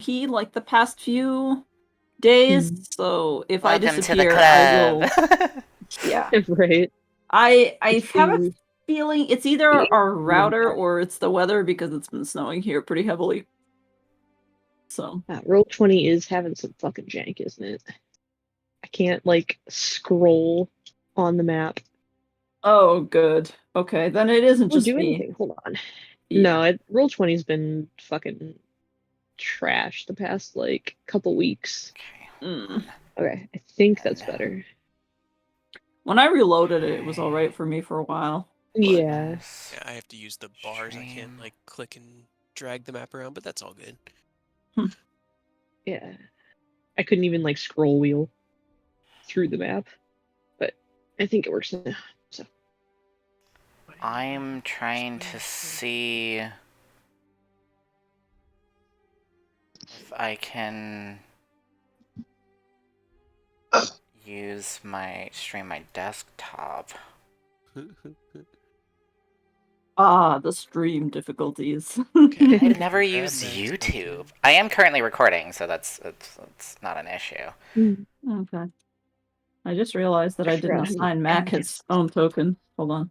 janky like the past few days, so if I Welcome to the disappear, I will. club. Yeah. Right. I It's have a the- feeling it's either our router or it's the weather because it's been snowing here pretty heavily. So Roll20 is having some fucking jank, isn't it? I can't like scroll on the map oh good. Okay, then it isn't or just do me. anything. Hold on. Yeah. No, Roll20's been fucking trash the past like couple weeks. Mm. Okay, I think that's better. When I reloaded it, it was alright for me for a while. Yeah. Yeah, I have to use the bars. I can't like click and drag the map around, but that's all good. Yeah. I couldn't even like scroll wheel through the map, but I think it works now. So I'm trying to see if I can stream my desktop. Ah, the stream difficulties. I've never used YouTube. I am currently recording, so that's not an issue. Okay. I just realized that I didn't forgot how to assign Mac his own token. Hold on.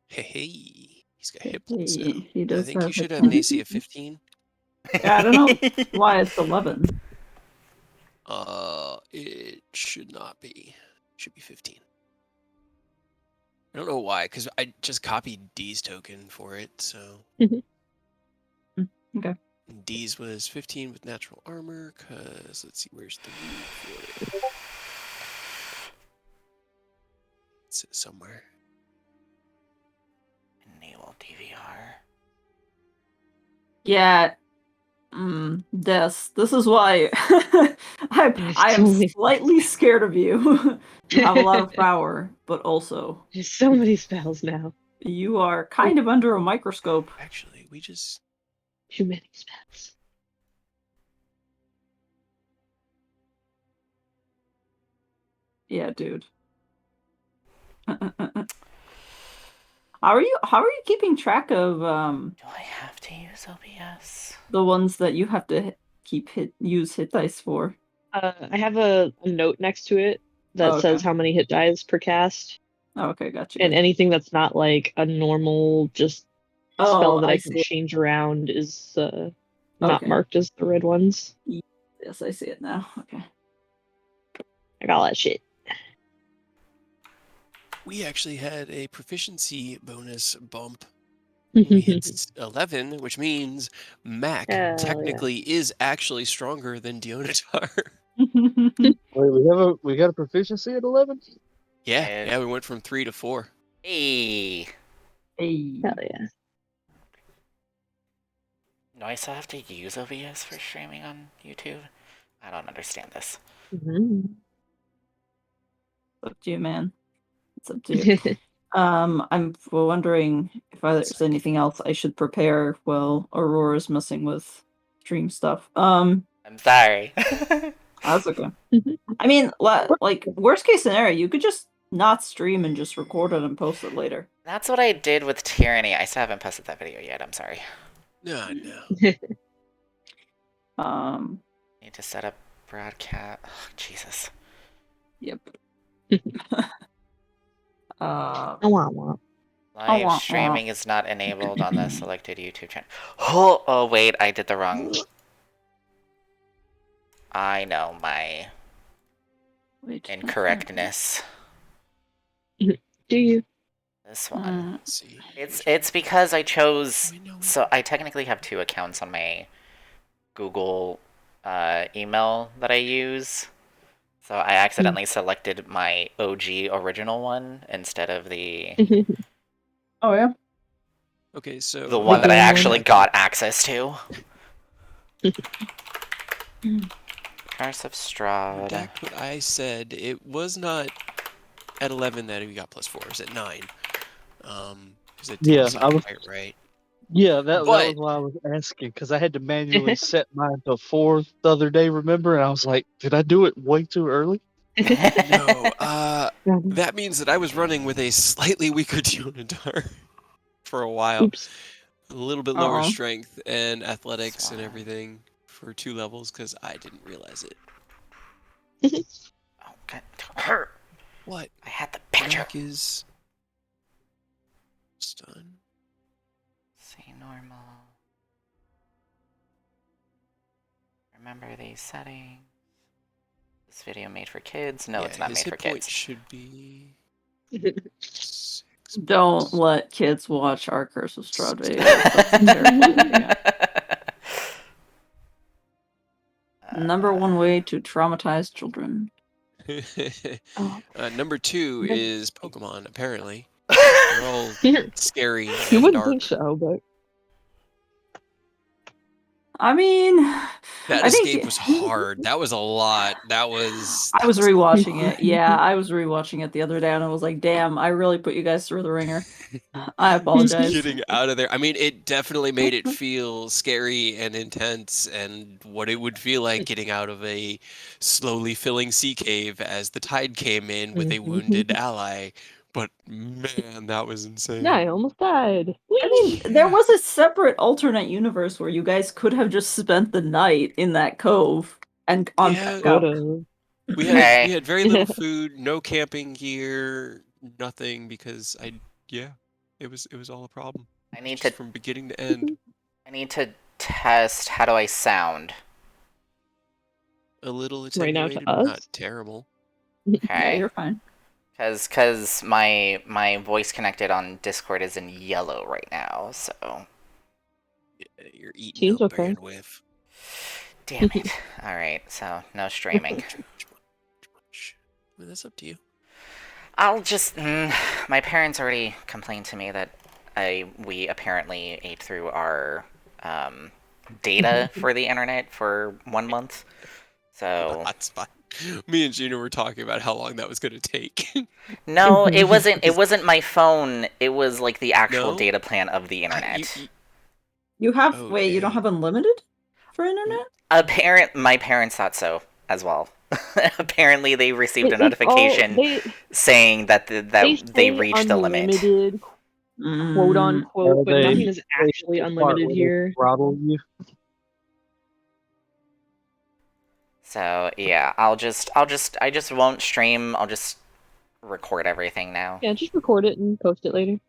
Hey, he's got hit He points now. he I does think you have should hit have an points. AC of 15. Yeah, I don't know why it's 11. It should not be. It should be 15. I don't know why, because I just copied D's token for it, so. Okay. D's was 15 with natural armor, because let's see, where's the move for it? It's somewhere. Enable DVR. Yeah. This is why I am slightly scared of you. You have a lot of power, but also There's so many spells now. you are kind of under a microscope. Actually, we just... Too many spells. Yeah, dude. How are you keeping track of Do I have to use OBS? the ones that you have to use hit dice for? I have a note next to it that says how many hit dice per cast. Oh, okay, gotcha. And anything that's not like a normal just spell that I can change around is not marked as the red ones. Yes, I see it now. Okay. I got all that shit. We actually had a proficiency bonus bump. We hit 11, which means Mac technically is actually stronger than Dionatar. Wait, we got a proficiency at 11? Yeah, we went from 3 to 4. Hey. Hell yeah. Do I still have to use OBS for streaming on YouTube? I don't understand this. It's up to you, man. It's up to you. I'm wondering if there's anything else I should prepare while Aurora's messing with stream stuff. I'm sorry. That's okay. I mean, like worst case scenario, you could just not stream and just record it and post it later. That's what I did with Tyranny. I still haven't posted that video yet. I'm sorry. No. Need to set up broadcast. Oh, Jesus. Yep. Live streaming is not enabled on the selected YouTube channel. Oh, wait, I did the wrong. I know my incorrectness. Do you? This one. It's because I chose. So I technically have 2 accounts on my Google email that I use. So I accidentally selected my OG original one instead of the... Oh, yeah? Okay, so... The one that I actually got access to. Curse of Strahd. Redact what I said. It was not at 11 that we got +4. It was at 9. Because it didn't sound quite right. Yeah, that was why I was asking, because I had to manually set mine to 4 the other day, remember? And I was like, did I do it way too early? No, that means that I was running with a slightly weaker Dionatar for a while. Oops. A little bit lower strength and athletics and everything for 2 levels because I didn't realize it. Oh, God. Hurt. What? I had the picture. Mac is stun. See normal. Remember these settings. This video made for kids? No, it's not his made for hit point kids. should be 6. Don't let kids watch our Curse of Strahd videos. That's a terrible idea. Number one way to traumatize children. Number 2 is Pokemon, apparently. They're all scary and You wouldn't dark. think so, but... I mean... That escape was hard. That was a lot. I was rewatching it. Yeah, I was rewatching it the other day, and I was like, damn, I really put you guys through the ringer. I apologize. Getting out of there. I mean, it definitely made it feel scary and intense, and what it would feel like getting out of a slowly filling sea cave as the tide came in with a wounded ally. But man, that was insane. Yeah, I almost died. I mean, there was a separate alternate universe where you guys could have just spent the night in that cove and on back up. We had very little food, no camping gear, nothing because it was all a problem. I need just from beginning to end. I need to test how do I sound. A little attenuated, but not terrible. Okay. Yeah, you're fine. Because my voice connected on Discord is in yellow right now, so... Yeah, you're eating up bandwidth. Damn it. Alright, so no streaming. Well, that's up to you. I'll just... my parents already complained to me that we apparently ate through our data for the internet for 1 month. So... Hotspot. Me and Gina were talking about how long that was going to take. No, it wasn't. It wasn't my phone. It was like the actual data plan of the internet. You have wait. You don't have unlimited for internet? My parents thought so as well. Apparently, they received a notification saying that they reached the limit. Quote unquote, but nothing is actually unlimited here. Throttle you. So yeah, I just won't stream. I'll just record everything now. Yeah, just record it and post it later.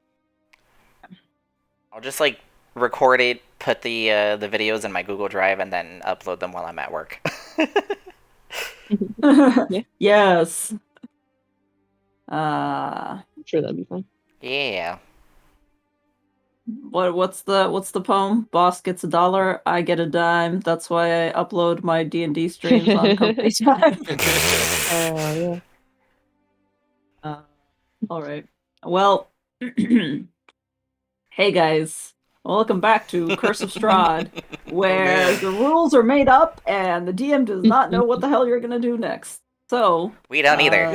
I'll just like record it, put the videos in my Google Drive, and then upload them while I'm at work. Yeah. Yes. I'm sure that'd be fun. Yeah. What's the poem? Boss gets $1, I get a dime. That's why I upload my D&D streams on company time. Yeah. All right. Well, hey guys, welcome back to Curse of Strahd, where the rules are made up and the DM does not know what the hell you're gonna do next. So we don't either.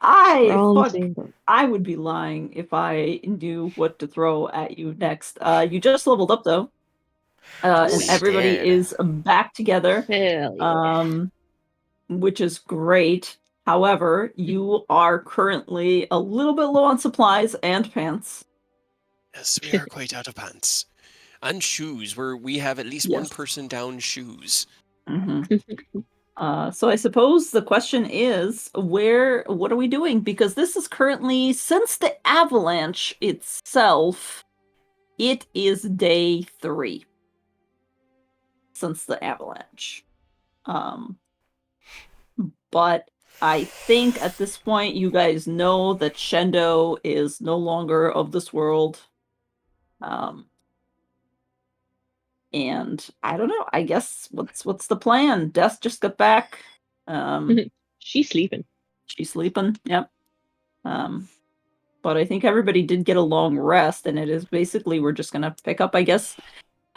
I would be lying if I knew what to throw at you next. You just leveled up though, and everybody is back together. Hell yeah. Which is great. However, you are currently a little bit low on supplies and pants. Yes, we are quite out of pants. And shoes, where we have at least one person down shoes. So I suppose the question is, what are we doing? Because this is currently, since the avalanche itself, it is day 3. Since the avalanche. But I think at this point you guys know that Shendo is no longer of this world. And I don't know, I guess what's the plan? Death just got back. She's sleeping. She's sleeping, yep. But I think everybody did get a long rest, and it is basically we're just gonna pick up, I guess,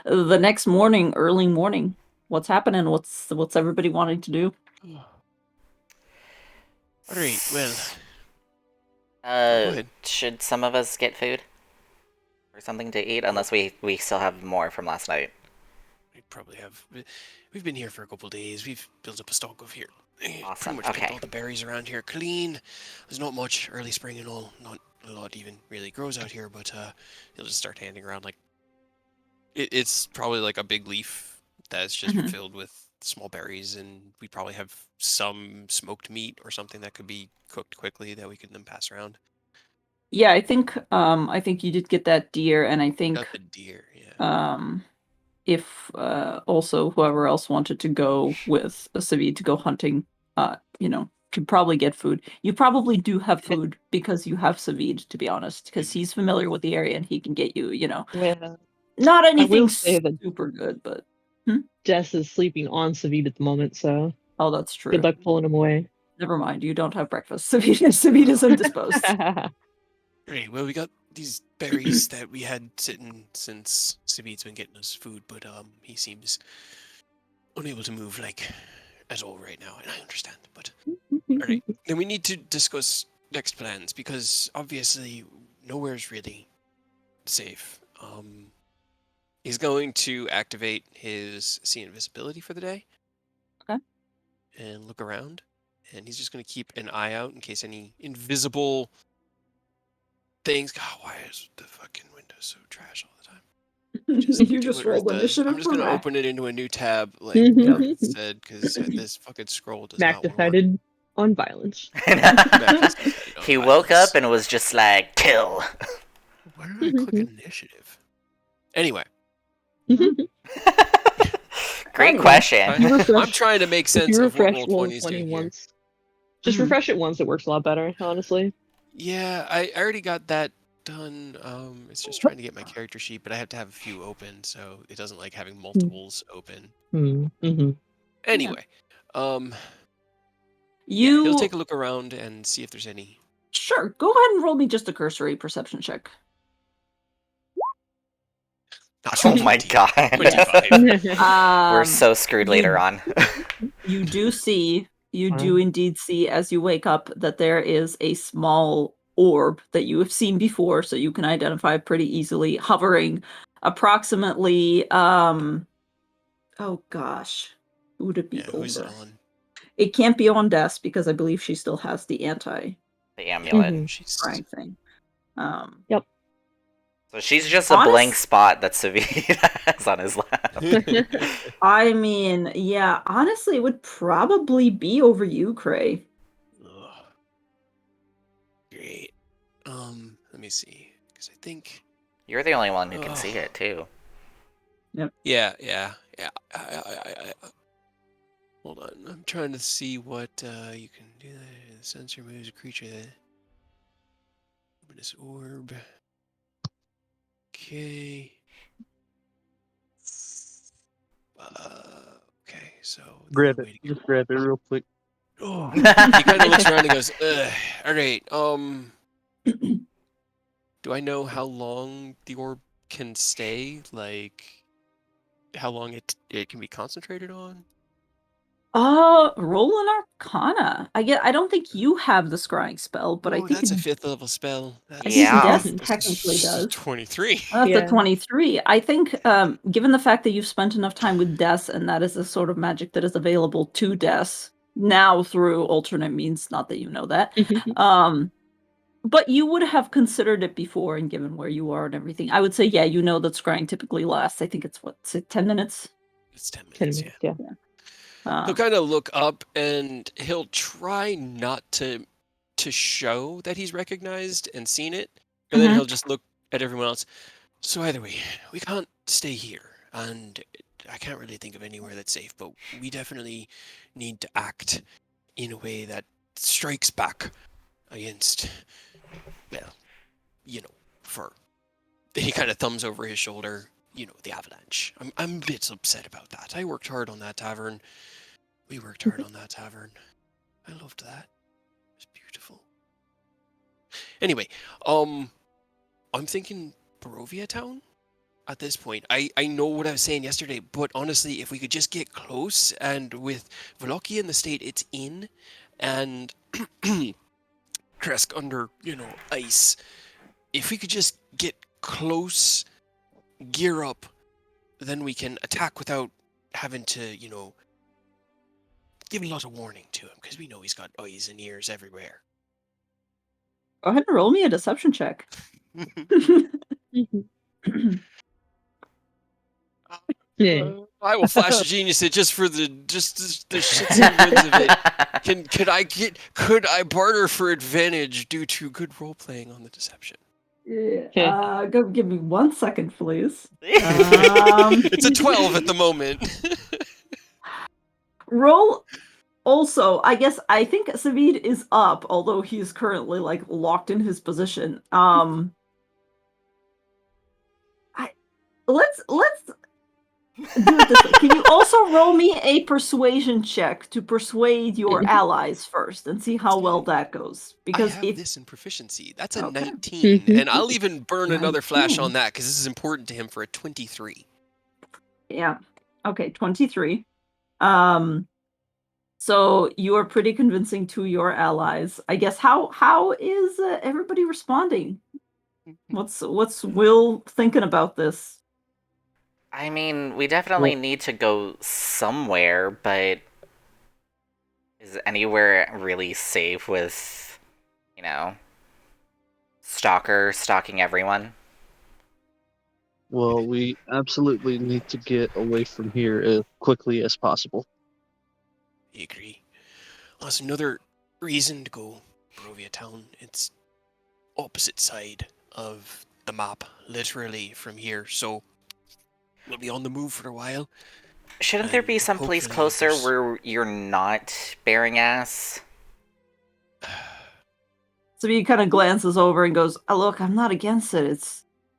the next morning, early morning. What's happening? What's everybody wanting to do? All right, well. Should some of us get food? Or something to eat? Unless we still have more from last night. We probably have. We've been here for a couple days. We've built up a stock of here. Awesome. Pretty much kept all the berries around here clean. There's not much early spring and all. Not a lot even really grows out here, but you'll just start handing around like It's probably like a big leaf that's just filled with small berries, and we probably have some smoked meat or something that could be cooked quickly that we can then pass around. Yeah, I think you did get that deer, and I think Got the deer, yeah. If also whoever else wanted to go with a Savid to go hunting, could probably get food. You probably do have food because you have Savid, to be honest, because he's familiar with the area and he can get you, Yeah. not anything will say that super good, but Jess is sleeping on Savid at the moment, so oh, that's true. good luck pulling him away. Never mind, you don't have breakfast. Savid is indisposed. Right, well, we got these berries that we had sitting since Savid's been getting us food, but he seems unable to move at all right now, and I understand. But all right, then we need to discuss next plans because obviously nowhere's really safe. He's going to activate his see invisibility for the day. Okay. And look around, and he's just going to keep an eye out in case any invisible things. God, why is the fucking window so trash all the time? You just rolled initiative. I'm just going to open it into a new tab, like Mhm. said, because this fucking scroll does Mac not want to work. decided on violence. He woke up and was just like, kill. Why did I click initiative? Anyway. Great question. I'm trying to make sense of what Roll20 is doing here. Once. Just refresh it once, it works a lot better, honestly. Yeah, I already got that done. It's just trying to get my character sheet, but I have to have a few open, so it doesn't like having multiples open. Anyway, he'll take a look around and see if there's any. Sure, go ahead and roll me just a cursory perception check. Oh my god. 25. We're so screwed later on. You do indeed see as you wake up that there is a small orb that you have seen before, so you can identify pretty easily, hovering approximately oh gosh. Who would it be over? Who's it on? It can't be on Des because I believe she still has the amulet. Scrying thing. Yep. So she's just a blank spot that Savid has on his lap. I mean, yeah, honestly, it would probably be over you, Cray. Great. Let me see, because I think you're the only one who can see it too. Yep. Yeah. Hold on, I'm trying to see what you can do. The sensor moves a creature that luminous orb. Okay. Okay, so grab it. Just grab it real quick. Oh, he kind of looks around and goes, all right, do I know how long the orb can stay? Like, how long it can be concentrated on? Roll an Arcana. I don't think you have the scrying spell, but I think that's a 5th level spell. I think Des technically does. 23. That's a 23. I think, given the fact that you've spent enough time with Des, and that is a sort of magic that is available to Des now through alternate means, not that you know that, but you would have considered it before, and given where you are and everything, I would say, yeah, you know that scrying typically lasts. I think it's 10 minutes. It's 10 minutes. 10 minutes, yeah. He'll kind of look up and he'll try not to show that he's recognized and seen it, but then he'll just look at everyone else. So either way, we can't stay here, and I can't really think of anywhere that's safe, but we definitely need to act in a way that strikes back against, well, he kind of thumbs over his shoulder, the avalanche. I'm a bit upset about that. I worked hard on that tavern. We worked hard on that tavern. I loved that. It was beautiful. Anyway, I'm thinking Barovia Town at this point. I know what I was saying yesterday, but honestly, if we could just get close, and with Volokia in the state it's in, and Kresk under, ice, if we could just get close, gear up, then we can attack without having to, give a lot of warning to him, because we know he's got eyes and ears everywhere. Go ahead and roll me a deception check. I will flash a genius it just for the shits and grins of it. Could I barter for advantage due to good role playing on the deception? Yeah. Give me 1 second, please. It's a 12 at the moment. Roll. Also, I think Savid is up, although he's currently like locked in his position. Let's do it this way. Can you also roll me a persuasion check to persuade your allies first and see how well that goes? Because I have this in proficiency. That's a 19, and I'll even burn 19. another flash on that because this is important to him for a 23. Yeah. Okay, 23. So you are pretty convincing to your allies. I guess how is everybody responding? What's Will thinking about this? I mean, we definitely need to go somewhere, but is anywhere really safe with, Stalker stalking everyone? Well, we absolutely need to get away from here as quickly as possible. I agree. Well, that's another reason to go Barovia Town. It's opposite side of the map, literally from here, so we'll be on the move for a while. Shouldn't there be some place closer where you're not bearing ass? So he kind of glances over and goes, "Oh, look, I'm not against it.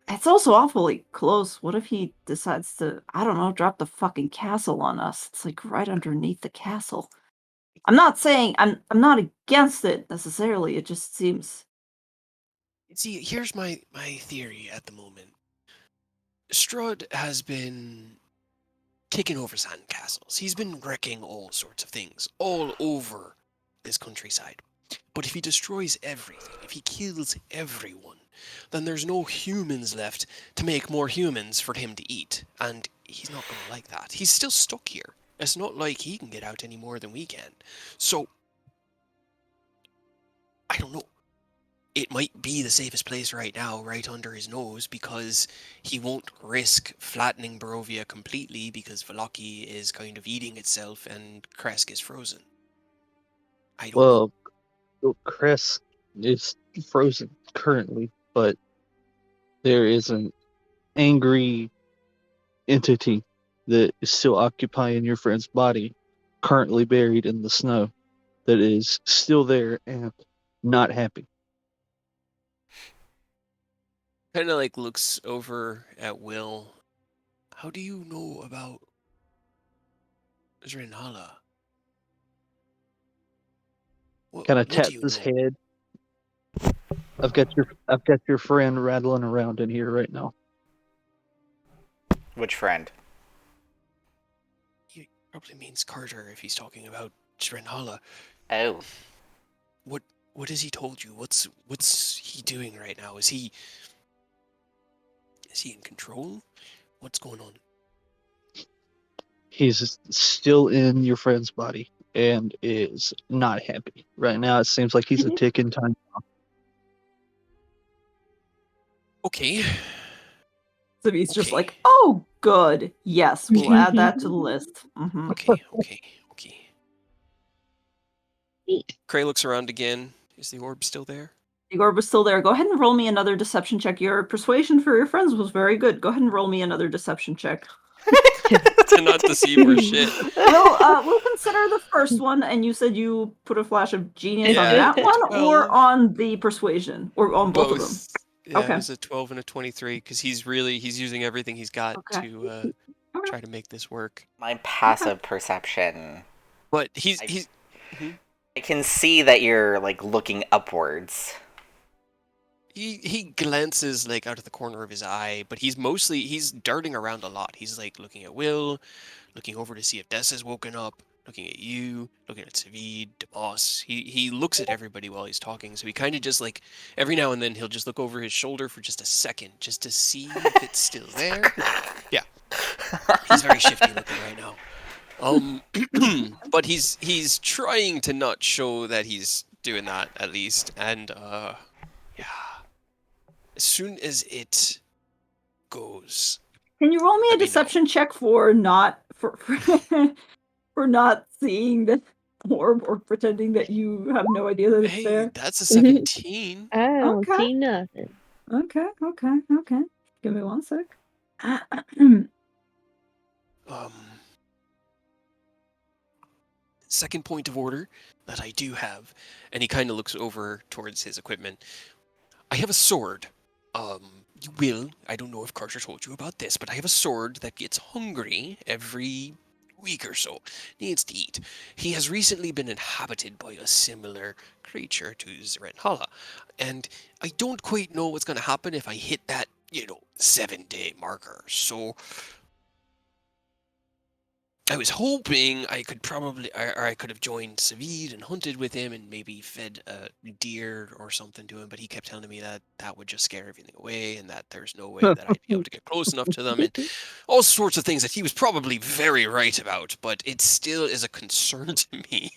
It's also awfully close. What if he decides to, I don't know, drop the fucking castle on us? It's like right underneath the castle. I'm not saying I'm not against it necessarily. It just seems." See, here's my theory at the moment. Strahd has been taking over sand castles. He's been wrecking all sorts of things all over this countryside. But if he destroys everything, if he kills everyone, then there's no humans left to make more humans for him to eat. And he's not going to like that. He's still stuck here. It's not like he can get out any more than we can. So, I don't know. It might be the safest place right now, right under his nose, because he won't risk flattening Barovia completely because Vallaki is kind of eating itself and Kresk is frozen. I don't know. Well, Kresk is frozen currently, but there is an angry entity that is still occupying your friend's body, currently buried in the snow, that is still there and not happy. Kind of like looks over at Will. How do you know about Zrenala? Kind of taps his head. I've got your friend rattling around in here right now. Which friend? He probably means Carter if he's talking about Zrenala. Oh. What has he told you? What's he doing right now? Is he in control? What's going on? He's still in your friend's body and is not happy. Right now it seems like he's a ticking time bomb. Okay. So he's just like, "Oh, good. Yes, we'll add that to the list." Mm-hmm. Okay. Cray looks around again. Is the orb still there? The orb is still there. Go ahead and roll me another deception check. Your persuasion for your friends was very good. Go ahead and roll me another deception check. To not deceive or shit. We'll consider the first one, and you said you put a flash of genius on that one, or on the persuasion, or on both of them. Yeah, okay. It was a 12 and a 23 because he's using everything he's got to try to make this work. My passive perception. But he's I can see that you're like looking upwards. He glances like out of the corner of his eye, but he's darting around a lot. He's like looking at Will, looking over to see if Des has woken up, looking at you, looking at Savid, DeMoss. He looks at everybody while he's talking, so he kind of just like every now and then he'll just look over his shoulder for just a second, just to see if it's still there. Yeah, he's very shifty looking right now. But he's trying to not show that he's doing that at least, and yeah. As soon as it goes, Can you roll me a deception check for not for not seeing the orb or pretending that you have no idea that it's there? That's a 17. I don't see nothing. Okay. Give me 1 sec. Second point of order that I do have, and he kind of looks over towards his equipment. I have a sword. I don't know if Carter told you about this, but I have a sword that gets hungry every week or so. Needs to eat. He has recently been inhabited by a similar creature to Zrenhala, and I don't quite know what's going to happen if I hit that, 7-day marker. So I was hoping I could I could have joined Savid and hunted with him and maybe fed a deer or something to him, but he kept telling me that that would just scare everything away and that there's no way that I'd be able to get close enough to them and all sorts of things that he was probably very right about, but it still is a concern to me.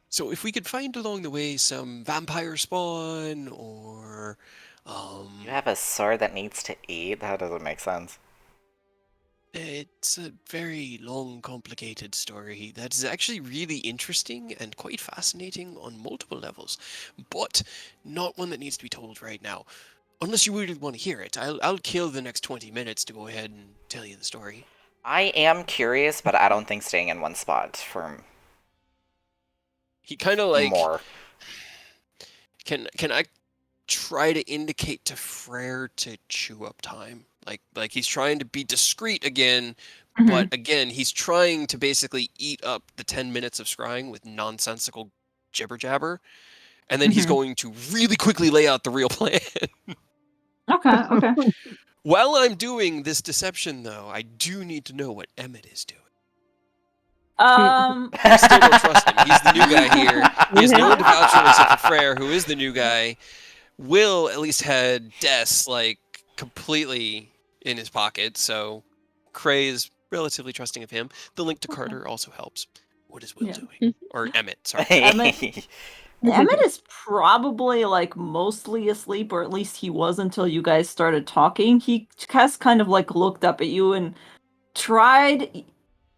So if we could find along the way some vampire spawn or You have a sword that needs to eat? That doesn't make sense. It's a very long, complicated story that is actually really interesting and quite fascinating on multiple levels, but not one that needs to be told right now. Unless you really want to hear it, I'll kill the next 20 minutes to go ahead and tell you the story. I am curious, but I don't think staying in one spot for He kind of like more. Can I try to indicate to Frere to chew up time? Like he's trying to be discreet again, but again, he's trying to basically eat up the 10 minutes of scrying with nonsensical jibber jabber, and then he's going to really quickly lay out the real plan. Okay. While I'm doing this deception, though, I do need to know what Emmett is doing. I still don't trust him. He's the new guy here. He has no one to vouch for except for Frere, who is the new guy. Will at least had Des, completely in his pocket, so Cray is relatively trusting of him. The link to Carter also helps. What is Will doing? Or Emmett, sorry. Emmett is probably mostly asleep, or at least he was until you guys started talking. He has kind of looked up at you and tried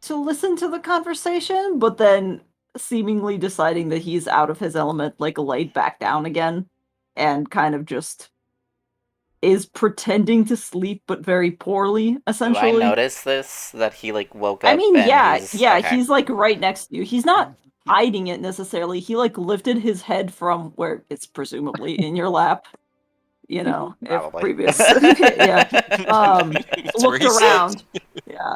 to listen to the conversation, but then seemingly deciding that he's out of his element, laid back down again and kind of just is pretending to sleep, but very poorly, essentially. Do I notice this? That he woke up? I mean, yeah, okay. he's right next to you. He's not hiding it necessarily. He lifted his head from where it's presumably in your lap. If previous,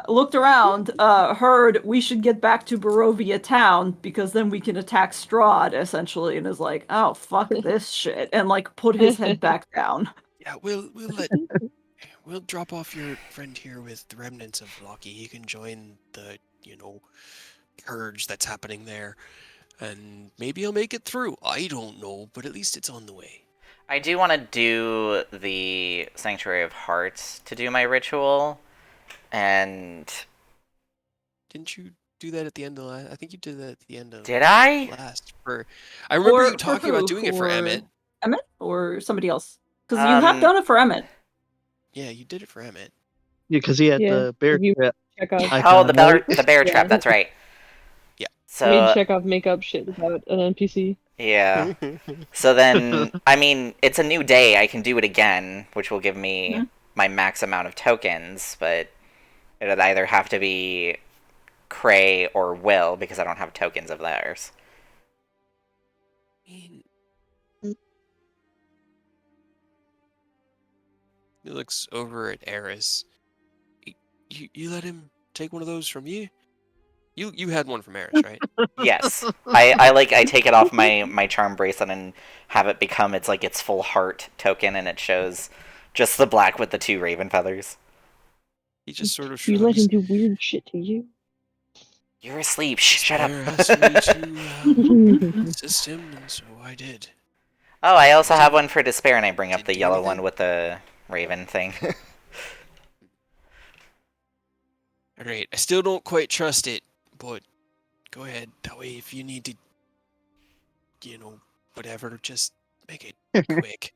looked around, heard we should get back to Barovia town because then we can attack Strahd, essentially, and is like, oh, fuck this shit, and put his head back down. Yeah, we'll drop off your friend here with the remnants of Loki. He can join the, purge that's happening there, and maybe he'll make it through. I don't know, but at least it's on the way. I do want to do the Sanctuary of Hearts to do my ritual, and... Didn't you do that at the end of last? I think you did that at the end of... Did I? Last. I remember you talking about doing it for Emmett. Emmett? Or somebody else? Because you have done it for Emmett. Yeah, you did it for Emmett. Yeah, because he had the bear trap. Oh, the bear trap, that's right. Yeah. So made Chekhov make up shit about an NPC. Yeah. So then, I mean, it's a new day. I can do it again, which will give me my max amount of tokens, but it would either have to be Cray or Will, because I don't have tokens of theirs. He looks over at Eris. You let him take one of those from you? You had one from Eris, right? Yes. I take it off my charm bracelet and have it become its full heart token, and it shows just the black with the 2 raven feathers. He just sort of shrugs. You let him do weird shit to you. You're asleep. Shut up. Asked me to assist him, and so I did. Oh, I also have one for despair, and I bring up the yellow one with the raven thing. Alright, I still don't quite trust it, but go ahead. That way, if you need to whatever. Just make it quick.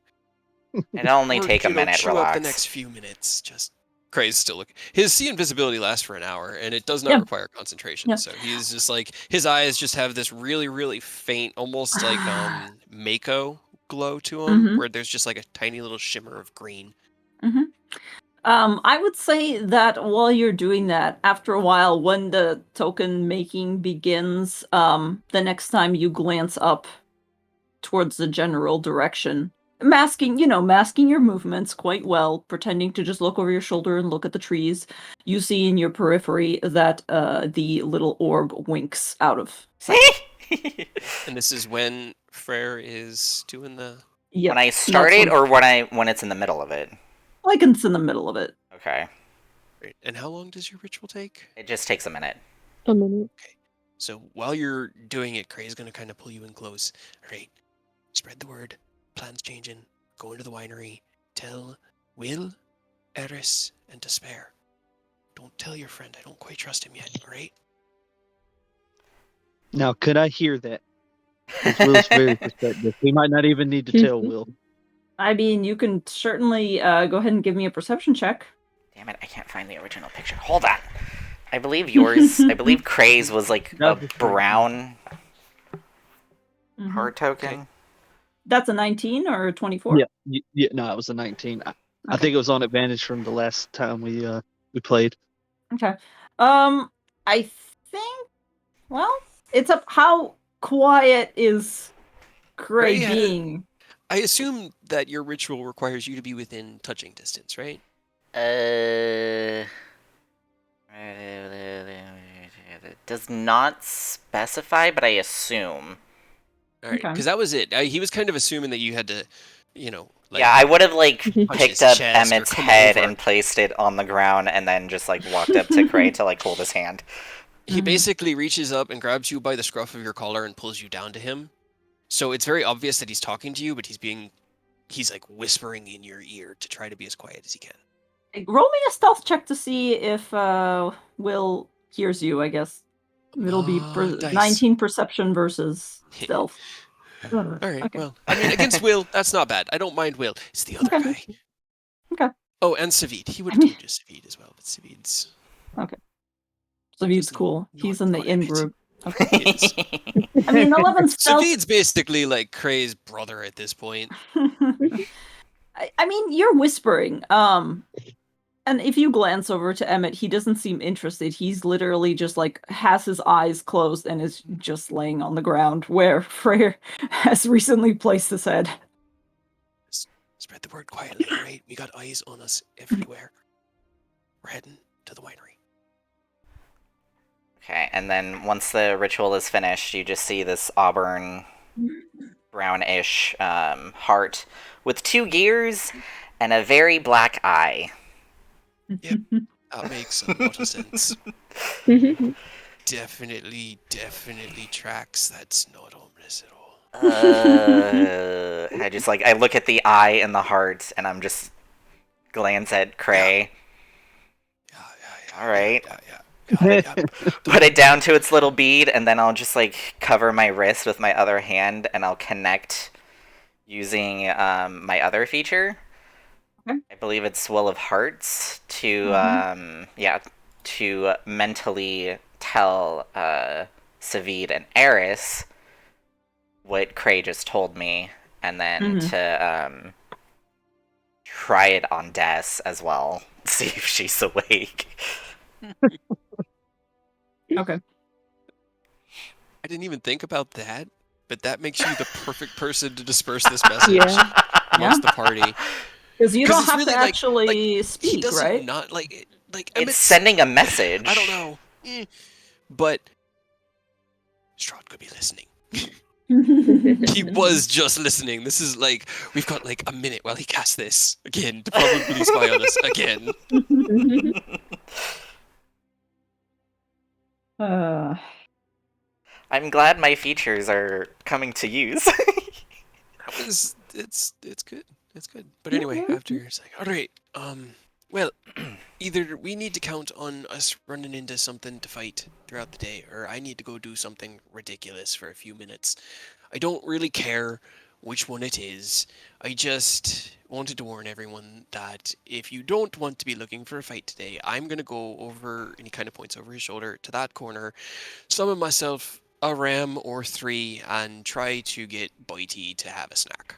It'll only Or, take a minute, chew up the relax. next few minutes. Just Cray's still looking. His see invisibility lasts for an hour, and it does not require concentration. Yeah. So he's just like his eyes just have this really, really faint, almost like Mako glow to them, where there's just like a tiny little shimmer of green. I would say that while you're doing that, after a while, when the token making begins, the next time you glance up towards the general direction, masking your movements quite well, pretending to just look over your shoulder and look at the trees, you see in your periphery that the little orb winks out of sight. And this is when Freyr is doing the... Yep. When I start it, or when it's in the middle of it? Like it's in the middle of it. Okay. Great. And how long does your ritual take? It just takes a minute. A minute. Okay. So while you're doing it, Cray's going to kind of pull you in close. All right. Spread the word. Plans changing. Go into the winery. Tell Will, Eris, and Despair. Don't tell your friend. I don't quite trust him yet, all right? Now, could I hear that? Will's very perceptive. We might not even need to tell Will. I mean, you can certainly go ahead and give me a perception check. Damn it, I can't find the original picture. Hold on. I believe Cray's was like a brown heart token. Okay. That's a 19 or a 24? Yeah, no, it was a 19. I think it was on advantage from the last time we played. Okay. I think, well, it's up. How quiet is Cray being? I assume that your ritual requires you to be within touching distance, right? It does not specify, but I assume. All right, because that was it. He was kind of assuming that you had to, like... Yeah, I would have, touch picked his up chest or Emmett's come head over. and placed it on the ground, and then just, walked up to Cray to, hold his hand. He basically reaches up and grabs you by the scruff of your collar and pulls you down to him. So it's very obvious that he's talking to you, but he's whispering in your ear to try to be as quiet as he can. Roll me a stealth check to see if Will hears you, I guess. It'll be 19 perception versus stealth. All right, okay. Well, I mean, against Will, that's not bad. I don't mind Will. It's the other guy. Okay. Oh, and Savid. He would have told you Savid as well, but Savid's... Okay. Savid's cool. He's in the in group. Okay. I I mean, 11 stealth... Savid's basically like Cray's brother at this point. I mean, you're whispering. And if you glance over to Emmett, he doesn't seem interested. He's literally just has his eyes closed and is just laying on the ground where Freyr has recently placed his head. Spread the word quietly, right? We got eyes on us everywhere. We're heading to the winery. Okay, and then once the ritual is finished, you just see this auburn, brownish heart with 2 gears and a very black eye. Yep, that makes a lot of sense. Definitely tracks. That's not ominous at all. I look at the eye and the heart, and I'm just glance at Cray. Yeah. All right. Yeah. Put it down to its little bead, and then I'll just cover my wrist with my other hand, and I'll connect using my other feature. Okay. I believe it's Will of Hearts to to mentally tell Savid and Eris what Cray just told me, and then to try it on Des as well. See if she's awake. Okay. I didn't even think about that, but that makes you the perfect person to disperse this message amongst the party. Because you don't have really to actually speak, he doesn't right? Not It's sending a message. I don't know, but Strahd could be listening. He was just listening. This is we've got a minute while he casts this again to probably spy on us again. I'm glad my features are coming to use. It's good. It's good. But anyway, after it's all right, Well, either we need to count on us running into something to fight throughout the day, or I need to go do something ridiculous for a few minutes. I don't really care which one it is. I just wanted to warn everyone that if you don't want to be looking for a fight today, I'm going to go over, and he kind of points over his shoulder, to that corner, summon myself a ram or 3, and try to get Bitey to have a snack.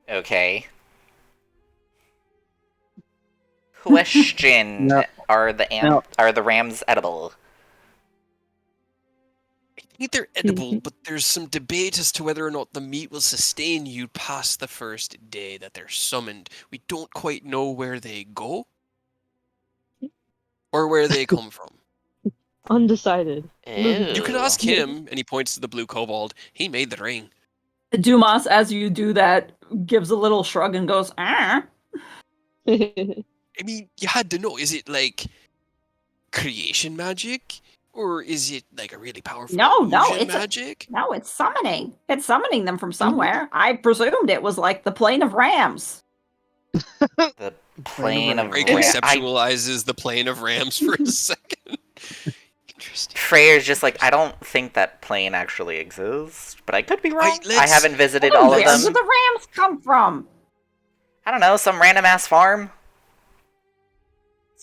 Okay. Question: Now- Are the now- rams edible? I think they're edible, but there's some debate as to whether or not the meat will sustain you past the first day that they're summoned. We don't quite know where they go or where they come from. Undecided. You could Ew. ask him, and he points to the blue kobold. He made the ring. Dumas, as you do that, gives a little shrug and goes, ah. I mean, you had to know. Is it like creation magic? Or is it like a really powerful illusion magic? No, it's summoning. It's summoning them from somewhere. I presumed it was like the plane of rams. The plane of Ray rams. conceptualizes the plane of rams for a second. Interesting. Freyer's just like, I don't think that plane actually exists, but I could be wrong. Right, I haven't visited all of Where them. do the rams come from? I don't know, some random ass farm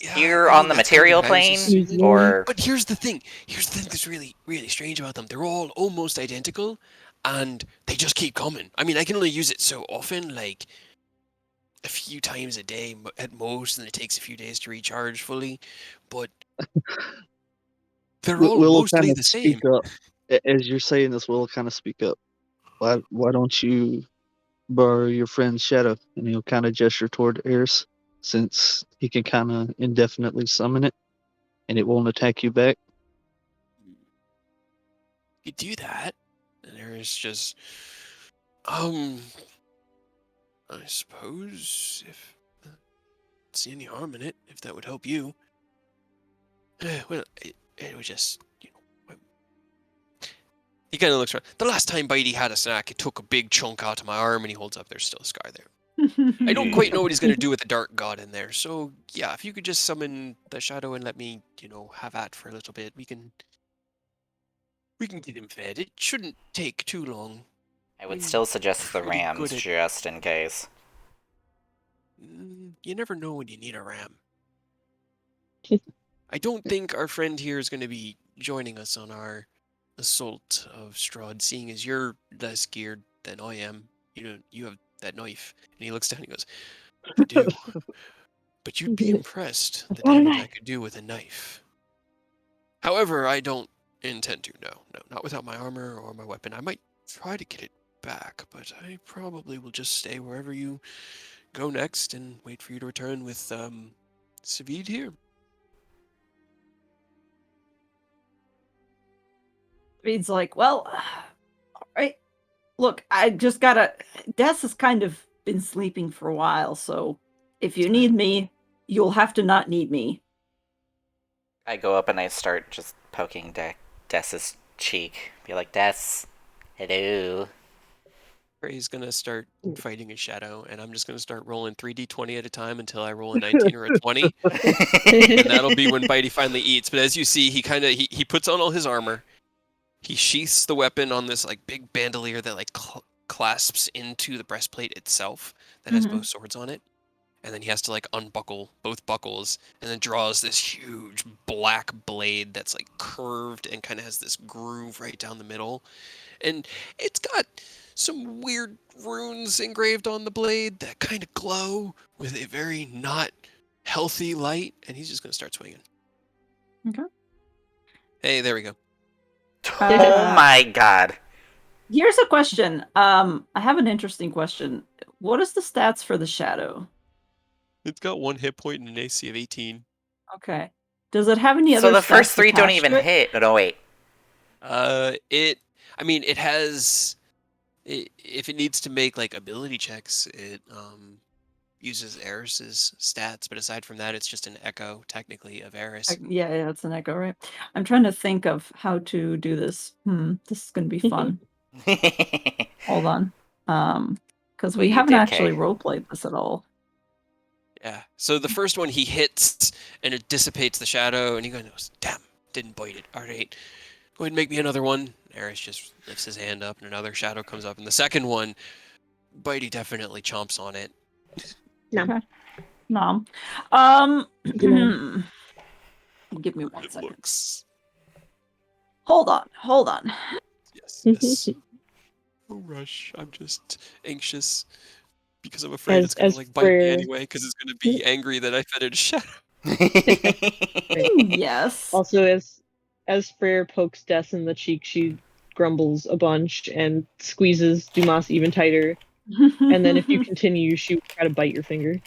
Yeah, here I mean, on the that's kind of material what I was plane, assuming. or But here's the thing. Here's the thing that's really, really strange about them. They're all almost identical, and they just keep coming. I mean, I can only use it so often, like a few times a day at most, and it takes a few days to recharge fully. But they're all Will mostly kind the of same. speak up as you're saying this. Will kind of speak up. Why don't you borrow your friend's shadow? And he'll kind of gesture toward Eris, since he can kind of indefinitely summon it, and it won't attack you back. You do that, and there's just, I suppose if see any harm in it, if that would help you. Well, it would just, he kind of looks around. The last time Bitey had a snack, it took a big chunk out of my arm, and he holds up. There's still a scar there. I don't quite know what he's going to do with the dark god in there. So yeah, if you could just summon the shadow and let me, have at for a little bit, we can get him fed. It shouldn't take too long. I would still suggest the Pretty rams good at- just in case. You never know when you need a ram. I don't think our friend here is going to be joining us on our assault of Strahd, seeing as you're less geared than I am. You have that knife. And he looks down and he goes, I do. But you'd be impressed the damage I could do with a knife. However, I don't intend to. No, not without my armor or my weapon. I might try to get it back, but I probably will just stay wherever you go next and wait for you to return with Savid here. Reed's like, well, all right. Look, I just gotta. Des has kind of been sleeping for a while, so if you need me, you'll have to not need me. I go up and I start just poking Des's cheek. Be like, Des, hello. He's gonna start fighting his shadow, and I'm just gonna start rolling 3d20 at a time until I roll a 19 or a 20, and that'll be when Bitey finally eats. But as you see, he puts on all his armor, he sheaths the weapon on this like big bandolier that like clasps into the breastplate itself that has both swords on it, and then he has to like unbuckle both buckles, and then draws this huge black blade that's like curved and kind of has this groove right down the middle, and it's got some weird runes engraved on the blade that kind of glow with a very not healthy light, and he's just going to start swinging. Okay. Hey, there we go. Oh my god. Here's a question. I have an interesting question. What is the stats for the shadow? It's got 1 hit point and an AC of 18. Okay. Does it have any other? So the first stats 3 don't attached even to it? hit. No, wait. It has. If it needs to make like ability checks, it uses Eris's stats, but aside from that, it's just an echo technically of Eris. Yeah, it's an echo, right? I'm trying to think of how to do this. This is going to be fun. Hold on. Because we You haven't did, actually Kay. roleplayed this at all. Yeah. So the first one he hits, and it dissipates the shadow, and he goes, "Damn, didn't bite it. All right, go ahead and make me another one." Eris just lifts his hand up, and another shadow comes up. And the second one, Bitey definitely chomps on it. No. Okay. Nom. Give me 1 second. Looks. Hold on. Yes. No rush. I'm just anxious because I'm afraid it's gonna bite me anyway. Because it's gonna be angry that I fed it a shadow. Yes. Also, as Freyr pokes Des in the cheek, she grumbles a bunch and squeezes Dumas even tighter. And then if you continue, she will try to bite your finger.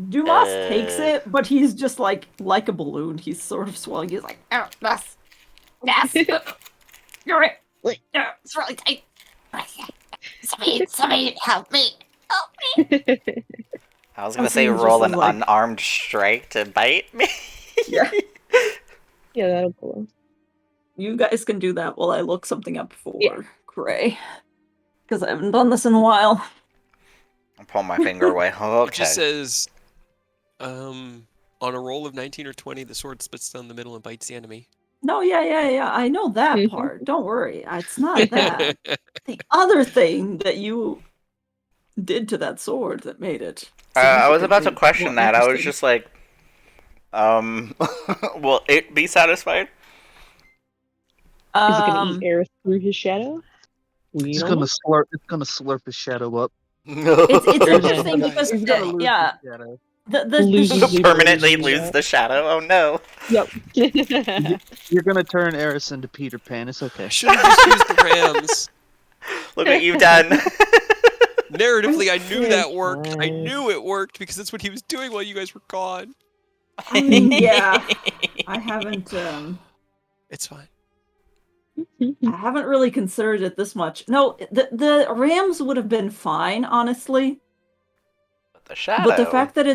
Dumas takes it, but he's just like a balloon. He's sort of swelling. He's like, oh, yes. You're right. It's really tight. Somebody help me. I was gonna say roll an unarmed strike to bite me. Yeah. Yeah, that'll pull. You guys can do that while I look something up for Gray. Because I haven't done this in a while. I'll pull my finger away. Okay. It just says, on a roll of 19 or 20, the sword splits down the middle and bites the enemy. No, yeah. I know that part. Don't worry. It's not that. The other thing that you did to that sword that made it. I was about to question that. I was just like, will it be satisfied? Is it going to eat air through his shadow? It's gonna slurp his shadow up. It's interesting because the permanently lose the shadow. Oh no! Yep. You're gonna turn Eris into Peter Pan. It's okay. Should have just used the rams. Look what you've done. Narratively, I knew that worked. I knew it worked because that's what he was doing while you guys were gone. I mean, yeah. I haven't. It's fine. I haven't really considered it this much. No, the rams would have been fine, honestly. The shadow. But the fact that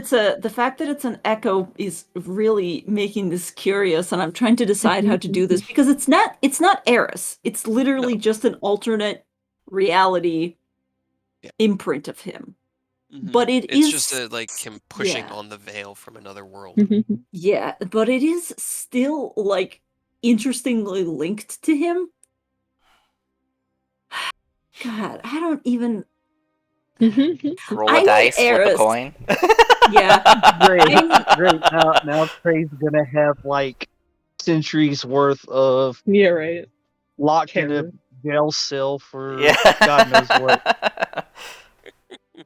it's an echo is really making this curious, and I'm trying to decide how to do this because it's not Eris. It's literally just an alternate reality imprint of him. But it's just him pushing on the veil from another world. Yeah, but it is still interestingly linked to him. God, I don't even. Roll a dice, flip a coin. Yeah, great. Now Trey's gonna have centuries worth of locked in a jail cell for God knows what.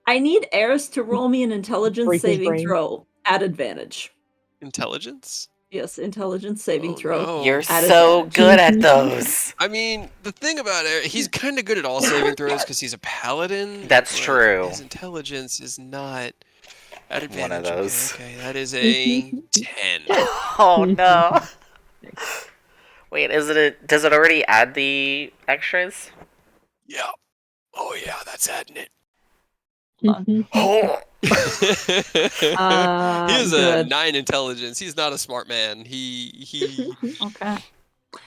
I need Eris to roll me an intelligence saving throw at advantage. Intelligence? Yes, intelligence saving throw. No. You're so good at those. I mean, the thing about it, he's kind of good at all saving throws because he's a paladin. That's true. His intelligence is not at advantage. One of those. Okay, that is a 10. Oh no. Wait, does it already add the extras? Yeah. Oh yeah, that's adding it. Oh. He has a 9 intelligence. He's not a smart man. He Okay.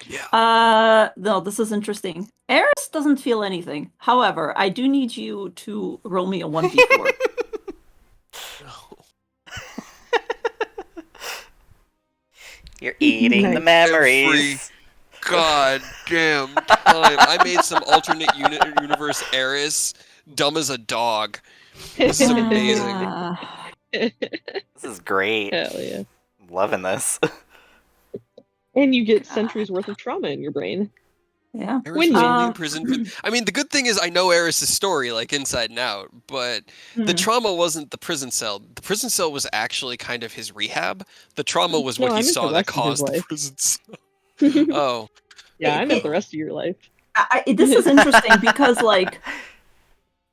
Yeah. No, this is interesting. Eris doesn't feel anything. However, I do need you to roll me a 1d4. You're eating the memories. God damn time. I made some alternate universe Eris dumb as a dog. This is amazing. This is great. Hell yeah. I'm loving this. And you get centuries worth of trauma in your brain. Yeah. Eris was only in prison. I mean, the good thing is I know Eris' story, inside and out, but the trauma wasn't the prison cell. The prison cell was actually kind of his rehab. The trauma was what he saw that caused the prison cell. Oh. Yeah, I meant the rest of your life. This is interesting because,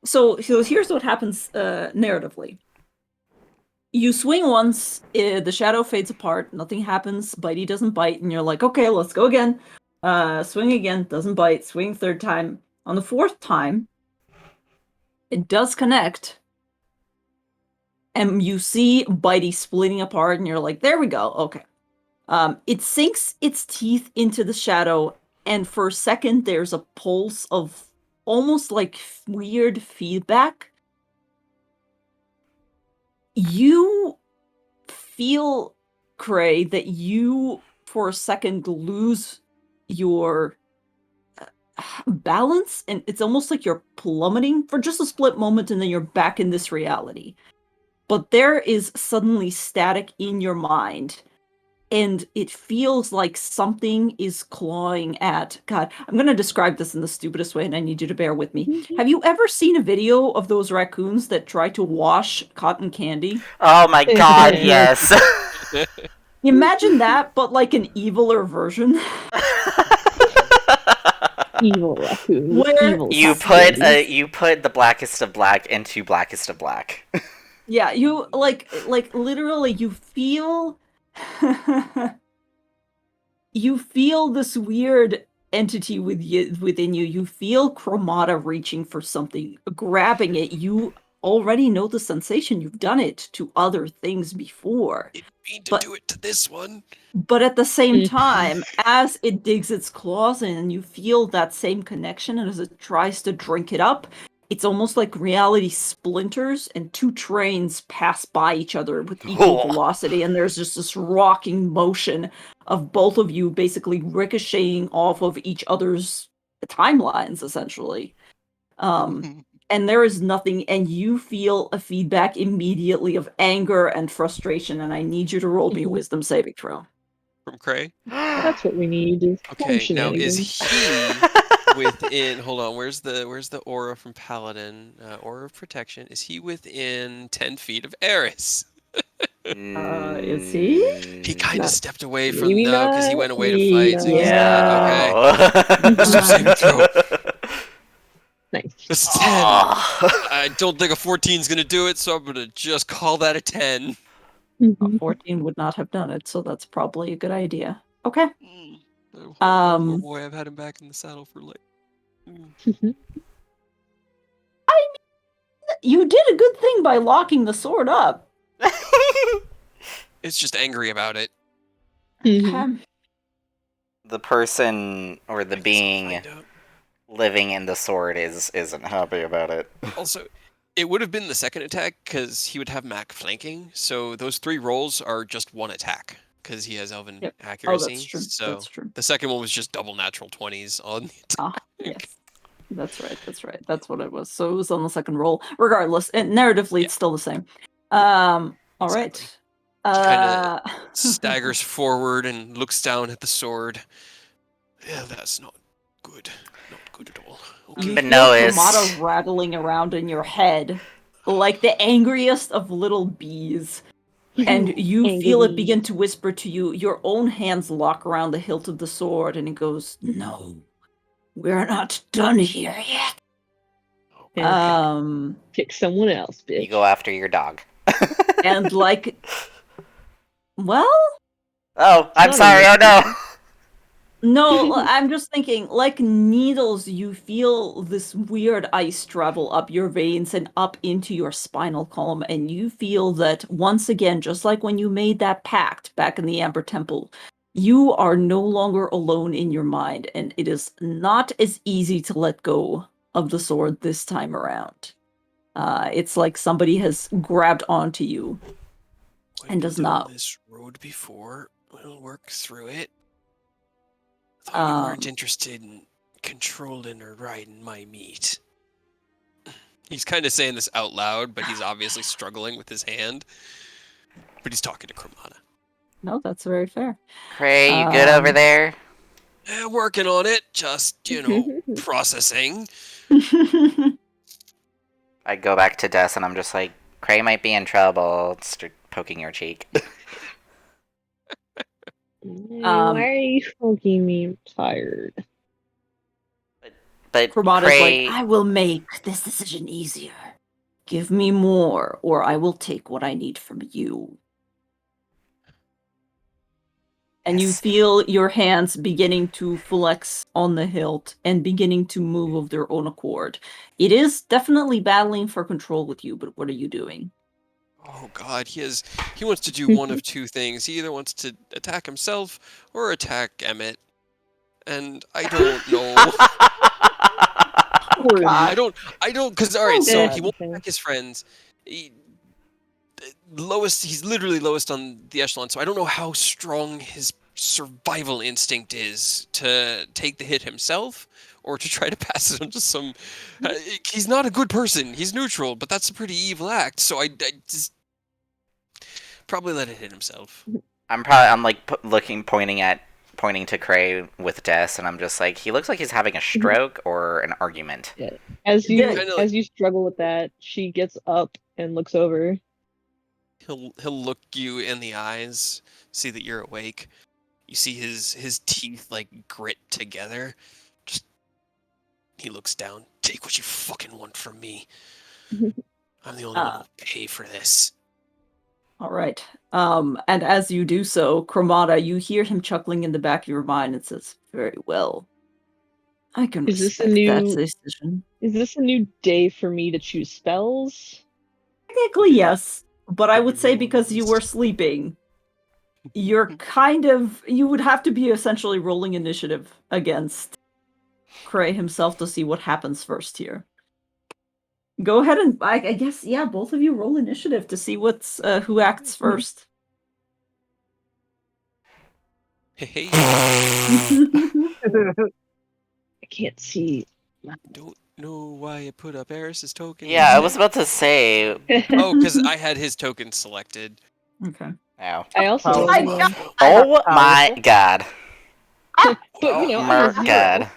so here's what happens narratively. You swing once, the shadow fades apart, nothing happens, Bitey doesn't bite, and you're like, okay, let's go again. Swing again, doesn't bite, swing third time. On the fourth time, it does connect, and you see Bitey splitting apart, and you're like, there we go, okay. It sinks its teeth into the shadow, and for a second, there's a pulse of almost weird feedback. you feel, Cray, that you, for a second, lose your balance, and it's almost like you're plummeting for just a split moment, and then you're back in this reality. But there is suddenly static in your mind, and it feels like something is clawing at... God, I'm going to describe this in the stupidest way, and I need you to bear with me. Have you ever seen a video of those raccoons that try to wash cotton candy? Oh my god, yes. Imagine that, but like an eviler version. Evil raccoon. Where Evil you candy. put the blackest of black into blackest of black. Yeah, you like literally you feel you feel this weird entity within you. You feel Chromata reaching for something, grabbing it. You already know the sensation. You've done it to other things before. Didn't mean to do it to this one. But at the same time, as it digs its claws in, and you feel that same connection, and as it tries to drink it up, it's almost like reality splinters and two trains pass by each other with equal velocity, and there's just this rocking motion of both of you basically ricocheting off of each other's timelines, essentially. And there is nothing, and you feel a feedback immediately of anger and frustration, and I need you to roll me a wisdom saving throw. From Cray? That's what we need. Is Okay, now is he within... Hold on, where's the aura from Paladin? Aura of protection. Is he within 10 feet of Eris? Is he? He kind of stepped away from... Maybe No, because he not, went away to maybe fight, so not. he's not. Okay. Wisdom saving throw. Nice. That's 10. I don't think a 14 is going to do it, so I'm going to just call that a 10. A 14 would not have done it, so that's probably a good idea. Okay. Oh boy, I've had him back in the saddle for like... You did a good thing by locking the sword up. It's just angry about it. Okay. The person or the being living in the sword isn't happy about it. Also, it would have been the second attack because he would have Mac flanking, so those 3 rolls are just 1 attack because he has Elven accuracy. Oh, that's true. So That's true. the second one was just double natural 20s on the attack. Yes. That's right. That's what it was. So it was on the second roll. Regardless, narratively, it's still the same. All right. Kind of staggers forward and looks down at the sword. Yeah, that's not good. Not good at all. Okay. You feel Chromata rattling around in your head like the angriest of little bees. And you feel it begin to whisper to you. Your own hands lock around the hilt of the sword, and it goes, "No, we're not done here yet." Pick someone else, bitch. You go after your dog. And like, well... Oh, I'm sorry, oh no! No, I'm just thinking, like needles, you feel this weird ice travel up your veins and up into your spinal column, and you feel that, once again, just like when you made that pact back in the Amber Temple, you are no longer alone in your mind, and it is not as easy to let go of the sword this time around. It's like somebody has grabbed onto you and does not... this road before, we'll work through it. I thought you weren't interested in controlling or riding my meat. He's kind of saying this out loud, but he's obviously struggling with his hand. But he's talking to Chromata. No, that's very fair. Cray, you good over there? Yeah, working on it. Just, processing. I go back to Des and I'm just like, Cray might be in trouble. Start poking your cheek. Why are you poking me? I'm tired. But Chromata's Cray... like, I will make this decision easier. Give me more, or I will take what I need from you. And you feel your hands beginning to flex on the hilt and beginning to move of their own accord. It is definitely battling for control with you, but what are you doing? Oh god, he wants to do one of 2 things. He either wants to attack himself or attack Emmett. And I don't know. I don't, because, alright, so he won't attack his friends. lowest. He's literally lowest on the echelon. So I don't know how strong his survival instinct is to take the hit himself or to try to pass it on to some. He's not a good person. He's neutral, but that's a pretty evil act. So I just probably let it hit himself. I'm like pointing to Cray with Des, and I'm just like, he looks like he's having a stroke or an argument. Yeah. As you Kinda as you struggle with that, she gets up and looks over. He'll look you in the eyes, see that you're awake. You see his teeth like grit together. Just he looks down. Take what you fucking want from me. I'm the only one who'll pay for this. All right. And as you do so, Chromata, you hear him chuckling in the back of your mind and says, "Very well. I can Is this a respect that new- decision." Is this a new day for me to choose spells? Technically, yes. But I would say because you were sleeping, you're you would have to be essentially rolling initiative against Cray himself to see what happens first here. Go ahead and, I guess, yeah, both of you roll initiative to see who acts first. Hey, I can't see. don't know why I put up Eris's token. Yeah, I was about to say. Oh, because I had his token selected. Okay. Ow. I also. Oh my God. Oh my god. But Oh I my have god.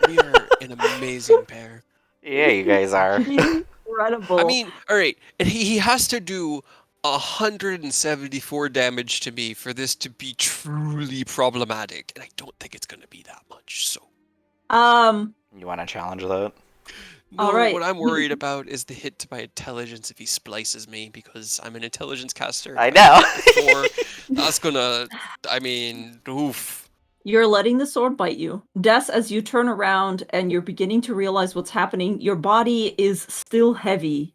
We are an amazing pair. Yeah, you guys are. Incredible. I mean, all right, and he has to do 174 damage to me for this to be truly problematic, and I don't think it's going to be that much. So, You want to challenge that? no, all right. what I'm worried about is the hit to my intelligence if he splices me, because I'm an intelligence caster. I know. That's gonna, I mean, oof. You're letting the sword bite you. Des, as you turn around and you're beginning to realize what's happening, your body is still heavy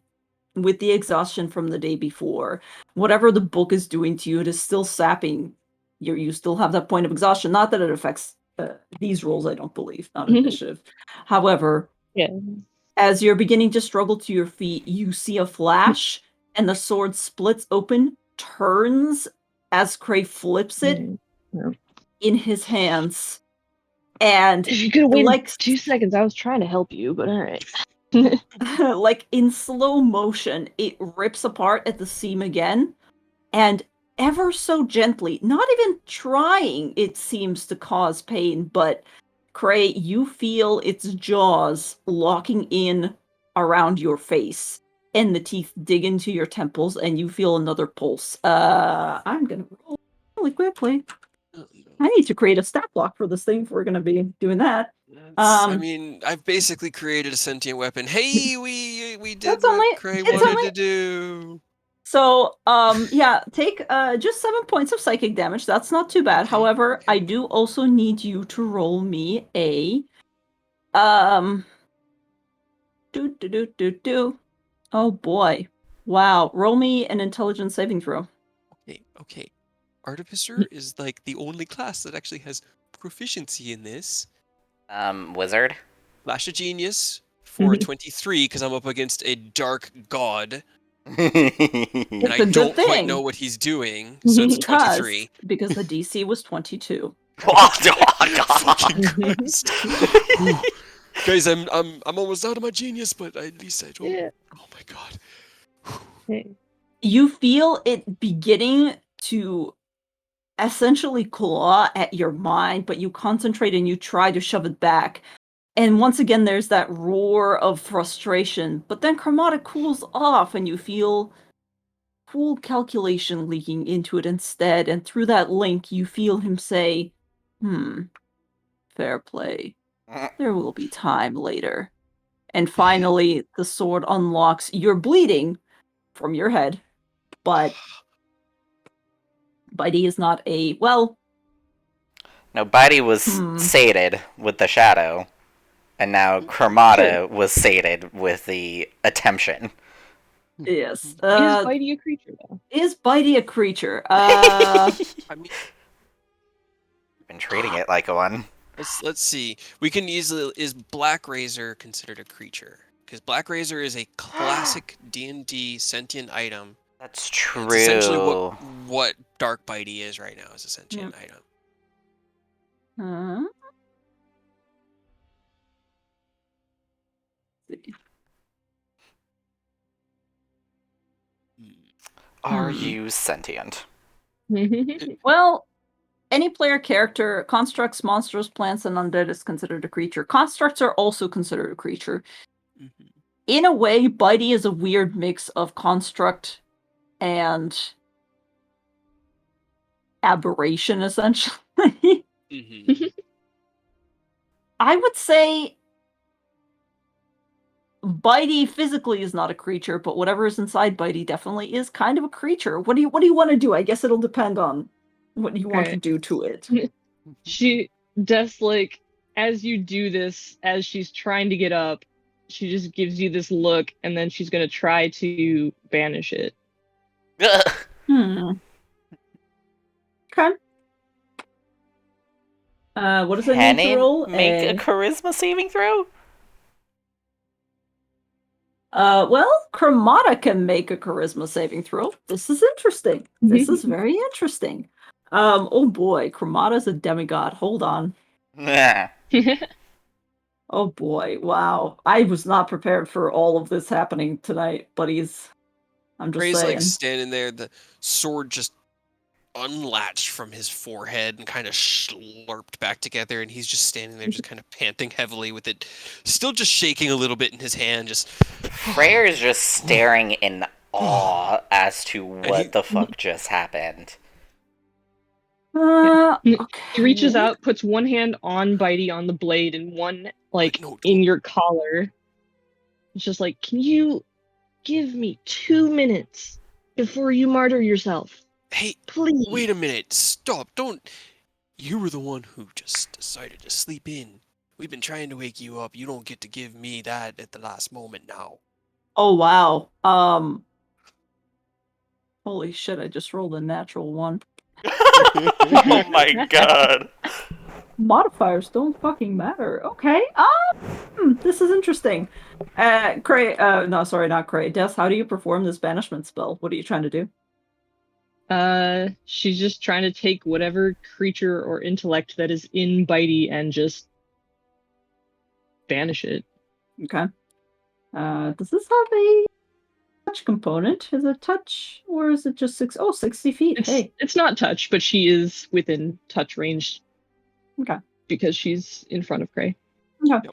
with the exhaustion from the day before. Whatever the book is doing to you, it is still sapping. You still have that point of exhaustion. Not that it affects these rolls, I don't believe, not initiative. However, Yeah. as you're beginning to struggle to your feet, you see a flash, and the sword splits open, turns as Cray flips it in his hands, and If you could wait like 2 seconds, I was trying to help you, but all right. like in slow motion, it rips apart at the seam again, and ever so gently, not even trying, it seems to cause pain, but Cray, you feel its jaws locking in around your face, and the teeth dig into your temples, and you feel another pulse. I'm gonna roll really quickly. I need to create a stat block for this thing if we're gonna be doing that. I mean, I've basically created a sentient weapon. Hey, we did That's what only- Cray it's wanted only- to do. So, yeah, take just 7 points of psychic damage. That's not too bad. However, I do also need you to roll me a Oh boy. Wow. Roll me an intelligence saving throw. Okay. Artificer is like the only class that actually has proficiency in this. Wizard? Flash of Genius for 23, because I'm up against a dark god, and It's I a good don't quite thing. know what he's doing, so it's 23. Because the DC was 22. Fucking Christ. Ooh. Guys, I'm almost out of my genius, but at least I don't. Yeah. Oh my god. You feel it beginning to essentially claw at your mind, but you concentrate and you try to shove it back. And once again, there's that roar of frustration, but then Chromata cools off and you feel cool calculation leaking into it instead. And through that link, you feel him say, fair play. There will be time later. And finally, the sword unlocks. You're bleeding from your head, but Bitey is not a, well... No, Bitey was sated with the shadow, and now Chromata was sated with the attention. Yes. Is Bitey a creature, though? Is Bitey a creature? I mean, Been treating it like one. let's see. We can easily. Is Black Razor considered a creature? because Black Razor is a classic D&D sentient item. That's true. It's essentially what Dark Bitey is right now, is a sentient item. Are you sentient? Well, any player character, constructs, monsters, plants, and undead is considered a creature. Constructs are also considered a creature. Mm-hmm. In a way, Bitey is a weird mix of construct and aberration, essentially. Mm-hmm. I would say Bitey physically is not a creature, but whatever is inside Bitey definitely is kind of a creature. What do you want to do? I guess it'll depend on what you want to do to it. Like, as you do this, as she's trying to get up, she just gives you this look, and then she's gonna try to banish it. Okay. What does it need to roll? Make a charisma saving throw? Well, Chromata can make a charisma saving throw. This is interesting. This is very interesting. Oh boy, Chromata's a demigod. Hold on. Oh boy, wow. I was not prepared for all of this happening tonight, buddies. I'm just saying. Like standing there, the sword just unlatched from his forehead and kind of slurped back together, and he's just standing there just kind of panting heavily with it still just shaking a little bit in his hand. Just Freyr is just staring in awe as to what the fuck just happened. Okay. He reaches out, puts one hand on Bitey on the blade and one in your collar. It's just like, can you give me 2 minutes before you martyr yourself? Hey, please. Wait a minute. Stop. Don't. You were the one who just decided to sleep in. We've been trying to wake you up. You don't get to give me that at the last moment now. Oh, wow. Holy shit, I just rolled a natural 1. Oh my god. Modifiers don't fucking matter. Okay. This is interesting. Cray, no, sorry, not Cray. Des, how do you perform this banishment spell? What are you trying to do? She's just trying to take whatever creature or intellect that is in Bitey and just banish it. Okay. Does this have a touch component? Is it touch, or is it just 60 feet? It's not touch, but she is within touch range. Okay. Because she's in front of Cray. Okay.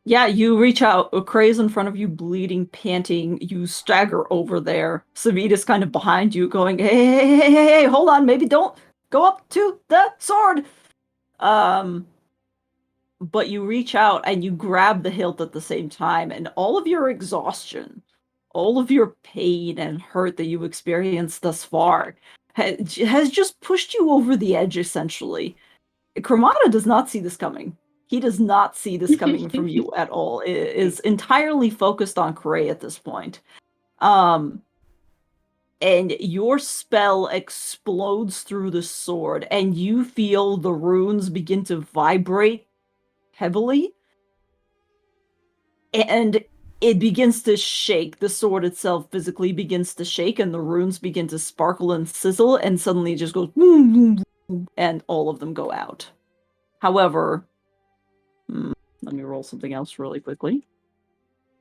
Yeah, you reach out. Cray's in front of you, bleeding, panting. You stagger over there. Savita's kind of behind you, going, hey, hold on. Maybe don't go up to the sword. But you reach out and you grab the hilt at the same time, and all of your exhaustion, all of your pain and hurt that you've experienced thus far has just pushed you over the edge, essentially. Chromata does not see this coming. He does not see this coming from you at all. It is entirely focused on Cray at this point. And your spell explodes through the sword, and you feel the runes begin to vibrate heavily. And it begins to shake. The sword itself physically begins to shake, and the runes begin to sparkle and sizzle, and suddenly it just goes boom, boom, boom, and all of them go out. However, let me roll something else really quickly.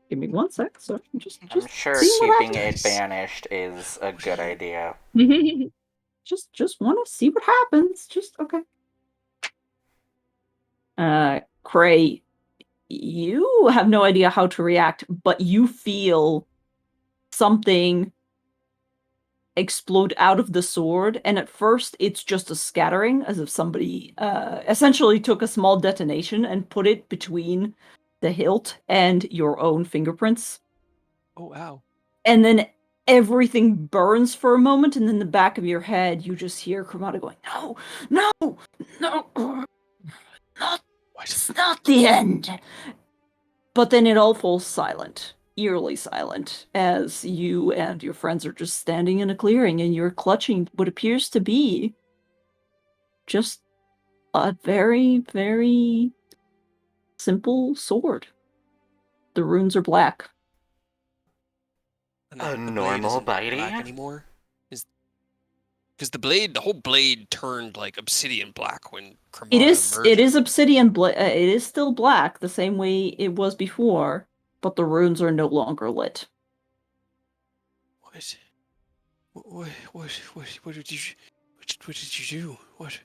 Give me 1 sec. So I'm sure keeping it banished is a good idea. just want to see what happens. Just okay. Cray, you have no idea how to react, but you feel something explode out of the sword, and at first it's just a scattering, as if somebody essentially took a small detonation and put it between the hilt and your own fingerprints. Oh, wow. And then everything burns for a moment, and in the back of your head you just hear Chromata going, no, it's not the end. But then it all falls silent. Eerily silent, as you and your friends are just standing in a clearing, and you're clutching what appears to be just a very, very simple sword. The runes are black. And A the blade normal isn't black bitey? anymore? Because the whole blade turned like obsidian black when Cremata It murdered. is obsidian. It is still black, the same way it was before, but the runes are no longer lit. What did you do? What?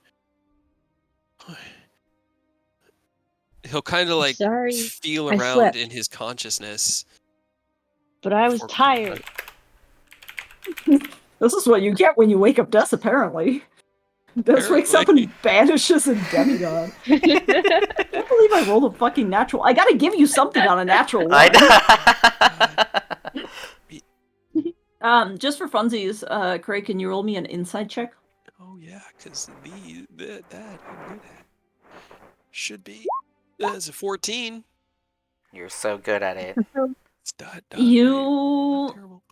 He'll kind of like Sorry, feel I around slept. in his consciousness. But I was before tired. This is what you get when you wake up Des, apparently. Des wakes up and banishes a demigod. I can't believe I rolled a fucking natural. I gotta give you something on a natural one. Just for funsies, Craig, can you roll me an insight check? Oh yeah, because that should be. That's a 14. You're so good at it. It's not You terrible.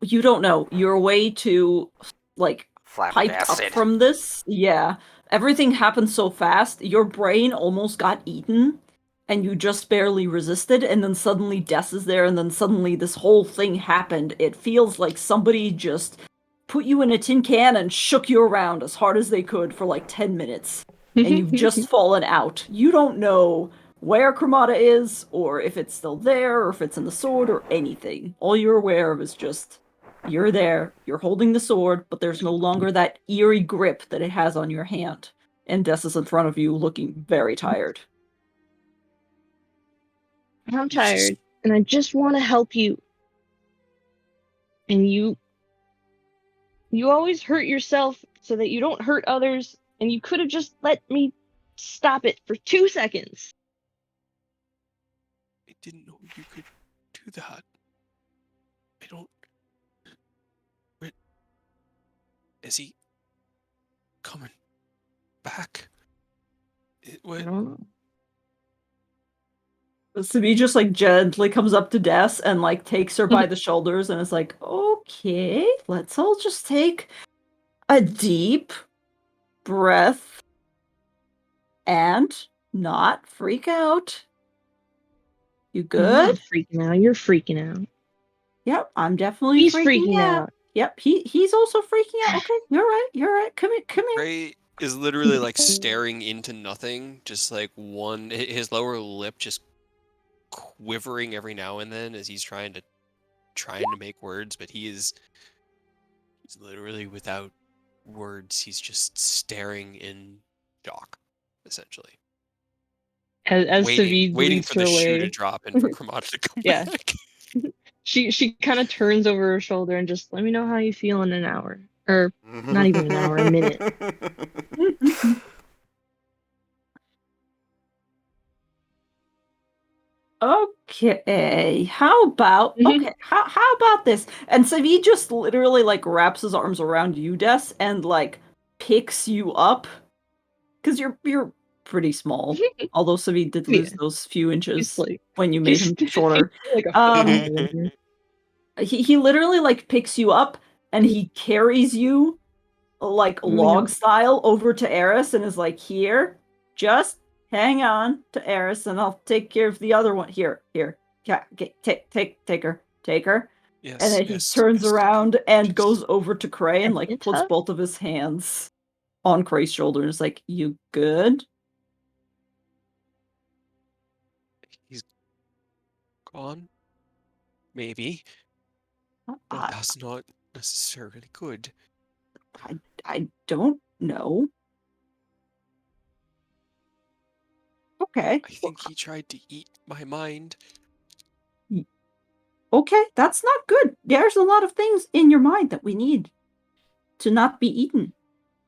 you don't know. You're way too like hyped up Flabbergasted. from this. Yeah. Everything happened so fast. Your brain almost got eaten and you just barely resisted, and then suddenly Des is there, and then suddenly this whole thing happened. It feels like somebody just put you in a tin can and shook you around as hard as they could for like 10 minutes. And you've just fallen out. You don't know where Cremata is, or if it's still there, or if it's in the sword, or anything. All you're aware of is just, you're there, you're holding the sword, but there's no longer that eerie grip that it has on your hand. And Des is in front of you looking very tired. I'm tired, and I just want to help you. And you always hurt yourself so that you don't hurt others, and you could have just let me stop it for 2 seconds. I didn't know you could do that. I don't. Is he coming back? I don't know. So he just like gently comes up to Des and like takes her by the shoulders and is like, okay, let's all just take a deep breath and not freak out. You I'm good? not freaking out. You're freaking out. Yep, I'm definitely He's freaking out. Yep, he's also freaking out. Okay, you're right. Come here. Ray is literally like staring into nothing, just like his lower lip just quivering every now and then as he's trying to make words, but he's literally without words. He's just staring in shock, essentially. As Savid waiting leads for her the shoe to away. drop and for Cremata to come Yeah. back. She kind of turns over her shoulder and just, let me know how you feel in an hour. Or not even an hour, a minute. Okay, how about this? And Savi just literally like wraps his arms around you, Des, and like picks you up because you're pretty small. Although Savi did lose those few inches when you made him shorter. Like a he literally like picks you up and he carries you like log style over to Eris and is like, here, just hang on to Eris and I'll take care of the other one. Here. Yeah, take her. Yes, and then he turns around and goes over to Cray and like It's puts her? both of his hands on Cray's shoulder and is like, you good? He's gone? Maybe. But that's not necessarily good. I don't know. Okay. I think he tried to eat my mind. Okay, that's not good. There's a lot of things in your mind that we need to not be eaten.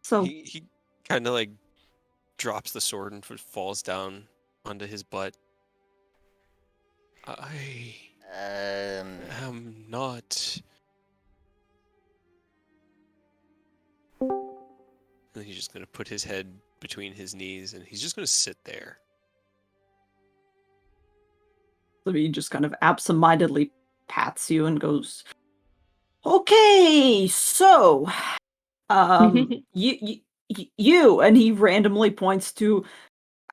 So he kind of like drops the sword and falls down onto his butt. I am not. And he's just gonna put his head between his knees and he's just gonna sit there. he just kind of absentmindedly pats you and goes, okay, so you and he randomly points to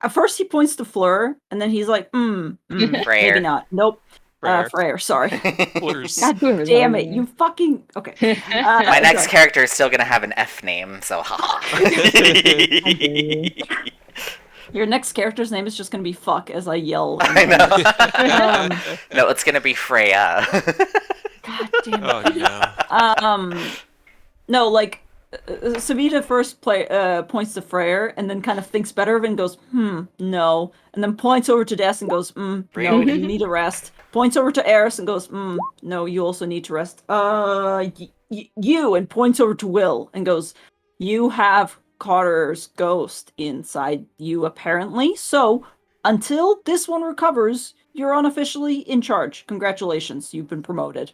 At first he points to Fleur, and then he's like, maybe Freyr. not. Nope. Freyr. Freyr, sorry. Fleurs. God Whoever's damn on it, there. you fucking... Okay. My next sorry. character is still gonna have an F name, so How dare you. Your next character's name is just gonna be fuck as I yell. I know. Um, No, it's gonna be Freya. God damn it. Oh no. No, like, Savita first points to Freyr, and then kind of thinks better of it and goes, no. And then points over to Des and goes, no, Rude. you need a rest. Points over to Eris and goes, no, you also need to rest. You, and points over to Will and goes, you have Carter's ghost inside you, apparently. So, until this one recovers, you're unofficially in charge. Congratulations, you've been promoted.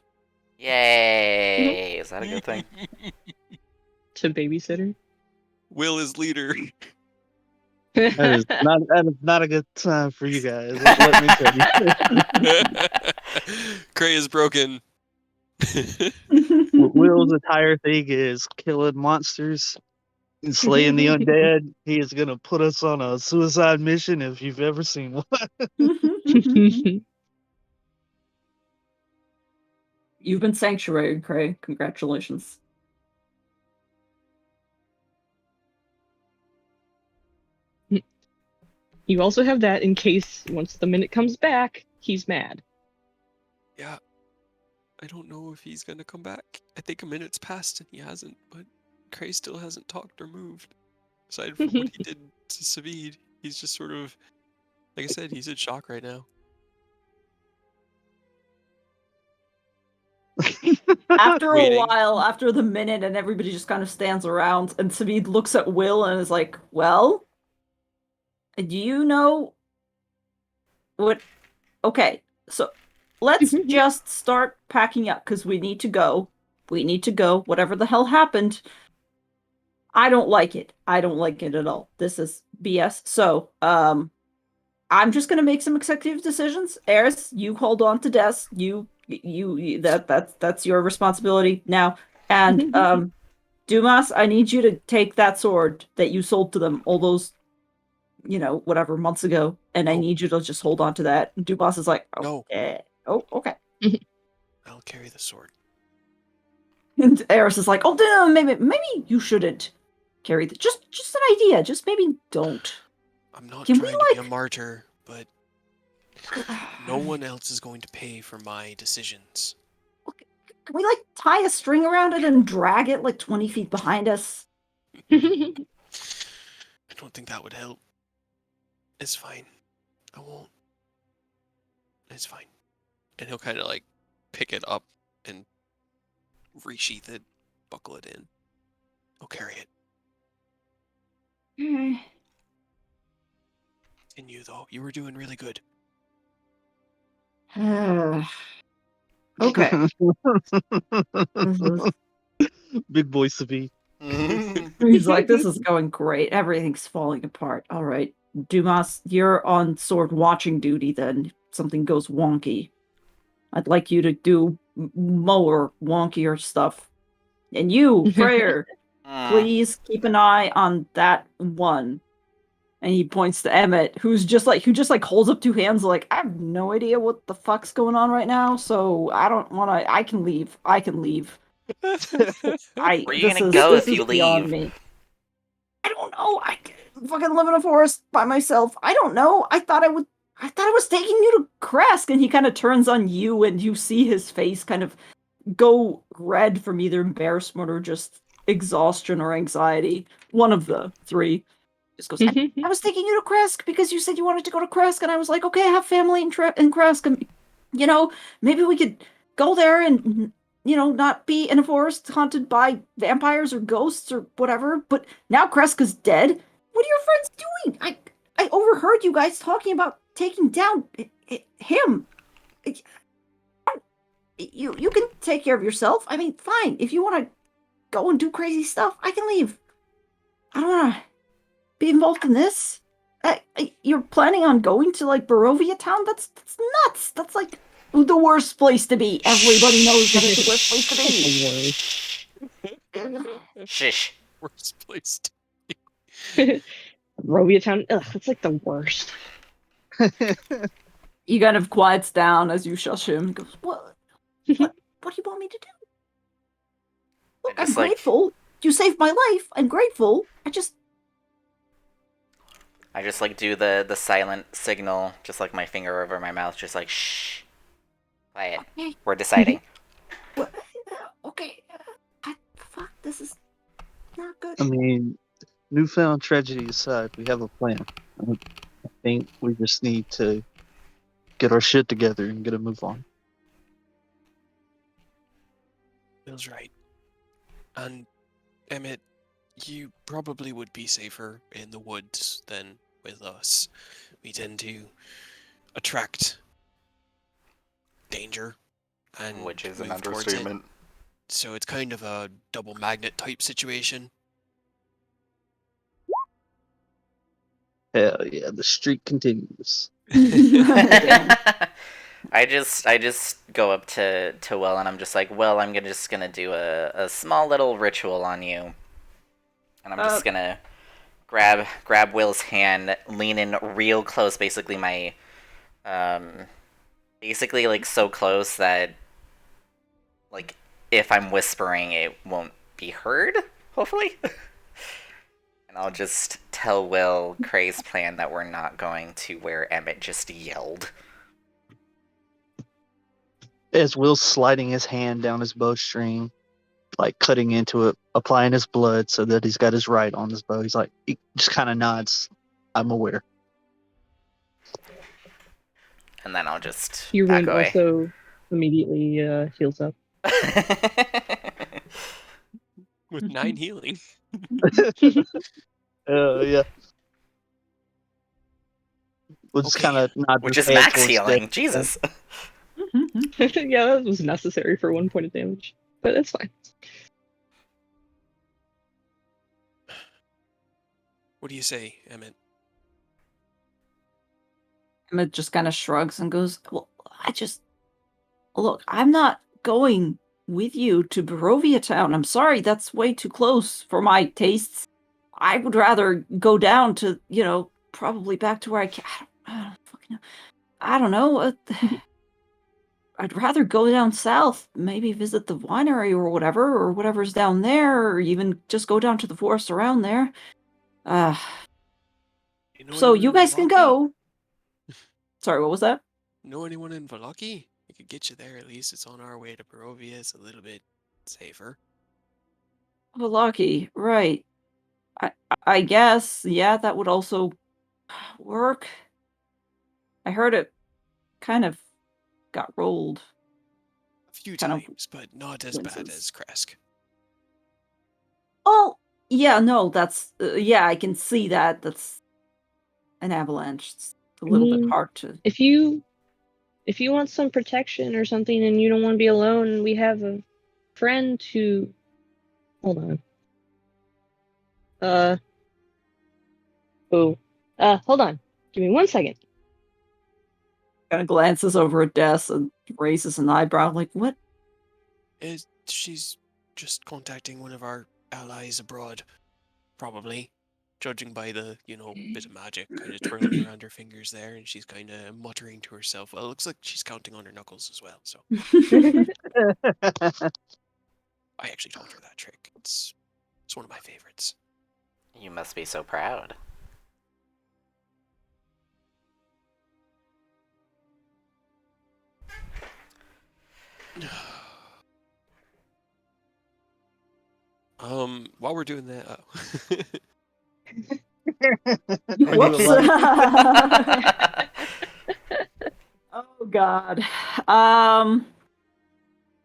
Yay! Is that a good thing? To babysitter. Will is leader. That is not a good time for you guys. Let me tell you. Cray is broken. Will's entire thing is killing monsters and slaying the undead. He is gonna put us on a suicide mission if you've ever seen one. You've been sanctuary, Cray. Congratulations. You also have that in case once the minute comes back, he's mad. Yeah. I don't know if he's gonna come back. I think a minute's passed and he hasn't, but Cray still hasn't talked or moved. Aside from what he did to Savid, he's just sort of, like I said, he's in shock right now. After a Waiting. while, after the minute, and everybody just kind of stands around, and Savid looks at Will and is like, well, do you know what? Okay, so let's just start packing up, because we need to go. We need to go. Whatever the hell happened, I don't like it. I don't like it at all. This is BS. So, I'm just gonna make some executive decisions. Eris, you hold on to Des. That's your responsibility now. And Dumas, I need you to take that sword that you sold to them all those, whatever months ago, and I need you to just hold on to that. And Dumas is like, No. Oh, okay. I'll carry the sword. And Eris is like, oh no, maybe you shouldn't carry the just an idea. Just maybe don't. I'm not Can trying we, to be a martyr, but no one else is going to pay for my decisions. Can we tie a string around it and drag it 20 feet behind us? I don't think that would help. It's fine. I won't. It's fine. And he'll kind of pick it up and resheath it, buckle it in. I'll carry it. And you, though, you were doing really good. Okay. Big boy Sabi. He's like, this is going great. Everything's falling apart. All right. Dumas, you're on sword watching duty then. Something goes wonky. I'd like you to do more wonkier stuff. And you, Freyr, please keep an eye on that one. And he points to Emmett, who just holds up two hands like, I have no idea what the fuck's going on right now, so I don't want to. I can leave. Where are you gonna go if you leave? Me. I don't know. I fucking live in a forest by myself. I don't know. I thought I was taking you to Kresk, and he kind of turns on you, and you see his face kind of go red from either embarrassment or just exhaustion or anxiety. One of the three. Just goes, I was taking you to Kresk because you said you wanted to go to Kresk, and I was like, okay, I have family in Kresk, and, maybe we could go there and, not be in a forest haunted by vampires or ghosts or whatever, but now Kresk is dead. What are your friends doing? I overheard you guys talking about taking down him. You can take care of yourself. I mean, fine. If you want to go and do crazy stuff, I can leave. I don't want to be involved in this. You're planning on going to Barovia town? That's nuts. That's the worst place to be. Everybody knows that it's the worst place to be. Shish. Worst place to be. Rovia Town. Ugh, it's like the worst. He kind of quiets down as you shush him. Goes, what do you want me to do? Look, I'm grateful. You saved my life. I'm grateful. I just like do the silent signal, just like my finger over my mouth, just like shh, quiet. Okay. We're deciding. Okay. Fuck, this is not good. I mean, newfound tragedy aside, we have a plan. I think we just need to get our shit together and get a move on. Feels right. And Emmett, you probably would be safer in the woods than with us. We tend to attract danger, and Which is an move towards it. understatement. So it's kind of a double magnet type situation. Hell yeah, the streak continues. I just go up to Will and I'm just like, Will, I'm just gonna do a small little ritual on you, and I'm just gonna grab Will's hand, lean in real close, basically my basically like so close that like if I'm whispering it won't be heard, hopefully. And I'll just tell Will Cray's plan that we're not going to where Emmett just yelled. As Will's sliding his hand down his bowstring, like cutting into it, applying his blood so that he's got his right on his bow. He's like, he just kind of nods. I'm aware. And then I'll just Your back wound away. also immediately heals up. With 9 healing. Yeah. We'll just kind of nod Which his is head max towards healing. Death. Jesus. Yeah, that was necessary for 1 point of damage, but it's fine. What do you say, Emmett? Emmett just kind of shrugs and goes, well, look, I'm not going with you to Barovia Town. I'm sorry, that's way too close for my tastes. I would rather go down to, probably back to where I don't fucking know. I don't know. I'd rather go down south, maybe visit the winery or whatever's down there, or even just go down to the forest around there. So you guys can go. Sorry, what was that? Know anyone in Valaki? We could get you there at least. It's on our way to Barovia. It's a little bit safer. Valaki, right. I guess, yeah, that would also work. I heard it kind of got rolled. A few times, but not as bad as Kresk. Oh, yeah, no, that's, yeah, I can see that. That's an avalanche. It's a little bit hard to... If you want some protection or something and you don't want to be alone, we have a friend who... Hold on. Hold on. Give me 1 second. Kind of glances over at Des and raises an eyebrow, like, what? She's just contacting one of our allies abroad, probably. Judging by the, bit of magic kind of twirling around her fingers there, and she's kind of muttering to herself. Well, it looks like she's counting on her knuckles as well, so. I actually taught her that trick. It's one of my favorites. You must be so proud. While we're doing that, Whoops. Oh God.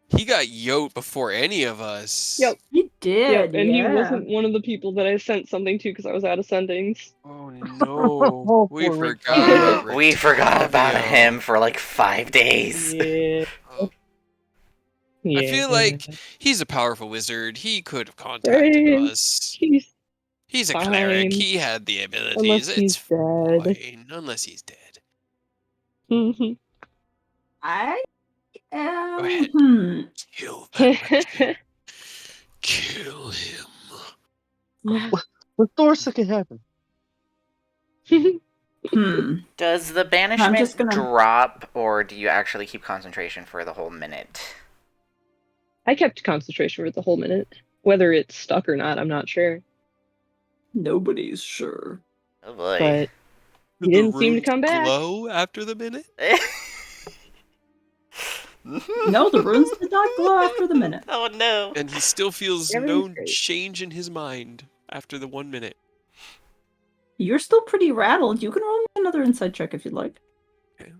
He got yoked before any of us. Yep. He did. Yep, and yeah. he wasn't one of the people that I sent something to because I was out of sendings. Oh no. We forgot about We forgot about him for like 5 days. Yeah. I feel like he's a powerful wizard. He could have contacted us. He's a cleric. He had the abilities. Unless it's he's dead. Fine. Unless he's dead. I am... Go ahead. Kill that magician. Kill him. With Thorsa can happen. Does the banishment drop, or do you actually keep concentration for the whole minute? I kept concentration for the whole minute. Whether it's stuck or not, I'm not sure. Nobody's sure. Oh boy. But he didn't seem to come back. Glow after the minute? No, the runes did not glow after the minute. Oh no. And he still feels no change in his mind after the 1 minute. You're still pretty rattled. You can roll me another insight check if you'd like. Okay.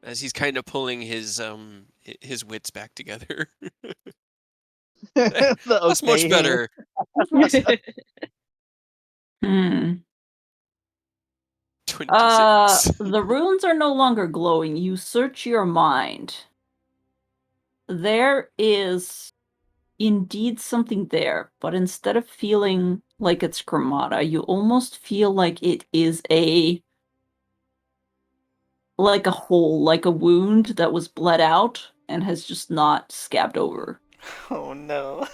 As he's kind of pulling his wits back together. That's much better. 26. The runes are no longer glowing. You search your mind. There is indeed something there, but instead of feeling like it's chromata, you almost feel like it is like a hole, like a wound that was bled out and has just not scabbed over. Oh no.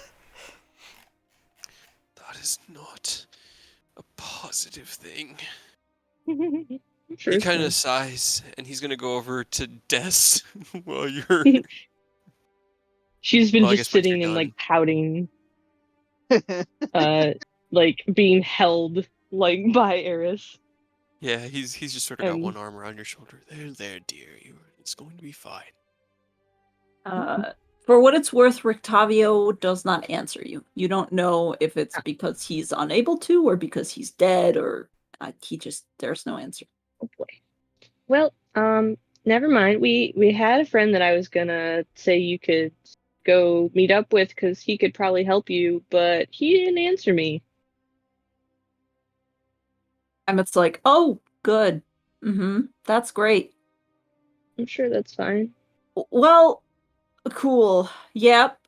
That is not a positive thing. Sure he kind of sighs, and he's gonna go over to Des while you're. She's been just sitting and like pouting, like being held like by Eris. Yeah, he's just sort of got one arm around your shoulder. There, dear. It's going to be fine. For what it's worth, Rictavio does not answer you. You don't know if it's because he's unable to, or because he's dead, or there's no answer. Oh boy. Well, never mind. We had a friend that I was gonna say you could go meet up with because he could probably help you, but he didn't answer me. Emmett's like, oh, good. That's great. I'm sure that's fine. Well, cool. Yep.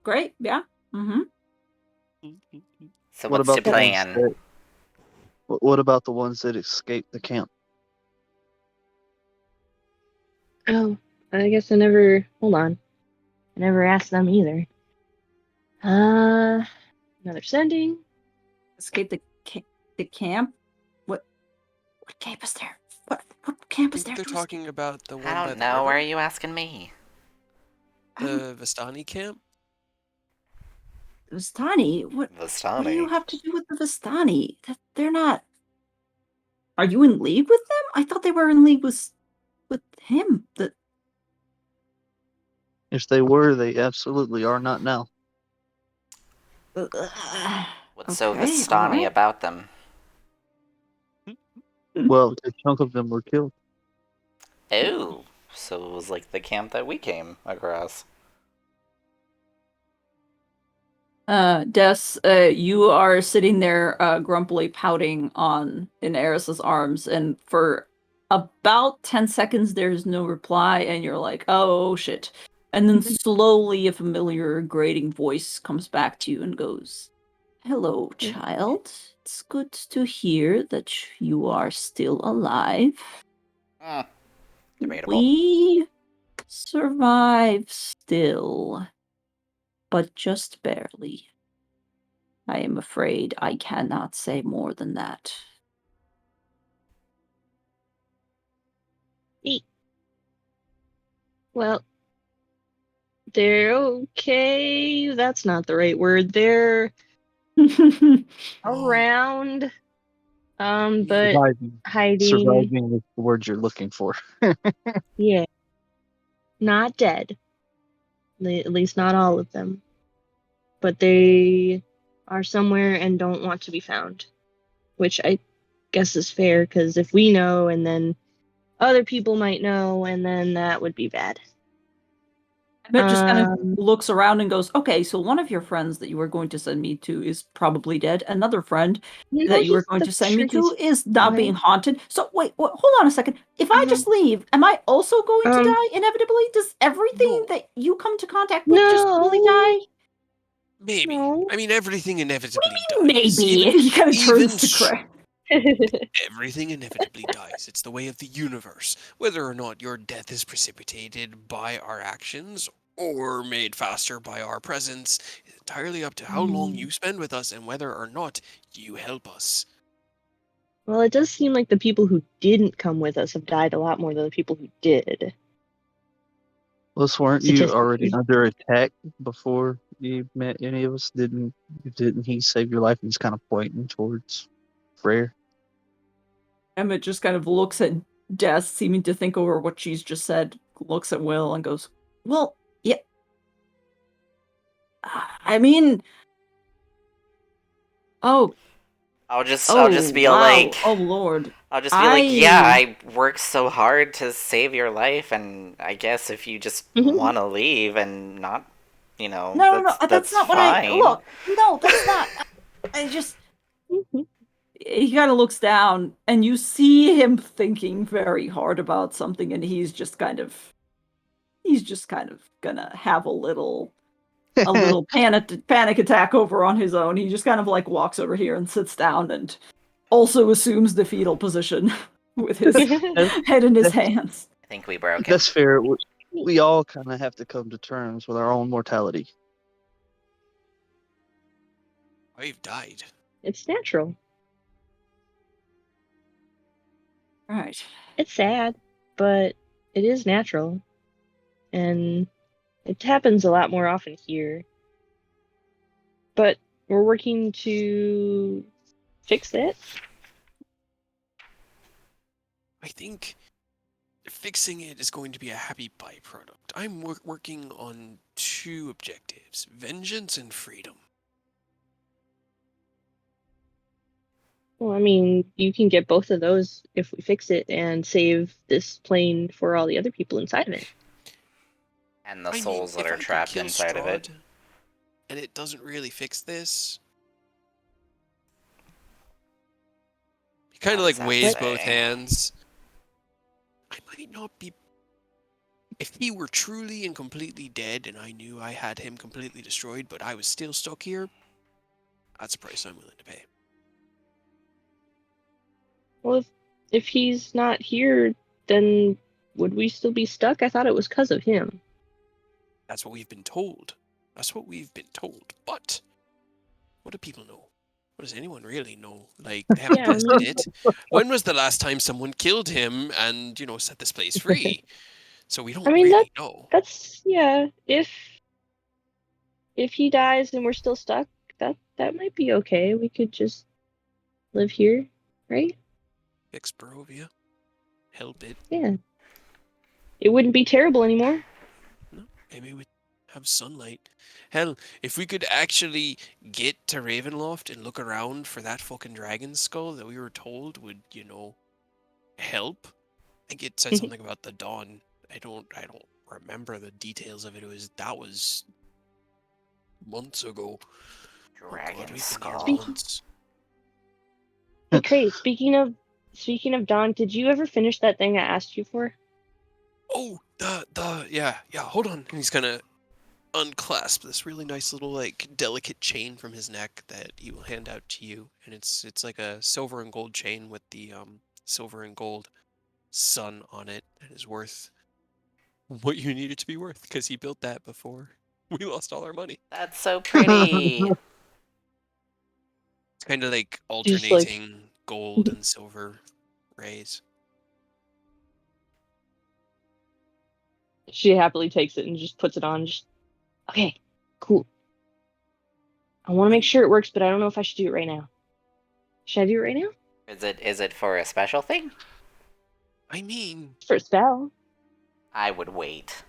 Great. Yeah. So what's the plan? What about the ones that escaped the camp? Oh, I guess I never. Hold on. I never asked them either. Another sending. Escape the camp. What camp is there? What camp is there? They're talking about the one. I don't know. Why are you asking me? The Vistani camp. Vistani? What do you have to do with the Vistani? They're not. Are you in league with them? I thought they were in league with him. If they were, they absolutely are not now. What's so Vistani about them? Well, a chunk of them were killed. Oh, so it was like the camp that we came across. Des, you are sitting there grumpily pouting in Eris's arms, and for about 10 seconds there's no reply, and you're like, oh shit. And then slowly a familiar grating voice comes back to you and goes, hello, child. It's good to hear that you are still alive. Debatable. We survive still, but just barely. I am afraid I cannot say more than that. Well, they're okay. That's not the right word. They're around, but hiding. Surviving is the word you're looking for. Yeah. Not dead. At least not all of them. But they are somewhere and don't want to be found. Which I guess is fair, because if we know, and then other people might know, and then that would be bad. Emmett just kind of looks around and goes, okay, so one of your friends that you were going to send me to is probably dead. Another friend that you were going to send me to is not being haunted. So wait, hold on a second. If I just leave, am I also going to die inevitably? Does everything that you come to contact with just fully die? Maybe. No. I mean, everything inevitably dies. Maybe. He kind of turns to Craig. Everything inevitably dies. It's the way of the universe. Whether or not your death is precipitated by our actions or made faster by our presence. It's entirely up to how long you spend with us and whether or not you help us. Well, it does seem like the people who didn't come with us have died a lot more than the people who did. Plus, weren't you already Statistically. under attack before you met any of us? Didn't he save your life and he's kind of pointing towards Freyr? Emmett just kind of looks at Des, seeming to think over what she's just said, looks at Will and goes, well, yeah. I mean... Oh. I'll just be wow. like, oh Lord. I'll just be like, yeah, I worked so hard to save your life, and I guess if you just want to leave and not, No, that's not fine. what look, no, that's not, I just... He kind of looks down, and you see him thinking very hard about something, and he's just kind of gonna have a little panic attack over on his own. He just kind of like walks over here and sits down and also assumes the fetal position with his head in his hands. I think we broke it. That's fair. We all kind of have to come to terms with our own mortality. I've died. It's natural. Right. It's sad, but it is natural. And it happens a lot more often here. But we're working to fix it. I think fixing it is going to be a happy byproduct. I'm working on two objectives: vengeance and freedom. Well, I mean, you can get both of those if we fix it and save this plane for all the other people inside of it. And the souls that are trapped inside of it. And it doesn't really fix this. He kind of like weighs both hands. I might not be... If he were truly and completely dead and I knew I had him completely destroyed, but I was still stuck here, that's a price I'm willing to pay. Well, if he's not here, then would we still be stuck? I thought it was because of him. That's what we've been told. But what do people know? What does anyone really know? Like, they haven't tested it. When was the last time someone killed him and, set this place free? So we don't really know. That's, yeah, if he dies and we're still stuck, that might be okay. We could just live here, right? Fix Barovia. Help it. Yeah. It wouldn't be terrible anymore. No, maybe we'd have sunlight. Hell, if we could actually get to Ravenloft and look around for that fucking dragon skull that we were told would, help. I think it said something about the dawn. I don't remember the details of it. That was months ago. Dragon skull. Okay, speaking of dawn, did you ever finish that thing I asked you for? Oh, yeah, hold on. And he's gonna unclasp this really nice little, delicate chain from his neck that he will hand out to you. And it's like a silver and gold chain with the, silver and gold sun on it. That is worth what you need it to be worth, because he built that before we lost all our money. That's so pretty. It's kind of like alternating gold and silver rays. She happily takes it and just puts it on. Okay, cool. I want to make sure it works, but I don't know if I should do it right now. Should I do it right now? Is it for a special thing? I mean, for a spell. I would wait.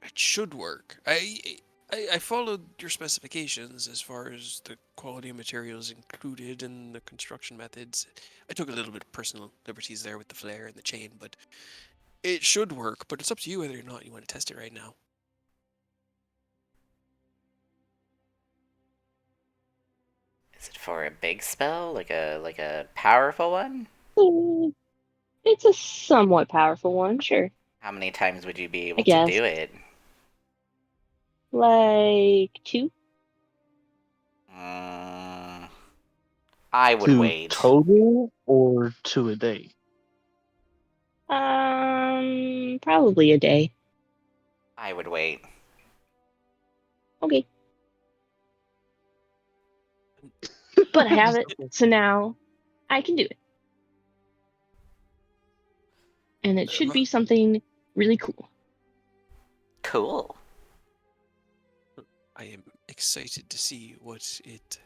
It should work. I followed your specifications as far as the quality of materials included and the construction methods. I took a little bit of personal liberties there with the flare and the chain, but it should work. But it's up to you whether or not you want to test it right now. Is it for a big spell, like a powerful one? It's a somewhat powerful one, sure. How many times would you be able to do it? Like 2. I would wait. Total or 2 a day? Probably a day. I would wait. Okay. But I have it, so now I can do it. And it should be something really cool. Cool. I am excited to see what it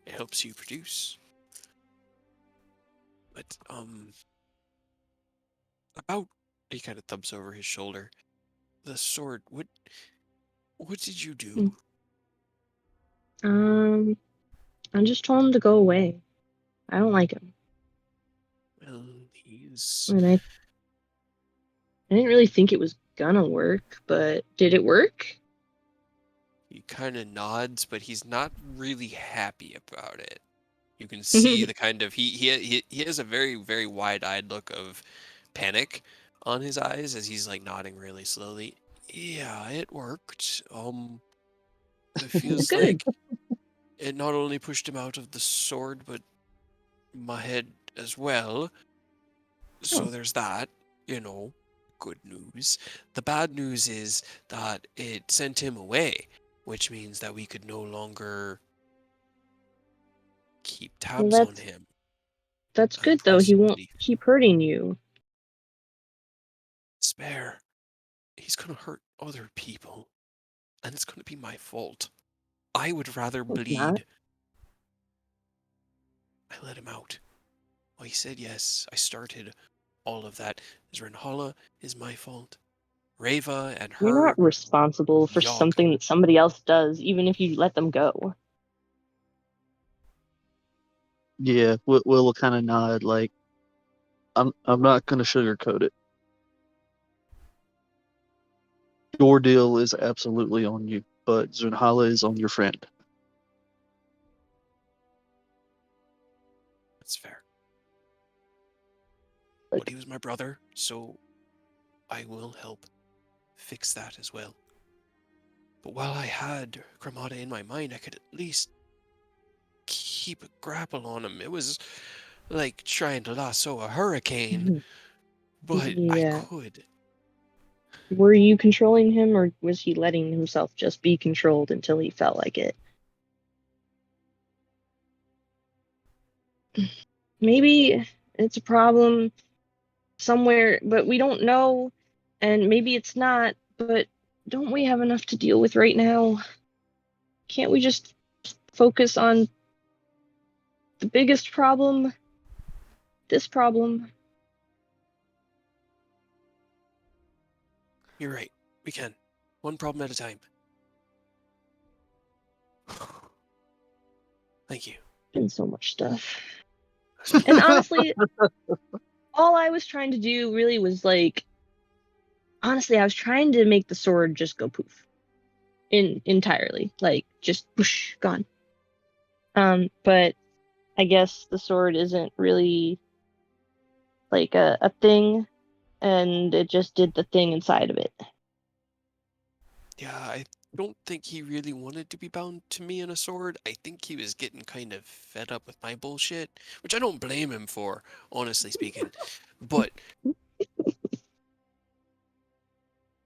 helps you produce. But, about, he kind of thumps over his shoulder. The sword, what did you do? I just told him to go away. I don't like him. Well, he's... And I didn't really think it was gonna work, but did it work? He kind of nods, but he's not really happy about it. You can see the kind of he has a very, very wide-eyed look of panic on his eyes as he's like nodding really slowly. Yeah, it worked. It feels Good. like it not only pushed him out of the sword, but my head as well. So there's that, good news. The bad news is that it sent him away, which means that we could no longer keep tabs on him. That's good, though. He won't keep hurting you. Spare. He's gonna hurt other people, and it's gonna be my fault. I would rather bleed. I let him out. Well, he said yes. I started all of that. Zrenhala is my fault. Reva and her. You're not responsible for Yogg. something that somebody else does, even if you let them go. Yeah, Will kind of nod like, I'm not going to sugarcoat it. Your deal is absolutely on you, but Zunhala is on your friend. That's fair. But he was my brother, so I will help fix that as well. But while I had Gramada in my mind, I could at least keep a grapple on him. It was like trying to lasso a hurricane, but I could. Were you controlling him, or was he letting himself just be controlled until he felt like it? Maybe it's a problem somewhere, but we don't know, and maybe it's not, but don't we have enough to deal with right now? Can't we just focus on the biggest problem? This problem? You're right. We can. One problem at a time. Thank you. Been so much stuff. And honestly, all I was trying to do really was honestly, I was trying to make the sword just go poof. Entirely. Just whoosh, gone. But I guess the sword isn't really a thing, and it just did the thing inside of it. Yeah, I don't think he really wanted to be bound to me in a sword. I think he was getting kind of fed up with my bullshit, which I don't blame him for, honestly speaking. But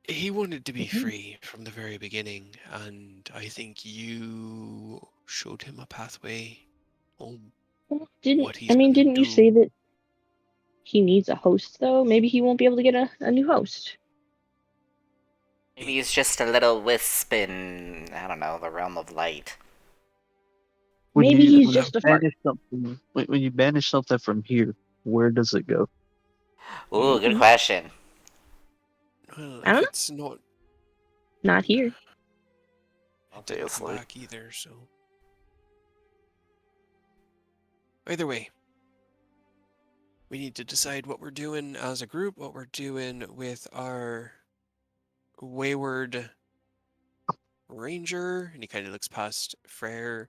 he wanted to be free from the very beginning, and I think you showed him a pathway home. Well, didn't you say that he needs a host, though? Maybe he won't be able to get a new host. Maybe he's just a little wisp in, I don't know, the realm of light. Maybe he's just a fart. When you banish something from here, where does it go? Ooh, good question. Well, I don't know. it's not here. It didn't come back either, so... Either way, we need to decide what we're doing as a group, what we're doing with our wayward ranger, and he kind of looks past Freyr,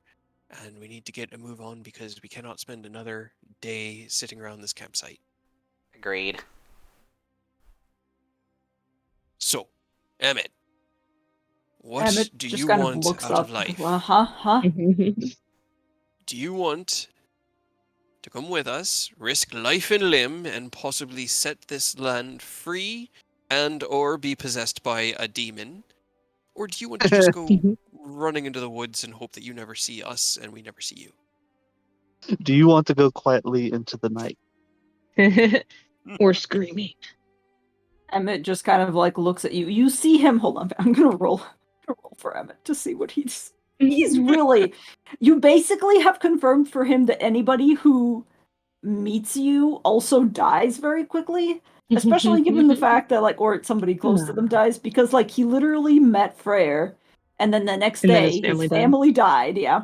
and we need to get a move on because we cannot spend another day sitting around this campsite. Agreed. So, Emmett, what Emmett do just you kind of want looks out up. of life? Huh? Do you want to come with us, risk life and limb, and possibly set this land free and or be possessed by a demon? Or do you want to just go running into the woods and hope that you never see us and we never see you? Do you want to go quietly into the night? Or screaming. Emmett just kind of like looks at you. You see him. Hold on, I'm gonna roll for Emmett to see what he's really. You basically have confirmed for him that anybody who meets you also dies very quickly, especially given the fact that or somebody close to them dies, because he literally met Freyr, and then the next And then day his his family family died. Yeah.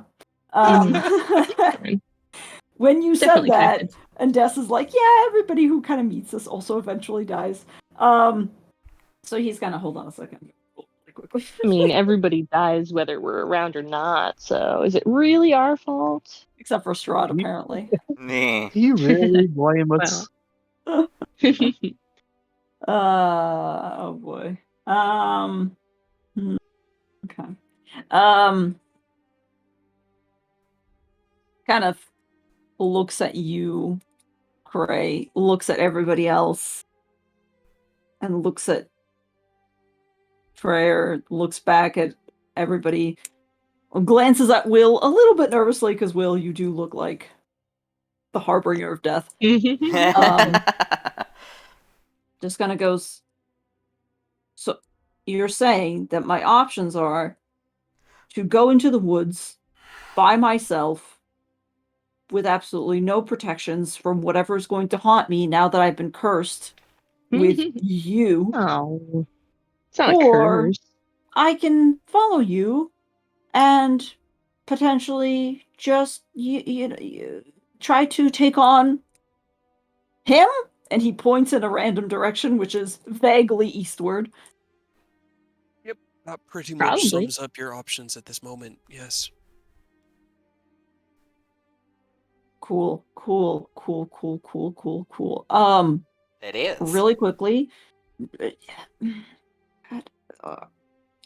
When you said Definitely that, connected. and Des is like, yeah, everybody who kind of meets us also eventually dies. So he's gonna hold on a second. Really quickly. I mean, everybody dies whether we're around or not, so is it really our fault? Except for Strahd, apparently. Nah. Do you really blame us? Well. Oh boy. Okay. Kind of looks at you, Cray, looks at everybody else, and looks at Freyr, looks back at everybody, glances at Will a little bit nervously, because Will, you do look like the harbinger of death. Just kind of goes, so you're saying that my options are to go into the woods by myself with absolutely no protections from whatever is going to haunt me now that I've been cursed with you. Oh, it's not a Or curse. I can follow you and potentially just you try to take on him. And he points in a random direction, which is vaguely eastward. Yep, that pretty much Probably. sums up your options at this moment, yes. Cool. It is. Really quickly.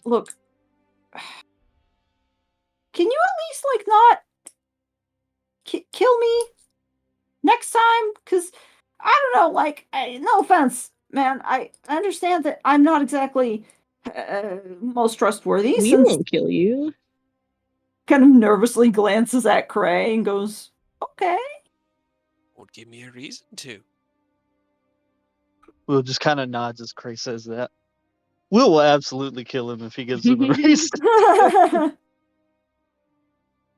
Look. Can you at least not kill me next time? Because I don't know. No offense, man. I understand that I'm not exactly most trustworthy. We Since won't kill you. kind of nervously glances at Cray and goes, "Okay." Won't give me a reason to. Will just kind of nods as Cray says that. Will absolutely kill him if he gives him a reason.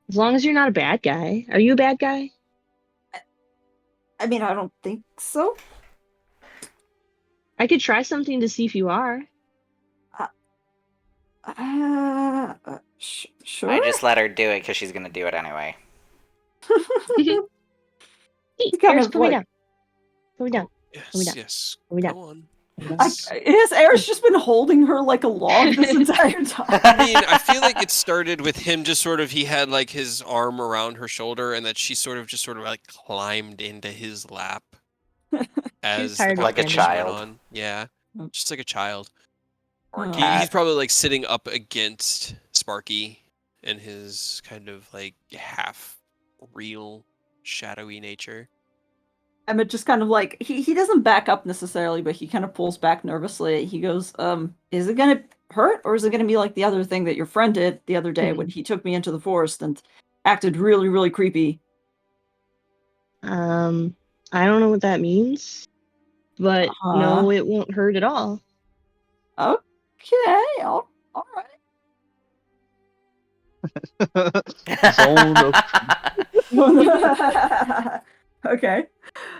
As long as you're not a bad guy. Are you a bad guy? I mean, I don't think so. I could try something to see if you are. Sure. I just let her do it because she's gonna do it anyway. Eris, put me down. Put me down. Yes. Put me down. Go on. Has Eris just been holding her like a log this entire time? I mean, I feel like it started with him just he had his arm around her shoulder, and that she sort of climbed into his lap as the Like a conversation child. went on. Yeah, just like a child. Or a Oh. cat. He's probably sitting up against Sparky in his kind of half real shadowy nature. Emmett just kind of he doesn't back up necessarily, but he kind of pulls back nervously. He goes, is it gonna hurt, or is it gonna be like the other thing that your friend did the other day when he took me into the forest and acted really, really creepy? I don't know what that means, but no, it won't hurt at all. Okay, all right. Zone of Okay.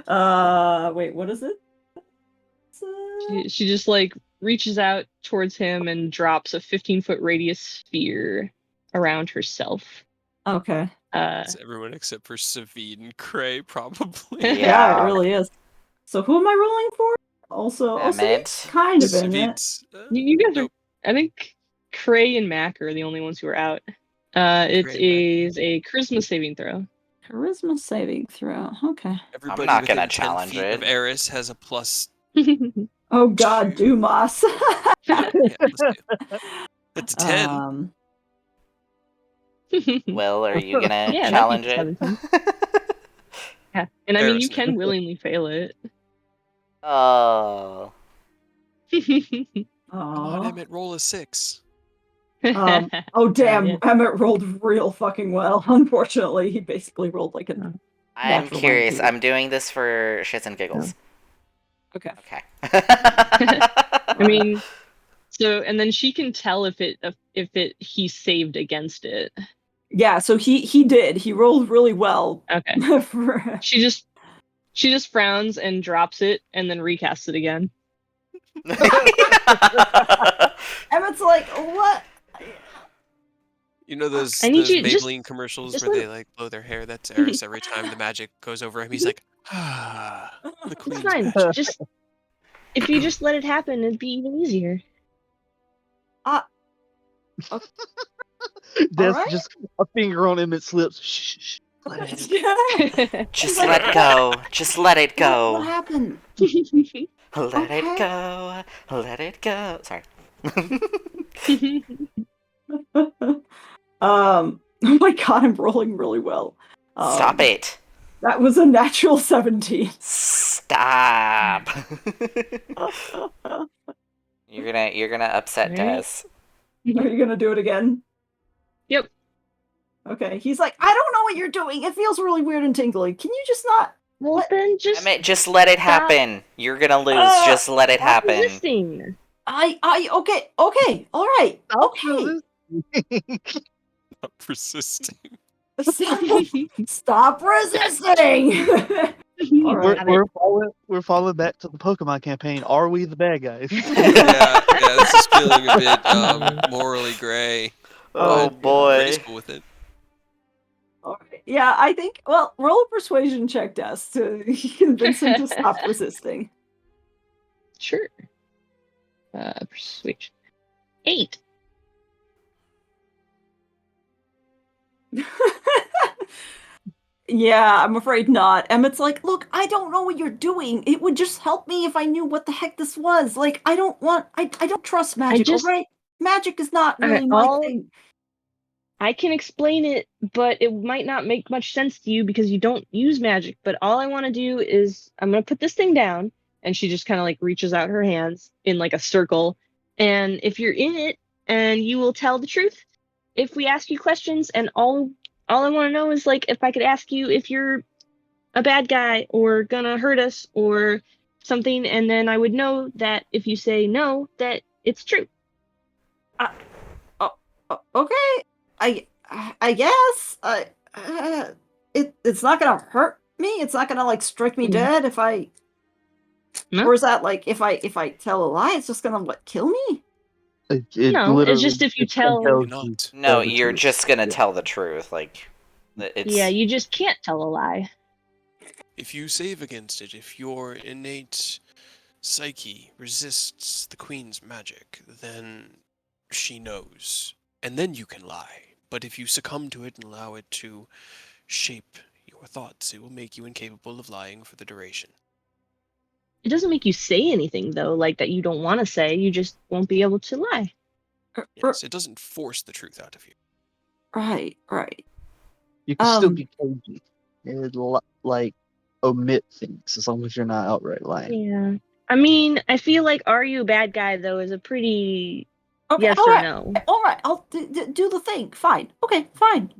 Wait, what is it? She just reaches out towards him and drops a 15-foot radius sphere around herself. Okay. It's everyone except for Savid and Cray, probably. Yeah, it really is. So who am I rolling for? Also, Emmett. kind of in it. You guys are. I think Cray and Mac are the only ones who are out. It is a charisma saving throw. Charisma saving throw. Okay. Everybody I'm not within gonna 10 challenge feet it. of Eris has a plus. Oh God, Dumas. Yeah, it's a 10. Will, are you gonna Yeah, challenge that'd it? be Yeah, and I mean, you Embarrassing. can willingly fail it. Oh. Come on, Aw. Emmett, roll a 6. Oh damn, yeah. Emmett rolled real fucking well. Unfortunately, he basically rolled like a I'm natural curious. 19. I'm doing this for shits and giggles. Okay. Okay. I mean, so and then she can tell if he saved against it. Yeah, so he did. He rolled really well. Okay. For- She just frowns and drops it and then recasts it again. Emmett's like, what? You know those I need those you Maybelline commercials just where let they like blow their hair? That's Eris every time the magic goes over him. He's like, the it's queen's fine. magic. Just if you just let it happen, it'd be even easier. That's Alright. just a finger on Emmett's lips. Shh, shh, let it happen. Just like, let go. Just let it What go. happened? Let it Okay. go. Let it go. Sorry. Oh my god, I'm rolling really well. Stop it. That was a natural 17. Stop. You're gonna upset Right. Des. Are you gonna do it again? Yep. Okay. He's like, I don't know what you're doing. It feels really weird and tingly. Can you just not? Well, What? then just Emmett, just let it stop- happen. You're gonna lose. Just let it stop happen. resisting. Okay, all right, okay. Stop persisting. Stop resisting. All right. We're falling back to the Pokemon campaign. Are we the bad guys? Yeah, this is feeling a bit morally gray. Oh but boy. graceful with it. Okay. Yeah, I think. Well, roll a persuasion check, Des, to convince him to stop resisting. Sure. Persuasion. 8. Yeah, I'm afraid not. Emmett's like, look, I don't know what you're doing. It would just help me if I knew what the heck this was. Like, I don't trust magic, just- alright? Magic is not Okay, really my thing. I can explain it, but it might not make much sense to you because you don't use magic. But all I want to do is I'm gonna put this thing down, and she just kind of like reaches out her hands in like a circle. And if you're in it, and you will tell the truth, if we ask you questions, and all I want to know is like if I could ask you if you're a bad guy or gonna hurt us or something, and then I would know that if you say no, that it's true. Okay, I guess. It's not gonna hurt me. It's not gonna like strike me dead if I. No? Or is that like if I tell a lie, it's just gonna what kill me? It No, it's just if you tell- You're not. No, you're just gonna tell the truth. Like, it's. Yeah, you just can't tell a lie. If you save against it, if your innate psyche resists the queen's magic, then she knows. And then you can lie. But if you succumb to it and allow it to shape your thoughts, it will make you incapable of lying for the duration. It doesn't make you say anything though, like that you don't want to say. You just won't be able to lie. Yes, it doesn't force the truth out of you. Right. You can still be cagey. And like omit things as long as you're not outright lying. Yeah. I mean, I feel like "Are you a bad guy?" though is a pretty Okay, yes or no. All right, I'll do the thing. Fine. Okay, fine.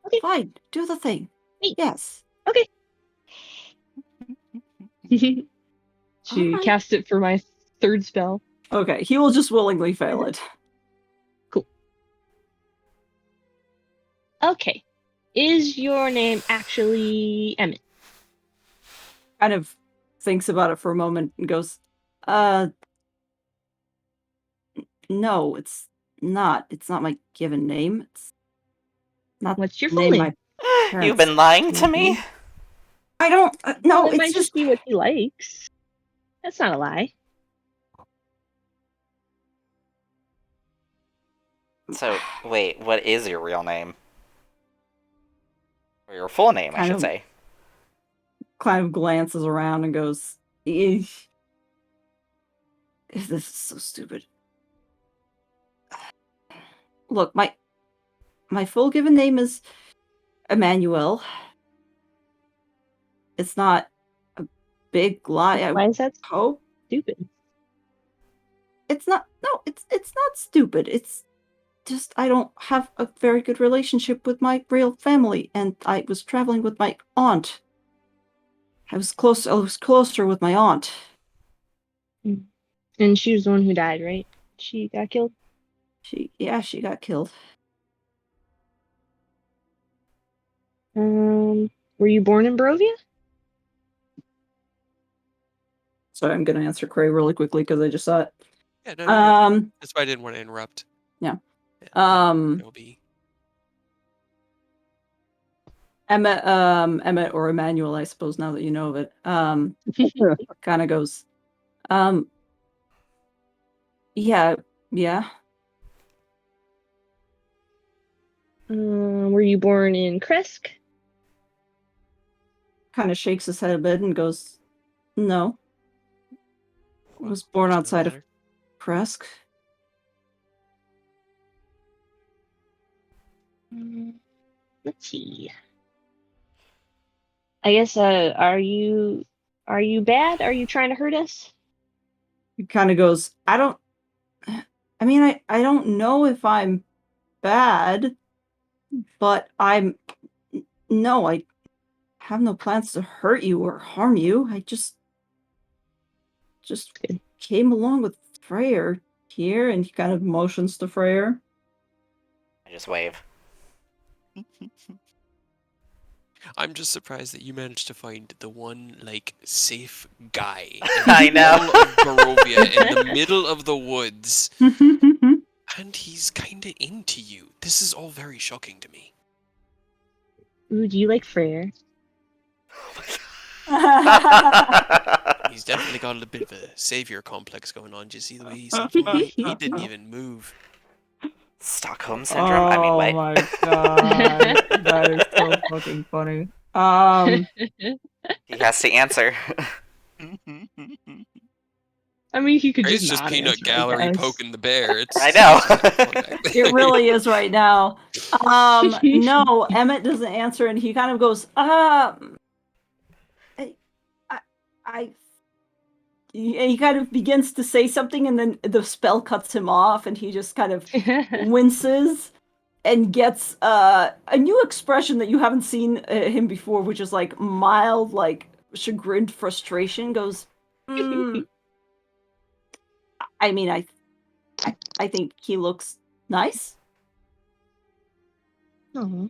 Okay. Fine. Do the thing. Hey. Yes. Okay. She Alright. cast it for my third spell. Okay, he will just willingly fail it. Cool. Okay. Is your name actually Emmett? Kind of thinks about it for a moment and goes, no, it's not. It's not my given name. It's not What's your the full name name? my You've parents been lying to gave me? I don't. No, Well, it it's might just be what he likes. That's not a lie. So, wait, what is your real name? Or your full name, I Kind should of- say. kind of glances around and goes, "Eesh. This is so stupid. Look, my full given name is Emmanuel. It's not a big lie. Why is that hope stupid? it's not. No, it's not stupid. It's just I don't have a very good relationship with my real family, and I was traveling with my aunt. I was closer with my aunt. And she was the one who died, right? She got killed? She got killed. Were you born in Barovia? Sorry, I'm gonna answer Cray really quickly because I just saw it. Yeah, no, that's why I didn't want to interrupt. Yeah. It'll be Emmett or Emmanuel, I suppose, now that you know of it, kind of goes, yeah. Were you born in Kresk? Kind of shakes his head a bit and goes, no. I was born outside of Kresk. Let's see. I guess, are you bad? Are you trying to hurt us? He kind of goes, I don't know if I'm bad, but no, I have no plans to hurt you or harm you. I just came along with Freyr here, and he kind of motions to Freyr. I just wave. I'm just surprised that you managed to find the one, like, safe guy in I know. all of Barovia in the middle of the woods, and he's kinda into you. This is all very shocking to me. Ooh, do you like Freyr? He's definitely got a bit of a savior complex going on. Do you see the way he's looking? He didn't even move. Stockholm syndrome? I mean, wait. Oh my god. That is so fucking funny. He has to answer. I mean, he could It's just just not peanut answer, I gallery guess. poking the bear. It's I know. It really is right now. No, Emmett doesn't answer, and he kind of goes, he kind of begins to say something, and then the spell cuts him off, and he just kind of winces and gets a new expression that you haven't seen him before, which is like mild, like chagrined frustration. Goes, I mean, I think he looks nice. Oh,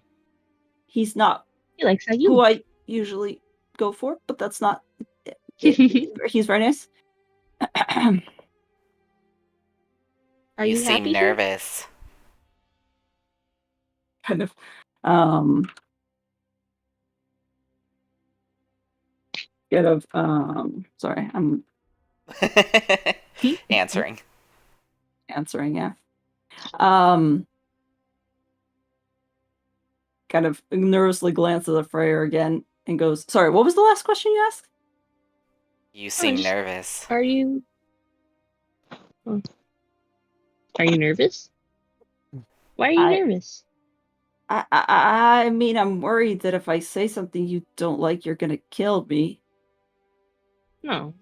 He's not he likes how who you. I usually go for, but that's not. He's very nice. Are You you seem happy here? nervous. Kind of. Sorry, I'm Answering. answering. Yeah. Kind of nervously glances at Freyr again and goes, "Sorry, what was the last question you asked?" You seem just- nervous. Are you? Oh. Are you nervous? Why are you nervous? I mean, I'm worried that if I say something you don't like, you're gonna kill me. No.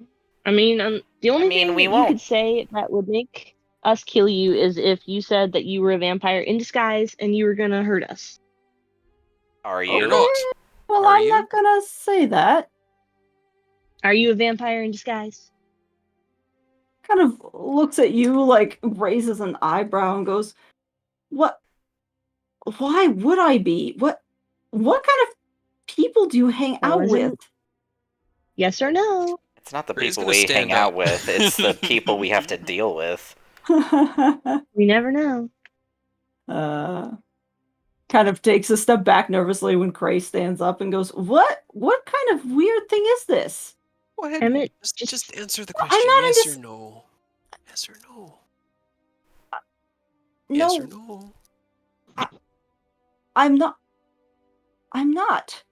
I mean, the only thing we that won't. you could say that would make us kill you is if you said that you were a vampire in disguise and you were gonna hurt us. Are You're you? not. Well, Are I'm you? not gonna say that. Are you a vampire in disguise? Kind of looks at you, like raises an eyebrow and goes, "What? Why would I be? What kind of people do you hang out with?" Yes or no? It's not the Ray's people gonna we stand hang out up. with, it's the people we have to deal with. We never know. Kind of takes a step back nervously when Cray stands up and goes, What kind of weird thing is this?" Go ahead. Emmett, Just answer the I'm question. not in Yes this- or no? Yes or no? No, Yes or no? I'm not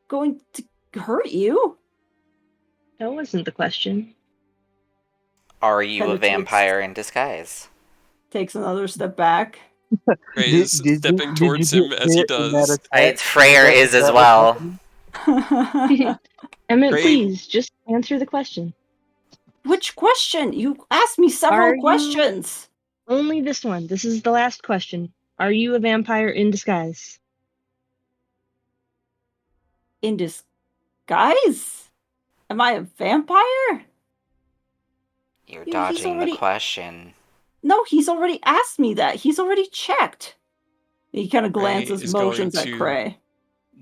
going to hurt you. that wasn't the question. Are you Kinda a vampire in disguise? Takes another step back. Ray is stepping towards him as he does. Freyr is as well. Emmett, Great. please just answer the question. Which question? You asked me several Are you- questions. Only this one. This is the last question. Are you a vampire in disguise? In disguise? Am I a vampire? You're Yeah, he's dodging already- the question. No, he's already asked me that. He's already checked. He kind of Cray glances, is going motions at to- Cray.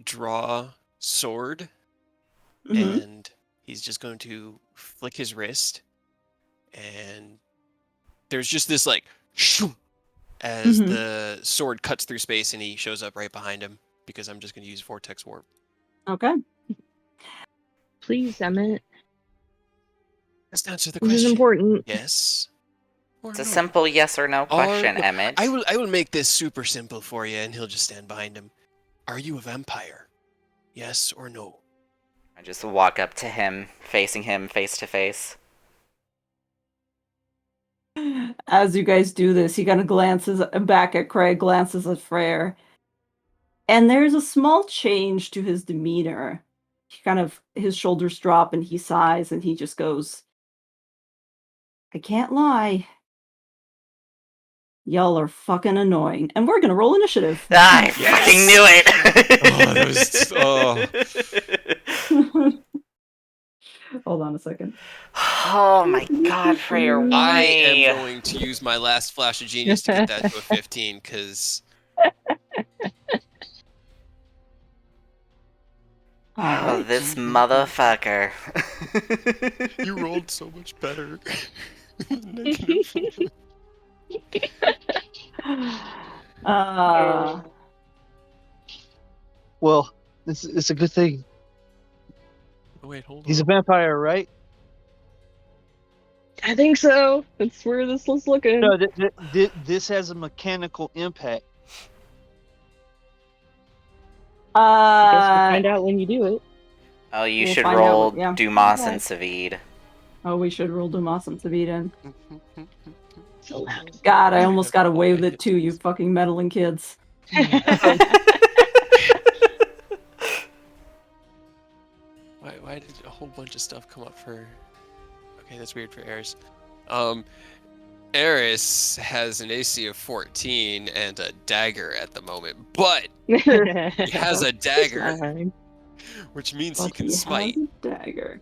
Draw sword, Mhm. and he's just going to flick his wrist, and there's just this like shoo, as Mhm. the sword cuts through space, and he shows up right behind him because I'm just going to use vortex warp. Okay. Please, Emmett. Just answer the This is question. important. Yes. Or It's a no. simple yes or no question, no, Emmett. I will make this super simple for you, and he'll just stand behind him. Are you a vampire? Yes or no? I just walk up to him, facing him face to face. As you guys do this, he kind of glances back at Craig, glances at Freyr. And there's a small change to his demeanor. His shoulders drop and he sighs and he just goes, I can't lie. Y'all are fucking annoying. And we're gonna roll initiative. I fucking knew it! Oh, that was- oh. Hold on a second. Oh my god, Freyr, I why? am going to use my last flash of genius to get that to a 15, because Oh, Alright. this motherfucker. you rolled so much better. Well, it's a good thing. Oh, wait, hold on. He's a vampire, right? I think so. That's where this was looking. No, this has a mechanical impact. I guess we'll find out when you do it. Oh, you We'll should find roll out, yeah. Dumas Okay. and Savid. Oh, we should roll Dumas and Savita. So loud. God, I almost got away with it too, you fucking meddling kids. Why did a whole bunch of stuff come up for... Okay, that's weird for Eris. Eris has an AC of 14 and a dagger at the moment, but he has a dagger, Fine. which means But he can he smite. has a dagger.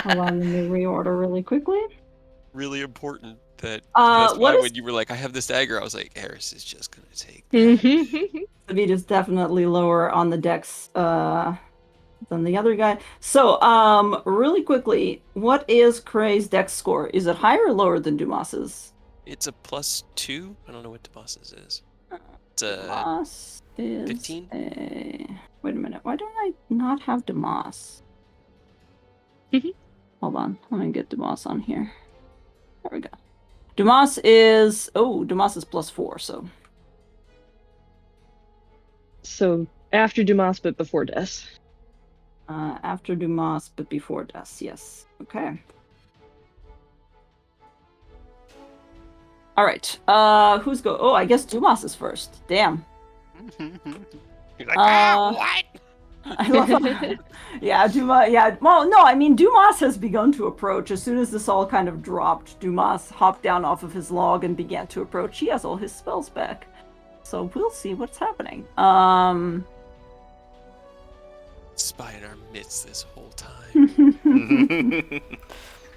Hold on, let me reorder really quickly. Really important that... What that's why is- when you were like, I have this dagger, I was like, Eris is just gonna take Mhm. Savita's definitely lower on the dex than the other guy. So, really quickly, what is Cray's dex score? Is it higher or lower than Dumas's? It's a +2. I don't know what Demas's is. It's a Dumas is 15? Wait a minute. Why don't I not have Dumas? Hold on. Let me get Dumas on here. There we go. Dumas is +4, so So after Dumas, but before Des. after Dumas but before Des, yes. Okay. Alright. Who's go Oh, I guess Dumas is first. Damn. You're like, what? I love yeah, Dumas. Yeah, well, no, I mean, Dumas has begun to approach. As soon as this all kind of dropped, Dumas hopped down off of his log and began to approach. He has all his spells back. So we'll see what's happening. Spy in our midst this whole time.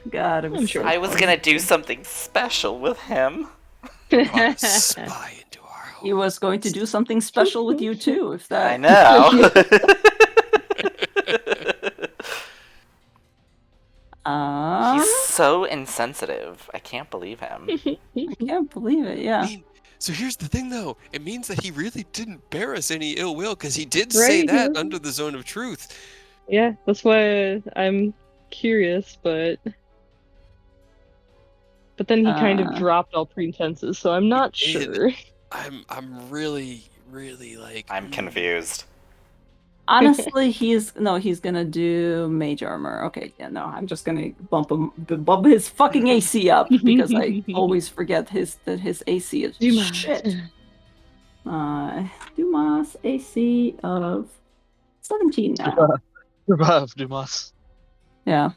God, it was I'm sure. so I was funny. gonna do something special with him. Brought a spy into our home. He was going to do something special with you too, if that. I know. He's so insensitive. I can't believe him. I can't believe it. Yeah. I mean, so here's the thing, though. It means that he really didn't bear us any ill will, because he did say Right, that yeah. under the zone of truth. Yeah, that's why I'm curious, but then he kind of dropped all pretenses, so I'm not He did. sure. I'm really, really like... I'm confused. Honestly, he's gonna do mage armor. Okay, yeah, no, I'm just gonna bump his fucking AC up because I always forget that his AC is Dumas. shit. Dumas AC of 17 now. Survive, Dumas. Yeah.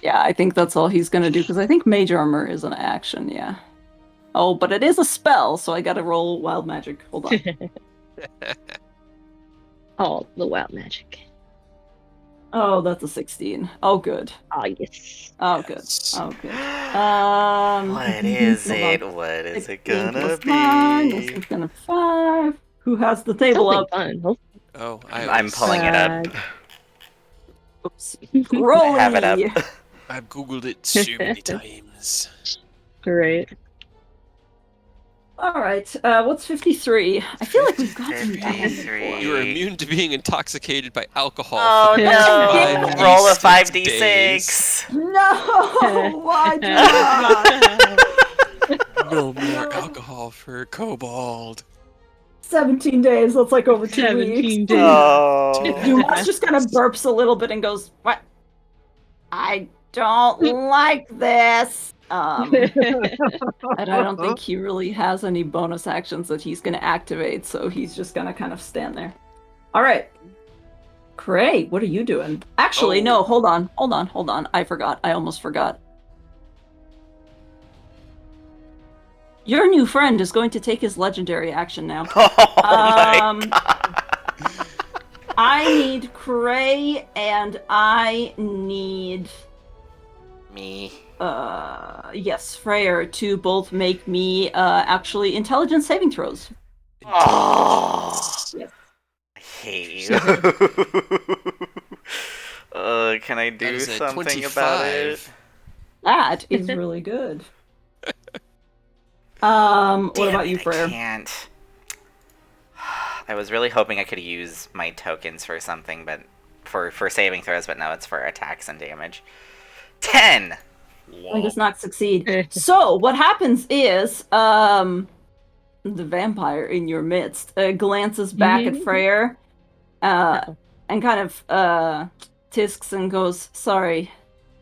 Yeah, I think that's all he's gonna do, because I think Mage Armor is an action, yeah. Oh, but it is a spell, so I gotta roll Wild Magic. Hold on. Oh, the wild magic. Oh, that's a 16. Oh, good. Oh, yes. Oh, Yes. good. Oh, good. What is hold it? on. What is it 16 gonna plus 9, this be? is gonna 5. Who has the table Something up? fun. Oh, I'm pulling it up. Oops. I have it Rolly! up. I've googled it so many times. Right. Alright, what's 53? I feel like we've gotten that one 53. before. You are immune to being intoxicated by alcohol Oh for the next no! 5d6 Roll a days. 5d6. No! Why not? No more alcohol for Kobold. 17 days, that's like over 2 weeks. 17 days. Oh. Dumas just kind of burps a little bit and goes, "What? I don't like this." And I don't think he really has any bonus actions that he's going to activate, so he's just going to kind of stand there. All right. Cray, what are you doing? Actually, no, hold on. I forgot. I almost forgot. Your new friend is going to take his legendary action now. Oh my God. I need Cray, and I need Me. yes, Freyr to both make me actually intelligence saving throws. Oh. Yes. I hate you. Can I do something about it? That is really good. What Damn about it, you, Freyr? I can't. I was really hoping I could use my tokens for something, but for saving throws, but no, it's for attacks and damage. 10. I does not succeed. So what happens is, the vampire in your midst glances back at Freyr, and kind of tisks and goes, "Sorry,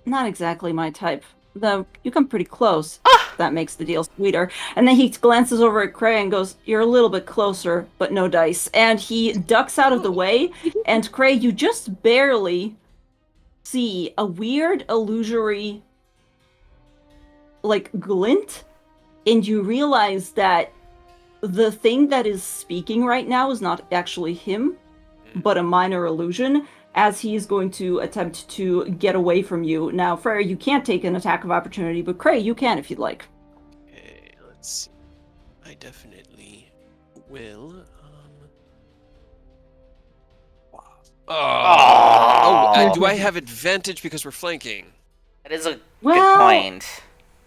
not exactly my type. Though you come pretty close. That makes the deal sweeter." And then he glances over at Cray and goes, "You're a little bit closer, but no dice." And he ducks out of the way, and Cray, you just barely see a weird illusory like glint, and you realize that the thing that is speaking right now is not actually him, but a minor illusion, as he is going to attempt to get away from you. Now, Freyr, you can't take an attack of opportunity, but Cray, you can if you'd like. Okay, let's see. I definitely will. Do I have advantage because we're flanking? That is a Well, good point.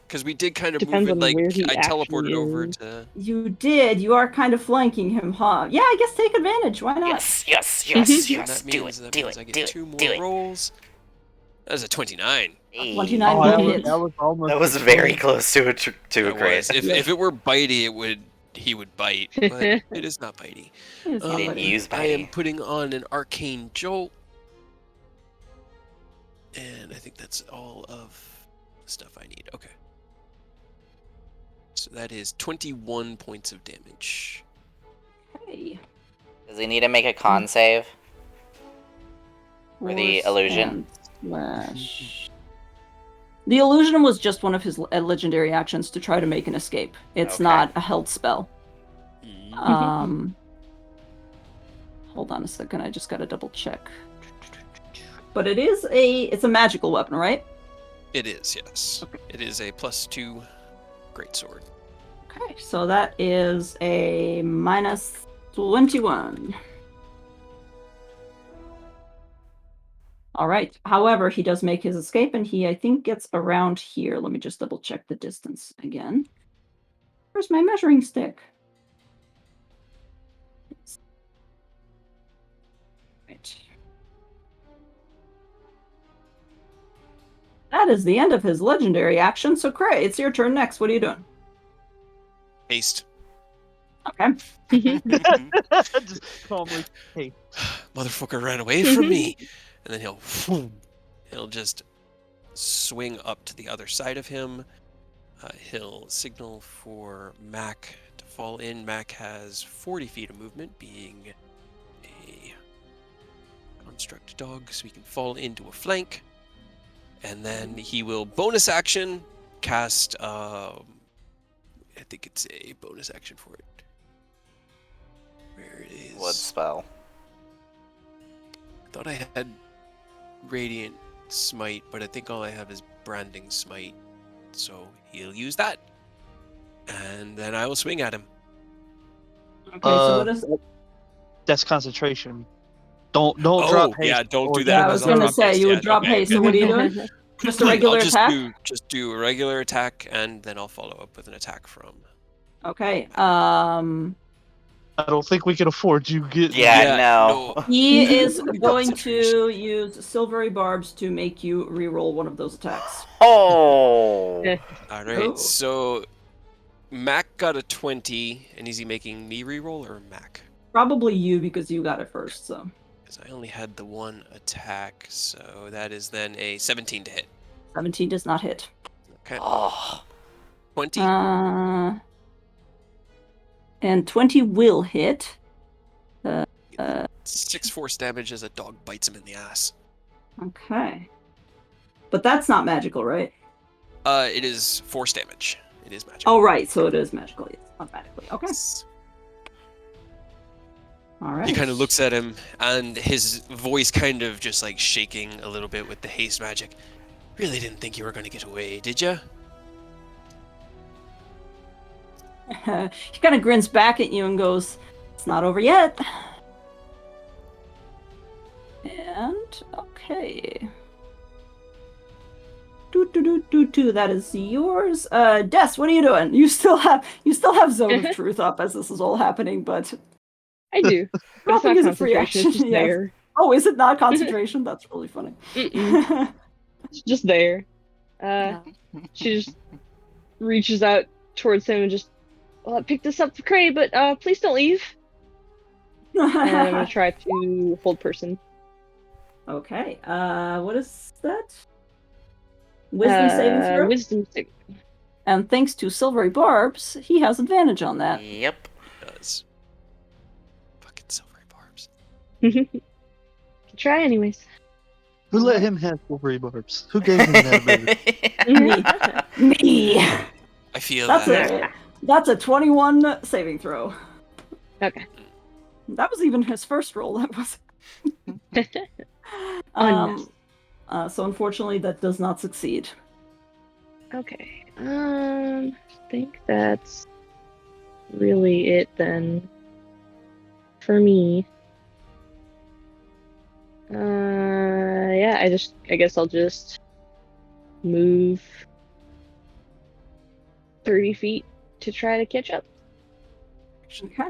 Because we did kind of Depends move it, on like, where he I teleported actually over is. to... You did. You are kind of flanking him, huh? Yeah, I guess take advantage. Why not? Yes. And Yes. that Do means it. I get 2 more rolls. That was a 29. Hey. 29 Oh, will hit. that was almost. That was very close to a It crit. was. If it were bitey, he would bite, but it is not bitey. It's not didn't like- use I am bitey. putting on an arcane jolt, and I think that's all of the stuff I need. Okay. So that is 21 points of damage. Okay. Does he need to make a con save? For the Force illusion? and slash. The illusion was just one of his legendary actions to try to make an escape. It's Okay. not a held spell. Mm. Hold on a second. I just gotta double check. But it's a magical weapon, right? It is, yes. Okay. It is a +2 greatsword. Okay, so that is a minus 21. All right. However, he does make his escape, and he, I think, gets around here. Let me just double check the distance again. Where's my measuring stick? Right. That is the end of his legendary action. So, Cray, it's your turn next. What are you doing? Haste. Okay. Just calmly. Hey. Motherfucker ran away from me. And then he'll just swing up to the other side of him. He'll signal for Mac to fall in. Mac has 40 feet of movement, being a construct dog, so he can fall into a flank. And then he will bonus action cast, I think it's a bonus action for it. Where it is? What spell? I thought I had Radiant Smite, but I think all I have is Branding Smite. So he'll use that. And then I will swing at him. Okay, so what is it? That's concentration. Don't drop haste. Yeah, don't do or that. Yeah, I because was I'll gonna drop say, haste, you would yeah, drop okay, haste, so okay. what are you doing? Just a regular I'll attack? just do a regular attack, and then I'll follow up with an attack from... Okay, I don't think we can afford you getting. Yeah, no. he is Good going concentration. to use silvery barbs to make you reroll one of those attacks. Oh! All right, Oh. so Mac got a 20, and is he making me reroll or Mac? Probably you, because you got it first, so. Because I only had the one attack, so that is then a 17 to hit. 17 does not hit. Okay. Oh. 20? And 20 will hit. 6 force damage as a dog bites him in the ass. Okay. But that's not magical, right? It is force damage. It is magical. Oh, right, so it is magical. Yes, automatically. Okay. All right. He kind of looks at him, and his voice kind of just like shaking a little bit with the haste magic. Really didn't think you were going to get away, did ya? He kind of grins back at you and goes, "It's not over yet." And okay. That is yours. Des, what are you doing? You still have Zone of Truth up as this is all happening, but I do. But it's dropping not is a free concentration, action. it's just Yes. there. Oh, is it not concentration? That's really funny. It's just there. She just reaches out towards him and just, well, I picked this up for Cray, but please don't leave. And I'm gonna try to hold person. Okay. What is that? Wisdom saving throw. Wisdom saving. And thanks to silvery barbs, he has advantage on that. Yep. It does. Fucking silvery barbs. Try anyways. Who let him have silvery barbs? Who gave him that ability? Me. I feel That's a 21 saving throw. Okay. That was even his first roll. That was. So unfortunately, that does not succeed. Okay. I think that's really it then. For me. Yeah, I guess I'll just move 30 feet to try to catch up. Okay.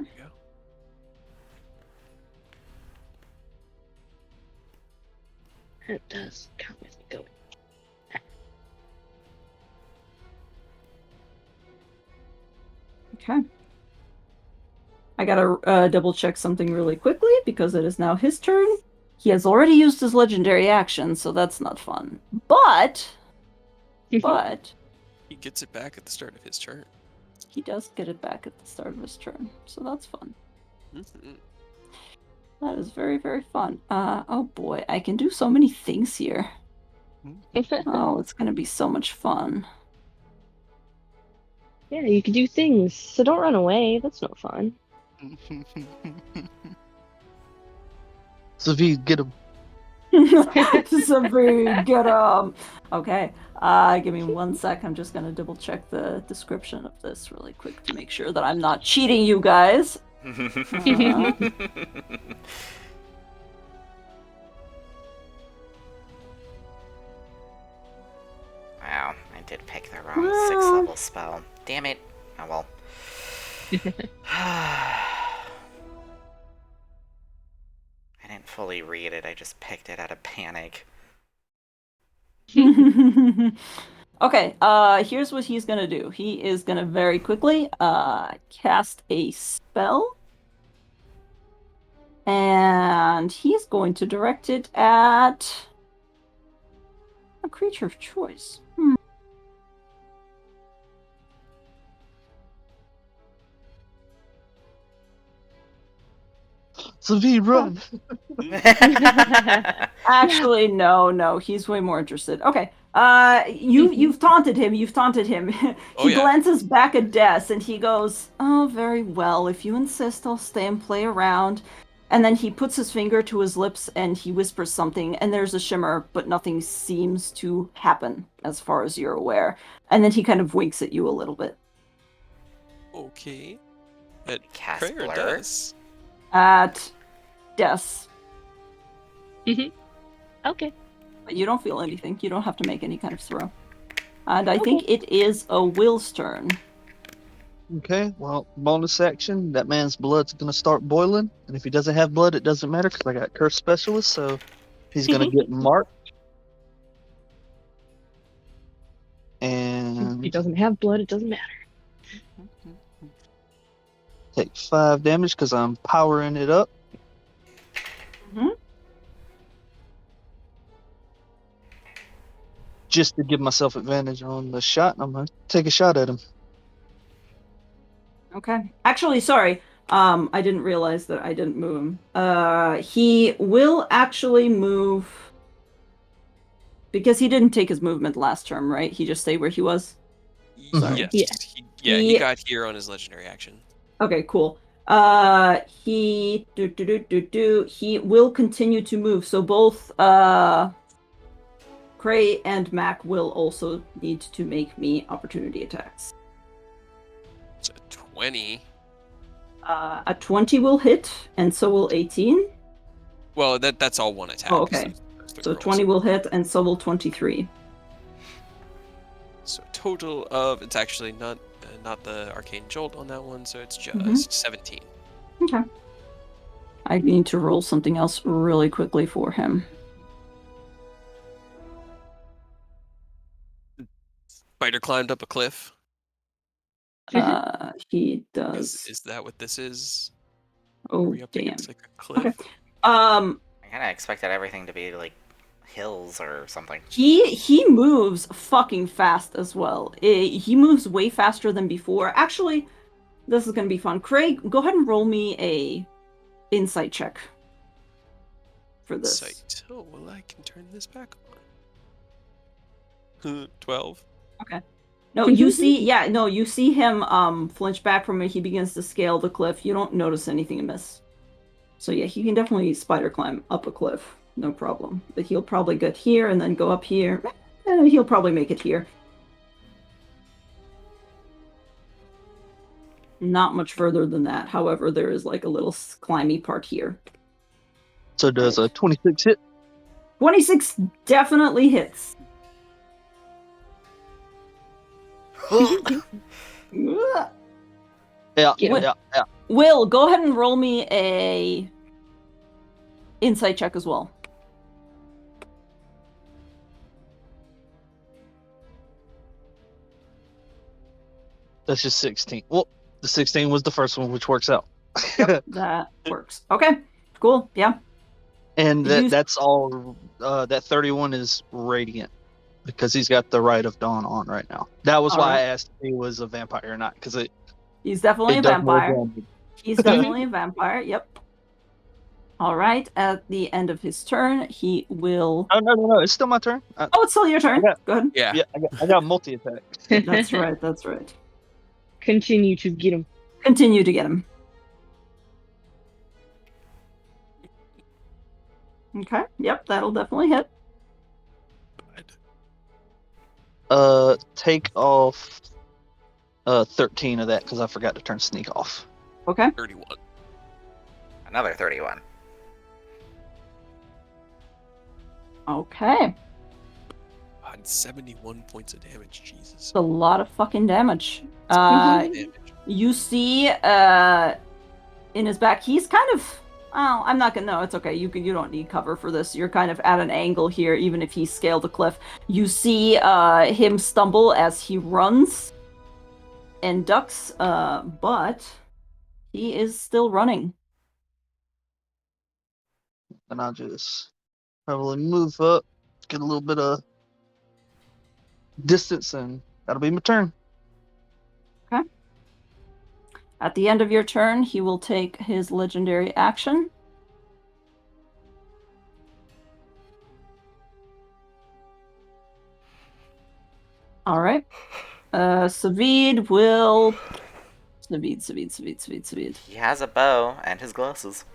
It does count as me going. Okay. I gotta double check something really quickly because it is now his turn. He has already used his legendary action, so that's not fun. But he gets it back at the start of his turn. He does get it back at the start of his turn, so that's fun. Mm-hmm. That is very, very fun. Oh boy, I can do so many things here. Oh, it's gonna be so much fun. Yeah, you can do things, so don't run away. That's no fun. Savi, get him. Savi, get him. Okay, give me 1 sec. I'm just gonna double check the description of this really quick to make sure that I'm not cheating you guys. Wow, I did pick the wrong 6th level spell. Damn it. Oh well. I didn't fully read it, I just picked it out of panic. Okay, here's what he's gonna do. He is gonna very quickly cast a spell. And he's going to direct it at a creature of choice. Savi, run! Actually, no, he's way more interested. Okay. You've taunted him. Oh, He yeah. glances back at Des and he goes, "Oh, very well. If you insist, I'll stay and play around." And then he puts his finger to his lips and he whispers something, and there's a shimmer, but nothing seems to happen as far as you're aware. And then he kind of winks at you a little bit. Okay. At Cast Cray or blur? Des? At Des. Okay. But you don't feel anything. You don't have to make any kind of throw. And I think it is a Will's turn. Okay, well, bonus action. That man's blood's gonna start boiling, and if he doesn't have blood, it doesn't matter because I got curse specialist, so he's gonna get marked. If he And doesn't have blood, it doesn't matter. take 5 damage because I'm powering it up. Mhm. Just to give myself advantage on the shot, I'm gonna take a shot at him. Okay. Actually, sorry. I didn't realize that I didn't move him. He will actually move because he didn't take his movement last turn, right? He just stayed where he was. Sorry. Yes. Yeah. He got here on his legendary action. Okay, cool. He he will continue to move. So both Cray and Mac will also need to make me opportunity attacks. It's a 20. A 20 will hit, and so will 18. Well, that's all one attack. Oh, okay. So 20 will hit, and so will 23. So total of, it's actually not the arcane jolt on that one, so it's just 17. Okay. I need to roll something else really quickly for him. Spider climbed up a cliff. He does. Is that what this is? Oh, Are we up damn. against like a cliff? Okay. I kind of expected everything to be like hills or something. He moves fucking fast as well. He moves way faster than before. Actually, this is gonna be fun. Craig, go ahead and roll me a insight check for this. Sight. Oh, well, I can turn this back on. 12. Okay. No, you see, you see him flinch back from it. He begins to scale the cliff. You don't notice anything amiss. So yeah, he can definitely spider climb up a cliff. No problem. But he'll probably get here and then go up here. He'll probably make it here. Not much further than that. However, there is like a little climby part here. So does a 26 hit? 26 definitely hits. Yeah. Will, go ahead and roll me a insight check as well. That's just 16. Well, the 16 was the first one, which works out. That works. Okay, cool. Yeah. And that's all. That 31 is radiant because he's got the Rite of Dawn on right now. That was why I asked if he was a vampire or not, because he's definitely a vampire. He's definitely a vampire. Yep. All right. At the end of his turn, he will. Oh no! It's still my turn. It's still your turn. Go ahead. Yeah. I got multi attack. That's right. That's right. Continue to get him. Continue to get him. Okay. Yep. That'll definitely hit. Take off 13 of that because I forgot to turn sneak off. Okay. 31. Another 31. Okay. On 71 points of damage, Jesus. It's a lot of fucking damage. You see in his back, he's kind of... Oh, I'm not gonna... No, it's okay. You don't need cover for this. You're kind of at an angle here, even if he scaled the cliff. You see him stumble as he runs and ducks, but he is still running. And I'll just probably move up, get a little bit of distance, and that'll be my turn. Okay. At the end of your turn, he will take his legendary action All right. Savid will. Savid. He has a bow and his glasses.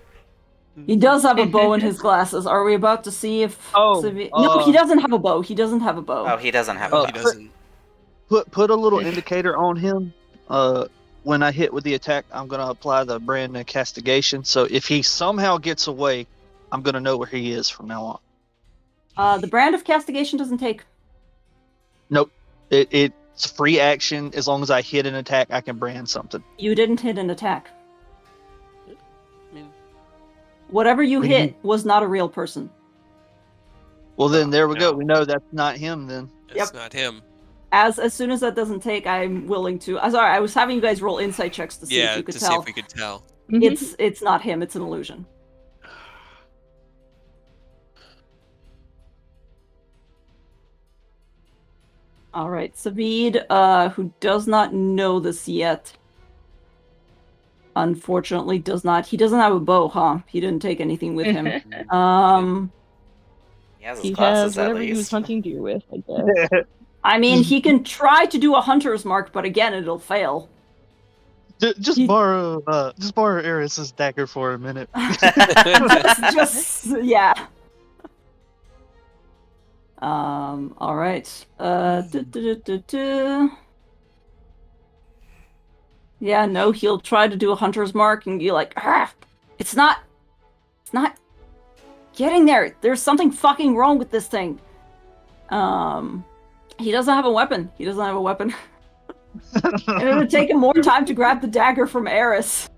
He does have a bow in his glasses. Are we about to see if Savid... No, he doesn't have a bow. He doesn't have a bow. Oh, he doesn't have No, a he bow. doesn't. Put a little indicator on him. When I hit with the attack, I'm gonna apply the brand of castigation. So if he somehow gets away, I'm gonna know where he is from now on. The brand of castigation doesn't take. Nope. It's free action. As long as I hit an attack, I can brand something. You didn't hit an attack. I mean, Whatever you hit was not a real person. Well, then there we no. go. We know that's not him then. It's not him. As soon as that doesn't take, I'm willing to. Sorry, I was having you guys roll insight checks to see if you could tell. See if we could tell. It's not him. It's an illusion. All right, Savid, who does not know this yet, unfortunately does not. He doesn't have a bow, huh? He didn't take anything with him. He has his He glasses has at whatever he was least. hunting deer with, I guess. I mean, he can try to do a hunter's mark, but again, it'll fail. Just borrow Eris's dagger for a minute. Yeah. All right. Yeah, no, he'll try to do a hunter's mark, and you're like, it's not getting there. There's something fucking wrong with this thing. He doesn't have a weapon. And it would take him more time to grab the dagger from Eris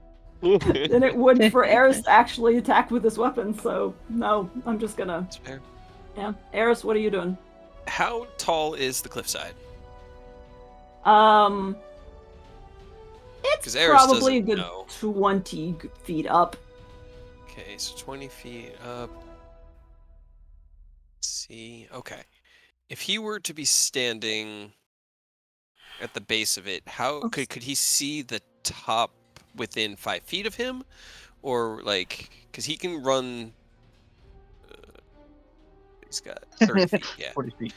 than it would for Eris to actually attack with his weapon. So no, I'm just gonna. That's fair. Yeah, Eris, what are you doing? How tall is the cliffside? It's Eris probably a doesn't good know. 20 feet up. Okay, so 20 feet up. Let's see. Okay. If he were to be standing at the base of it, how could he see the top within 5 feet of him? Or, like, because he can run... he's got 30 feet, yeah. 40 feet.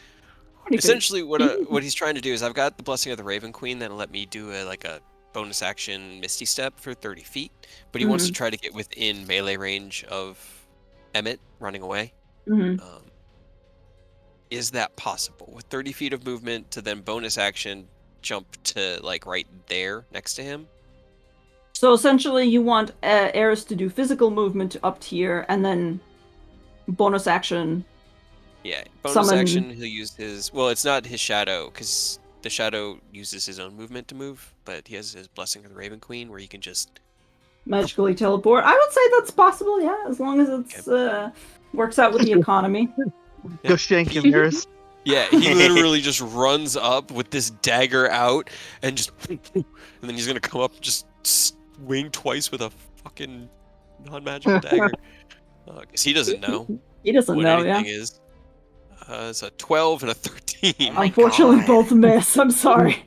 Essentially, what he's trying to do is I've got the Blessing of the Raven Queen that'll let me do a bonus action Misty Step for 30 feet, but he wants to try to get within melee range of Emmett running away. Is that possible? With 30 feet of movement to then bonus action jump to, like, right there next to him? So essentially, you want Eris to do physical movement up here, and then bonus action. Yeah, bonus Summon... action, he'll use his... Well, it's not his shadow, because the shadow uses his own movement to move, but he has his Blessing of the Raven Queen, where he can just... magically teleport. I would say that's possible, yeah, as long as it's works out with the economy. Go shank him, Eris. Yeah, he literally just runs up with this dagger out, and just... And then he's gonna come up and just swing twice with a fucking non-magical dagger. Because he doesn't know. He doesn't what know, anything yeah. is. It's a 12 and a 13. Oh Unfortunately, God. both miss. I'm sorry.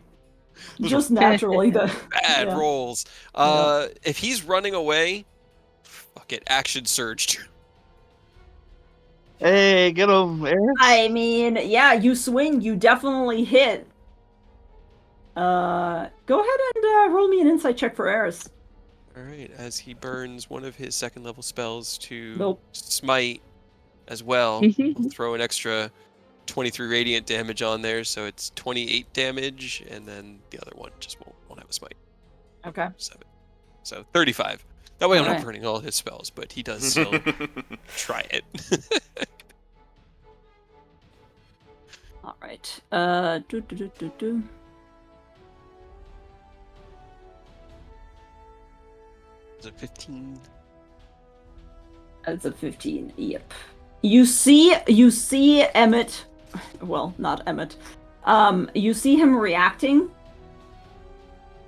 Just naturally, Bad yeah. rolls. Yeah. If he's running away, fuck it, action surge. Hey, get him, Eris. I mean, yeah, you swing, you definitely hit. Go ahead and roll me an insight check for Eris. Alright, as he burns one of his second level spells to Nope. smite as well, I'll throw an extra 23 radiant damage on there, so it's 28 damage, and then the other one just won't have a smite. Okay. 7. So 35. That way I'm not Alright. burning all his spells, but he does still try it. All right. Do. Is it 15? That's a 15. Yep. You see Emmett. Well, not Emmett. You see him reacting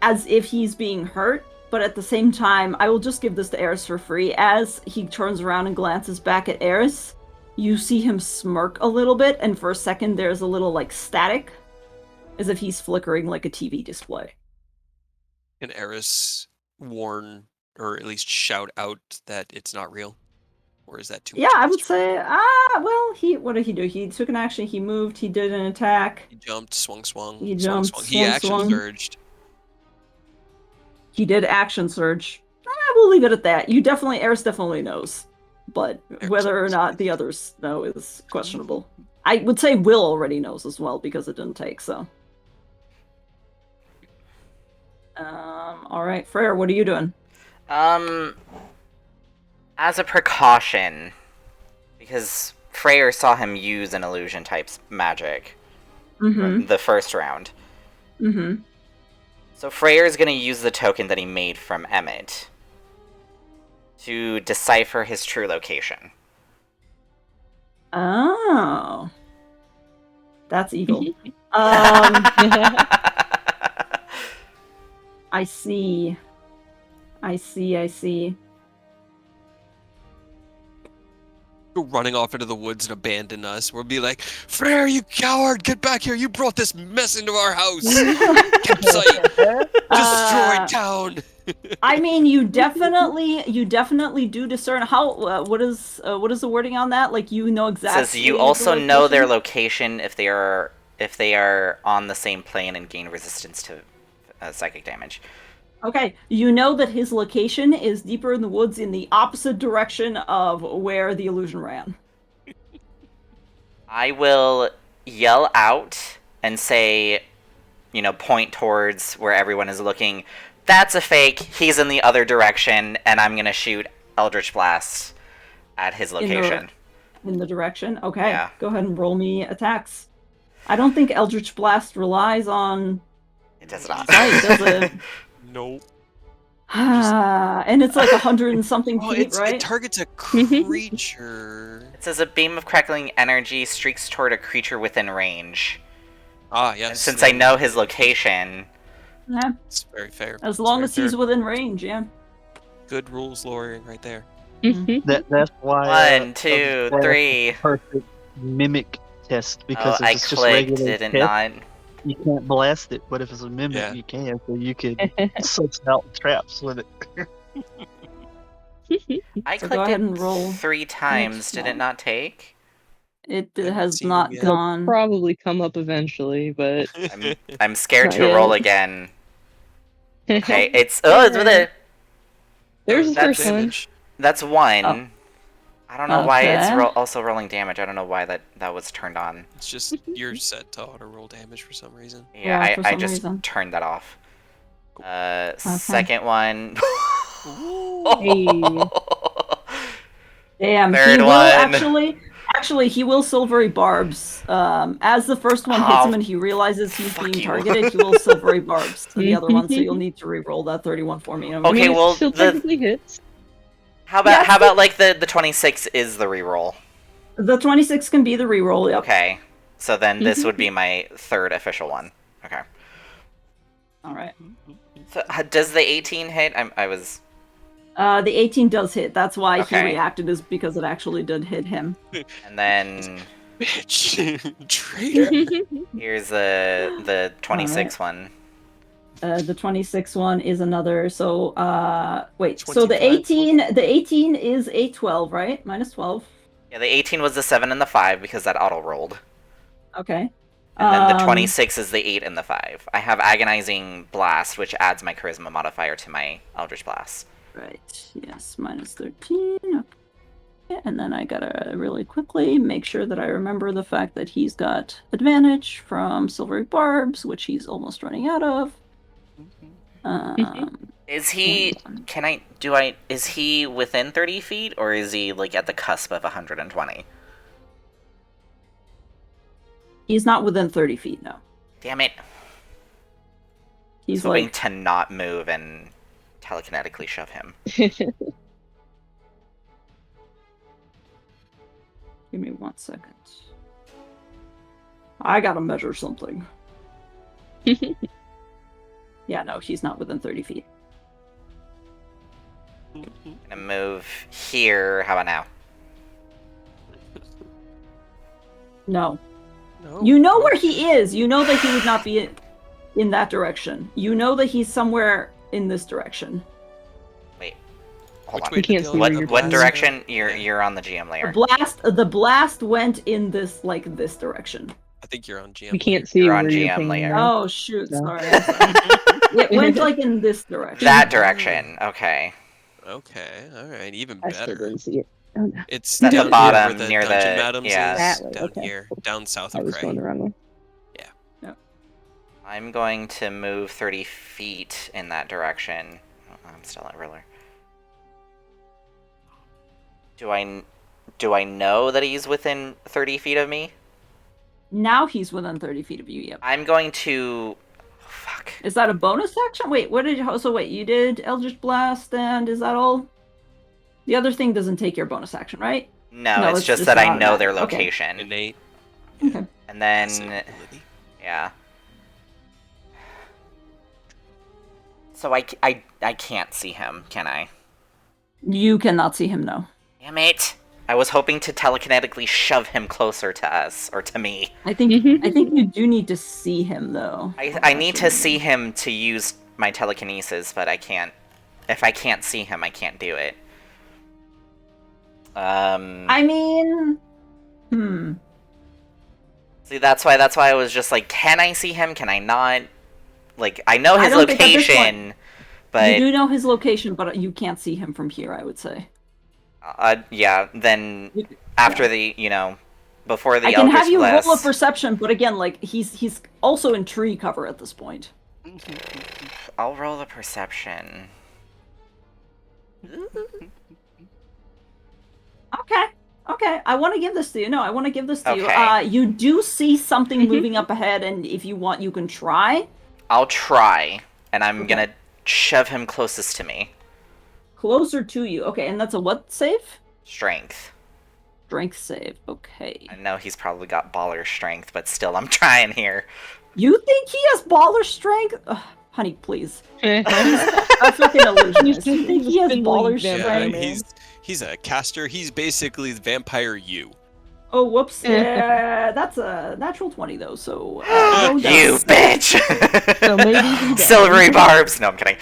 as if he's being hurt, but at the same time, I will just give this to Eris for free. As he turns around and glances back at Eris, you see him smirk a little bit, and for a second there's a little, like, static, as if he's flickering like a TV display. Can Eris warn, or at least shout out that it's not real? Or is that too Yeah, much? I would say, well, what did he do? He took an action, he moved, he did an attack. He jumped, swung. He jumped, He action swung. surged. He did action surge. We'll leave it at that. Eris definitely knows. But whether or not the others know is questionable. I would say Will already knows as well because it didn't take, so. Alright, Freyr, what are you doing? As a precaution, because Freyr saw him use an illusion type's magic the first round. Mm-hmm. So Freyr's gonna use the token that he made from Emmett to decipher his true location. Oh. That's evil. I see. Go running off into the woods and abandon us. We'll be like, Freyr, you coward, get back here! You brought this mess into our house. Campsite, destroyed town. I mean, you definitely do discern how. What is the wording on that? Like, you know exactly. It says you also know their location if they are on the same plane and gain resistance to psychic damage. Okay, you know that his location is deeper in the woods in the opposite direction of where the illusion ran. I will yell out and say, point towards where everyone is looking. That's a fake. He's in the other direction, and I'm gonna shoot Eldritch Blast at his location. In the direction? Okay, yeah. Go ahead and roll me attacks. I don't think Eldritch Blast relies on... It does not. Sight, does it? Nope. And it's like 100 and something feet, right? It targets a creature. It says a beam of crackling energy streaks toward a creature within range. Ah, yes. And since I know his location... Yeah. It's very fair. As long as he's within range, yeah. Good rules lawyering right there. That's why... 1, 2, 3... Perfect mimic test, because if I it's just clicked, regular did it test, not... you can't blast it, but if it's a mimic, you can, so you can suss out traps with it. I So clicked go ahead it and roll 3 times. Did it not take? It haven't has seen not it yet. gone. Probably come up eventually, but I'm scared Not to roll yet. again. Okay, it's with a... There's the That's first one. damage. That's 1. Oh. I don't know why it's Okay. also rolling damage. I don't know why that was turned on. It's just you're set to auto roll damage for some reason. Yeah, for I some just reason. turned that off. Second one. Hey. Damn, Third he will one. actually he will silvery barbs. As the first one hits him and he realizes he's fuck being you. targeted, he will silvery barbs to the other one, so you'll need to re-roll that 31 for me. Okay, I mean, it well, still technically hits. How about like the 26 is the reroll? The 26 can be the re-roll, yep. Okay. So then this would be my third official one. Okay. Alright. So does the 18 hit? I was... The 18 does hit. That's why Okay. he reacted, is because it actually did hit him. And then Bitch. Traitor. here's the 26 one. The 26 one is another, so wait, so 25. the 18 is a 12, right? Minus 12. Yeah, the 18 was the 7 and the 5 because that auto rolled. Okay. And then the 26 is the 8 and the 5. I have Agonizing Blast, which adds my Charisma modifier to my Eldritch Blast. Right, yes, minus 13. Okay. And then I gotta really quickly make sure that I remember the fact that he's got advantage from Silvery Barbs, which he's almost running out of. Is he... Is he within 30 feet, or is he, like, at the cusp of 120? He's not within 30 feet, no. Damn it. He's hoping like... to not move and telekinetically shove him. Give me 1 second. I gotta measure something. Yeah, no, he's not within 30 feet. Gonna move here. How about now? No. No. You know where he is. You know that he would not be in that direction. You know that he's somewhere in this direction. Wait. hold Which on. way did can't the see where you're What going. direction? Yeah. You're on the GM layer. The blast went in this direction. I think you're on GM. We can't layer. see You're where on you're GM pinging layer. now. Oh shoot! No. Sorry. I'm sorry. It went like in this direction. That direction. Okay. Okay, all right, even I still better. didn't see it. Oh no, It's At the down bottom, here where the near Dungeon the- Madams yeah. is. That way, Down okay. here, down south I of was going Cray. the wrong way. I'm going to move 30 feet in that direction. Oh, I'm still at ruler. Do I know that he's within 30 feet of me? Now he's within 30 feet of you. Yep. I'm going to. Oh, fuck. Is that a bonus action? Wait, what did you? So wait, you did Eldritch Blast, and is that all? The other thing doesn't take your bonus action, right? No, No, it's it's just just that I not know that. their Okay. location. Innate. Okay. And then. passive ability. Yeah. So I can't see him, can I? You cannot see him, no. Damn it! I was hoping to telekinetically shove him closer to us, or to me. I think you do need to see him though. I need to see him to use my telekinesis, but I can't. If I can't see him, I can't do it. I mean, See, that's why I was just like, can I see him? Can I not? Like, I know his don't think at this location, but you do know his location, but you can't see him from here. I would say. yeah. Then You- after yeah. the, before the I can have Eldritch you Blast, roll a perception, but again, like he's also in tree cover at this point. I'll roll a perception. Okay. I want to give this to you. No, I want to give this to you. Okay. You do see something moving up ahead, and if you want, you can try. I'll try, and I'm Okay. gonna shove him closest to me. Closer to you. Okay, and that's a what save? Strength. Strength save. Okay. I know he's probably got baller strength, but still, I'm trying here. You think he has baller strength? Ugh, honey, please. He's A freaking illusionist. You think he has spindly baller vampire strength? man. He's a caster. He's basically the vampire you. Oh, whoops. Yeah, that's a natural 20, though, so... no You dice. bitch! So maybe he does. Silvery barbs! No, I'm kidding.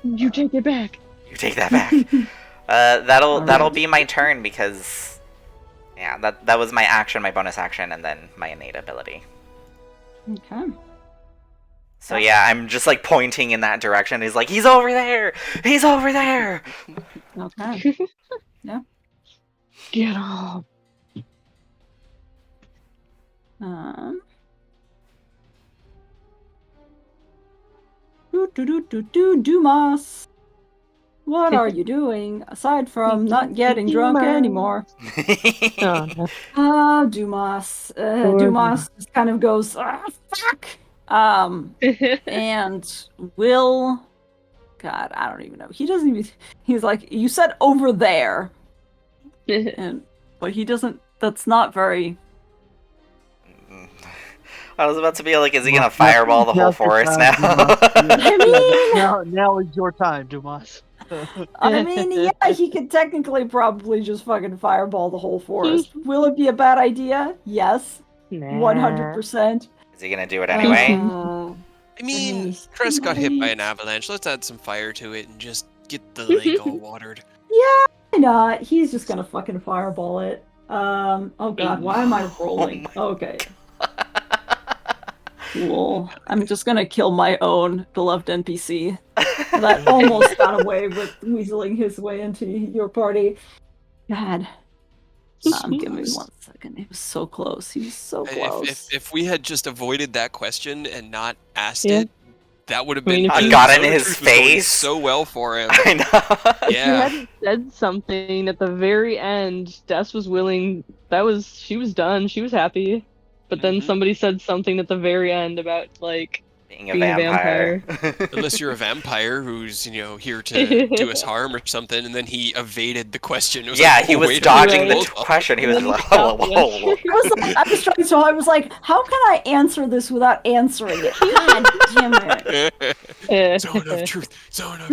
You take it back. You take that back. That'll Alright. be my turn because, yeah, that was my action, my bonus action, and then my innate ability. Okay. So yeah, I'm just like pointing in that direction. He's like, he's over there! He's over there! Okay. Get off. Dumas. What are you doing aside from not getting drunk Dumas. anymore? Oh, no. Dumas. Poor Dumas just kind of goes, fuck. And Will, God, I don't even know. He doesn't even. He's like, you said over there, but he doesn't. That's not very. I was about to be like, is he gonna fireball the whole Now's your forest time, now? I mean, now is your time, Dumas. I mean, yeah, he could technically probably just fucking fireball the whole forest. Will it be a bad idea? Yes, 100%. Is he gonna do it anyway? I mean, Cress got hit by an avalanche. Let's add some fire to it and just get the lake all watered. Why not? He's just gonna fucking fireball it. Oh god, why am I rolling? Okay. Cool. I'm just gonna kill my own beloved NPC that almost got away with weaseling his way into your party. God. Give me 1 second. He was so close. He was so close. If we had just avoided that question and not asked Yeah. it, that would have I mean, been. if I you- got in Zone of his Truth was going face. so well for him. I know. If you Yeah. hadn't said something at the very end, Des was willing. She was done. She was happy. But then Mhm. somebody said something at the very end about like Being a Being a vampire. Unless you're a vampire who's, here to do us harm or something, and then he evaded the question. It was Yeah, like, he oh, was wait a dodging minute, the hold on. question. He was Let me like, stop whoa, you. whoa, whoa. I was trying, so I was like, how can I answer this without answering it? God damn it. Zone of truth. Zone of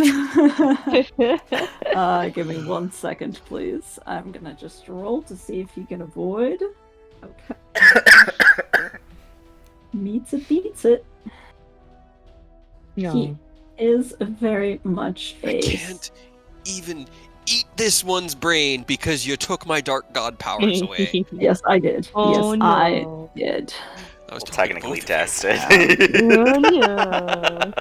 truth. Give me 1 second, please. I'm gonna just roll to see if he can avoid. Okay. Meets it, beats it. No. is very much I a... can't even eat this one's brain because you took my dark god powers away. Yes, I did. Oh, yes, no. I did. I was Well, talking to technically both of you. tested. Oh, no.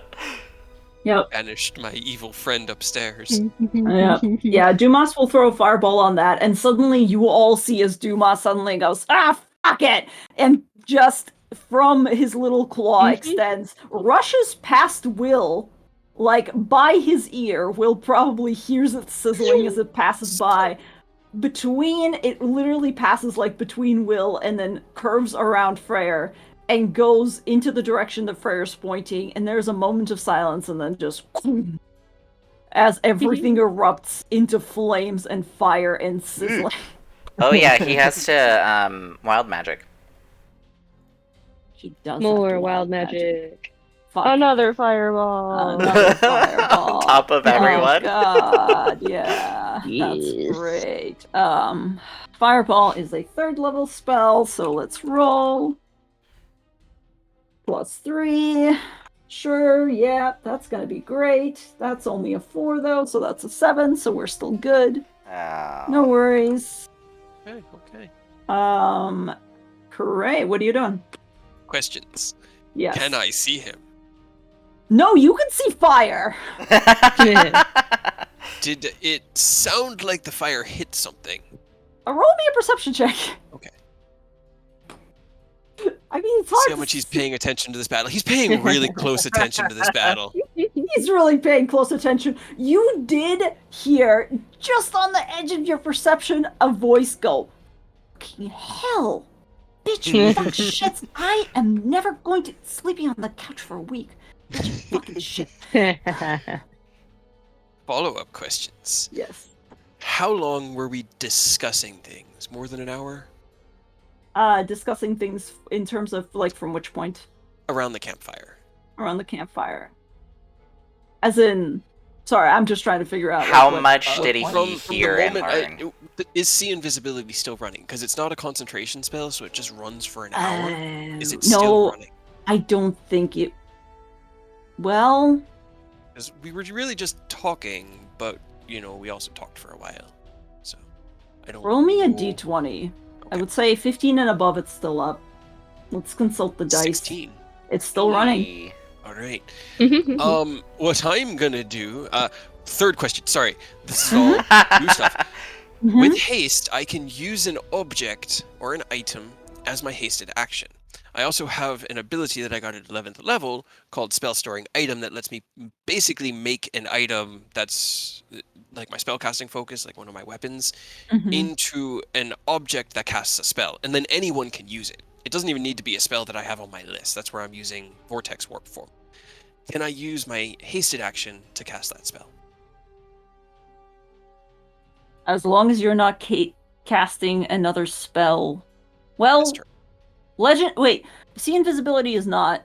Yep. Banished my evil friend upstairs. Yep. Yeah, Dumas will throw a fireball on that, and suddenly you all see as Dumas suddenly goes, fuck it! And just from his little claw extends, rushes past Will, like by his ear. Will probably hears it sizzling as it passes by. It literally passes like between Will and then curves around Freyr and goes into the direction that Freyr's pointing, and there's a moment of silence and then just as everything erupts into flames and fire and sizzling. Oh yeah, he has to wild magic. He does More have to wild magic. Fuck. Another fireball. Another fireball. On top of everyone. Oh god, yeah. Yes. That's great. Fireball is a 3rd level spell, so let's roll. +3. Sure, yeah, that's gonna be great. That's only a 4 though, so that's a 7, so we're still good. Oh. No worries. Okay. Hooray, what are you doing? Questions. Yes. Can I see him? No, you can see fire! Did it sound like the fire hit something? Roll me a perception check. Okay. I mean, it's hard See how much he's paying attention to this battle. He's paying really close attention to this battle. He's really paying close attention. You did hear, just on the edge of your perception, a voice go, "Fucking hell! Bitch, fuck shit! I am never going to sleeping on the couch for a week. Bitch, fucking shit." Follow-up questions. Yes. How long were we discussing things? More than an hour? Discussing things in terms of, like, from which point? Around the campfire. Around the campfire. As in... Sorry, I'm just trying to figure out... How like, much what did he point. hear and learn? Is see invisibility still running? Because it's not a concentration spell, so it just runs for an hour. Is it No, still running? I don't think it... Well... Because we were really just talking, but, you know, we also talked for a while. So, I don't Roll me a know. d20. I Okay. would say 15 and above, it's still up. Let's consult the dice. 16. It's still running. All right. What I'm gonna do, third question, sorry. This is all new stuff. Mhm. With haste, I can use an object or an item as my hasted action. I also have an ability that I got at 11th level called Spell Storing Item that lets me basically make an item that's like my spellcasting focus, like one of my weapons, Mhm. into an object that casts a spell, and then anyone can use it. It doesn't even need to be a spell that I have on my list. That's where I'm using Vortex Warp for. Can I use my hasted action to cast that spell? As long as you're not casting another spell. Well, This turn. Wait, see invisibility is not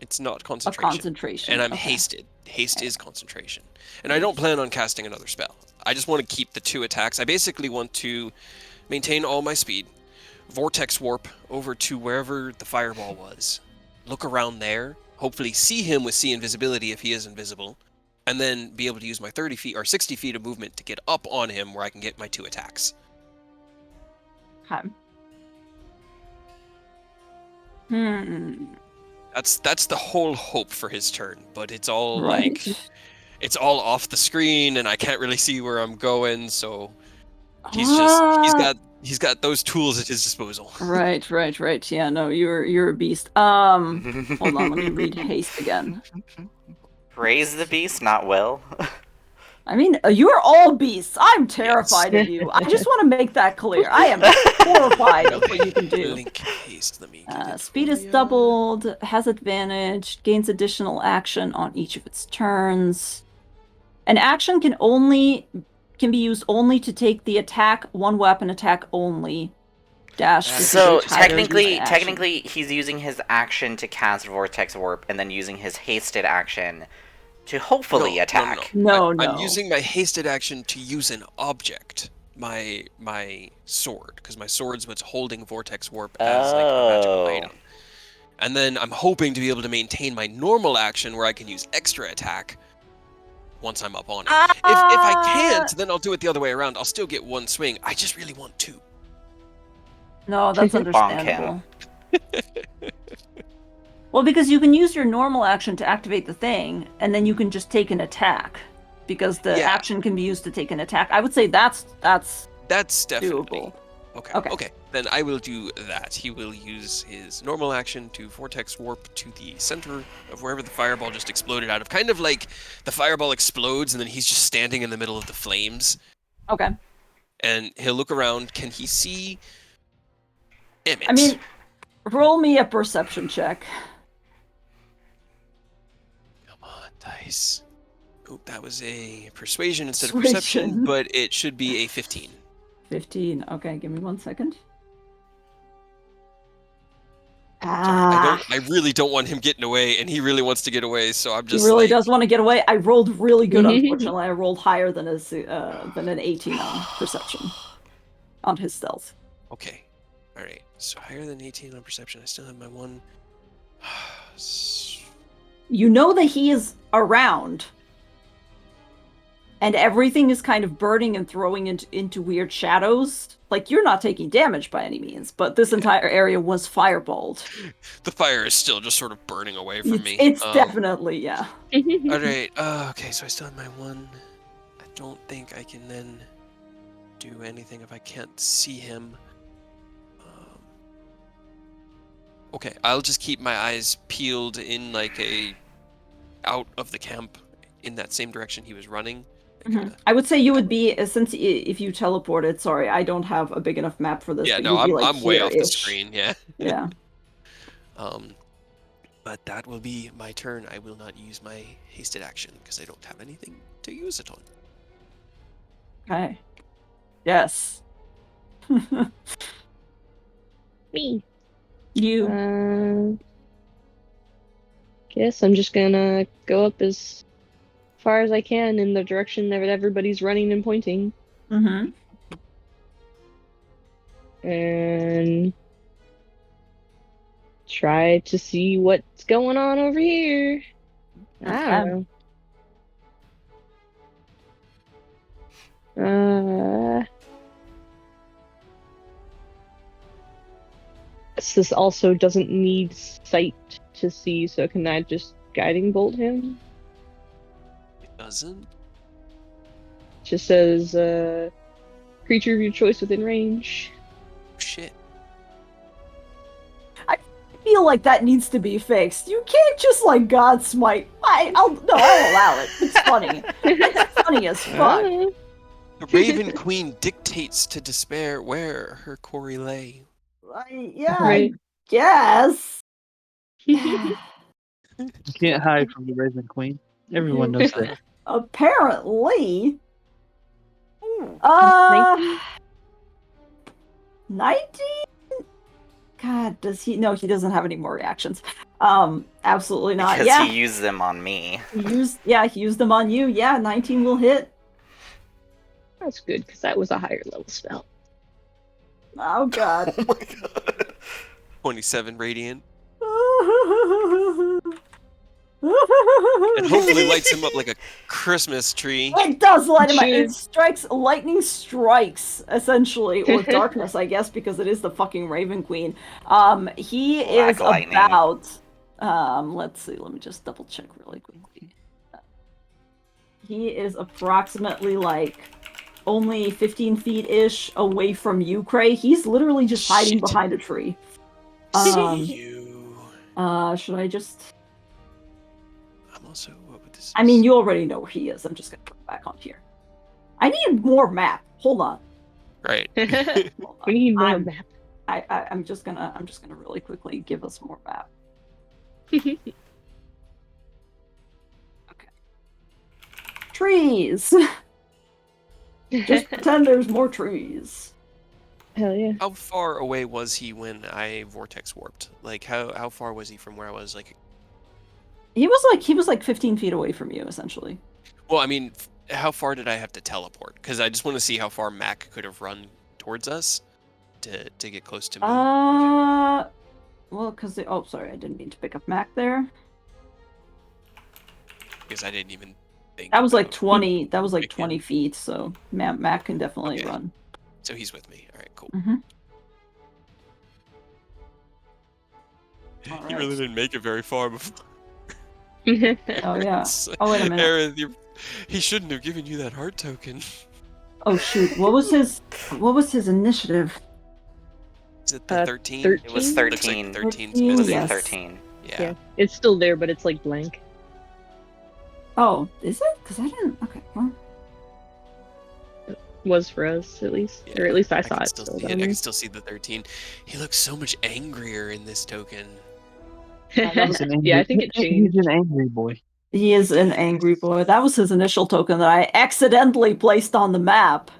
It's not a concentration. concentration. And I'm Okay. hasted. Haste is concentration. And I don't plan on casting another spell. I just want to keep the 2 attacks. I basically want to maintain all my speed, Vortex Warp over to wherever the fireball was, look around there, hopefully see him with see invisibility if he is invisible, and then be able to use my 30 feet or 60 feet of movement to get up on him where I can get my 2 attacks. Okay. That's the whole hope for his turn, but it's all Right. like it's all off the screen and I can't really see where I'm going, so he's got those tools at his disposal. Right. Yeah, no, you're a beast. Hold on, let me read haste again. Raise the beast, not will. I mean, you're all beasts. I'm terrified of you. I just want to make that clear. I am horrified of what you can do. Link haste, let me get it Speed for is ya. doubled, has advantage, gains additional action on each of its turns. An action can be used only to take the attack, one weapon attack only. Dash. So disengage, hide, or use an action. technically, he's using his action to cast Vortex Warp, and then using his hasted action to hopefully attack. No. I'm using my hasted action to use an object, my sword, because my sword's what's holding Vortex Warp as like a magical item. And then I'm hoping to be able to maintain my normal action where I can use extra attack once I'm up on it. If I can't, then I'll do it the other way around. I'll still get 1 swing. I just really want 2. No, that's understandable. Well, because you can use your normal action to activate the thing, and then you can just take an attack. Because the action can be used to take an attack. I would say that's definitely doable. Okay. Then I will do that. He will use his normal action to vortex warp to the center of wherever the fireball just exploded out of. Kind of like the fireball explodes and then he's just standing in the middle of the flames. Okay. And he'll look around. Can he see Emmett? I mean, roll me a perception check. Come on, dice. Oh, that was a persuasion instead of perception, but it should be a 15. 15. Okay, give me 1 second. I really don't want him getting away, and he really wants to get away, so I'm just He really does want to get away. I rolled really good, unfortunately. I rolled higher than an 18 on perception. On his stealth. Okay. Alright. So higher than 18 on perception. I still have my 1. You know that he is around. And everything is kind of burning and throwing into weird shadows. Like, you're not taking damage by any means, but this entire area was fireballed. The fire is still just sort of burning away from me. It's definitely, yeah. Alright, okay, so I still have my 1. I don't think I can then do anything if I can't see him. Okay, I'll just keep my eyes peeled in out of the camp in that same direction he was running. Mm-hmm. I would say you would be, since if you teleported, sorry, I don't have a big enough map for this. Yeah, but no, I'm way off the here-ish. screen, yeah. Yeah. But that will be my turn. I will not use my hasted action because I don't have anything to use it on. Okay. Yes. Me. You. Guess I'm just gonna go up as far as I can in the direction that everybody's running and pointing. Mm-hmm. And try to see what's going on over here. I don't know. This also doesn't need sight to see, so can I just guiding bolt him? It doesn't? Just says, creature of your choice within range. Shit. I feel like that needs to be fixed. You can't just God smite. I'll allow it. It's funny. It's funny as fuck. The Raven Queen dictates to despair where her quarry lay. I guess. You can't hide from the Raven Queen. Everyone knows that. Apparently. 19? God, does he? No, he doesn't have any more reactions. Absolutely not. Because he used them on me. He used them on you. Yeah, 19 will hit. That's good, because that was a higher level spell. Oh god. Oh my god. 27 radiant. And hopefully lights him up like a Christmas tree. It does light him up. It strikes, lightning strikes, essentially, or darkness, I guess, because it is the fucking Raven Queen. He is lightning. about, let's see, let me just double check really quickly. He is approximately only 15 feet-ish away from you, Cray. He's literally just hiding behind a tree. See you. Should I just... I'm also... What would this... I mean, you already know where he is. I'm just gonna put it back on here. I need more map. Hold on. Right. Hold on. We need more map. I'm just gonna really quickly give us more map. Okay. Trees. Just pretend there's more trees. Hell yeah. How far away was he when I vortex warped? How far was he from where I was? He was 15 feet away from you, essentially. Well, I mean, how far did I have to teleport? Because I just want to see how far Mac could have run towards us to get close to me. because oh, sorry, I didn't mean to pick up Mac there. Because I didn't even think. That was like about 20. That was like picking. 20 feet. So Mac can definitely Okay. run. So he's with me. All right, cool. Mm-hmm. He really didn't make it very far before. Oh yeah. Oh wait a minute. Aaron, he shouldn't have given you that heart token. Oh shoot! What was his initiative? Is it the 13? 13? It was 13. Looks like 13's 13, It was missing. yes. 13. Yeah. It's still there, but it's like blank. Oh, is it? Because I didn't. Okay. Well. Was for us, at least. Yeah, Or at least I I saw can it. still still see down it. I there. can still see the 13. He looks so much angrier in this token. Yeah, I think it changed. He's an angry boy. He is an angry boy. That was his initial token that I accidentally placed on the map.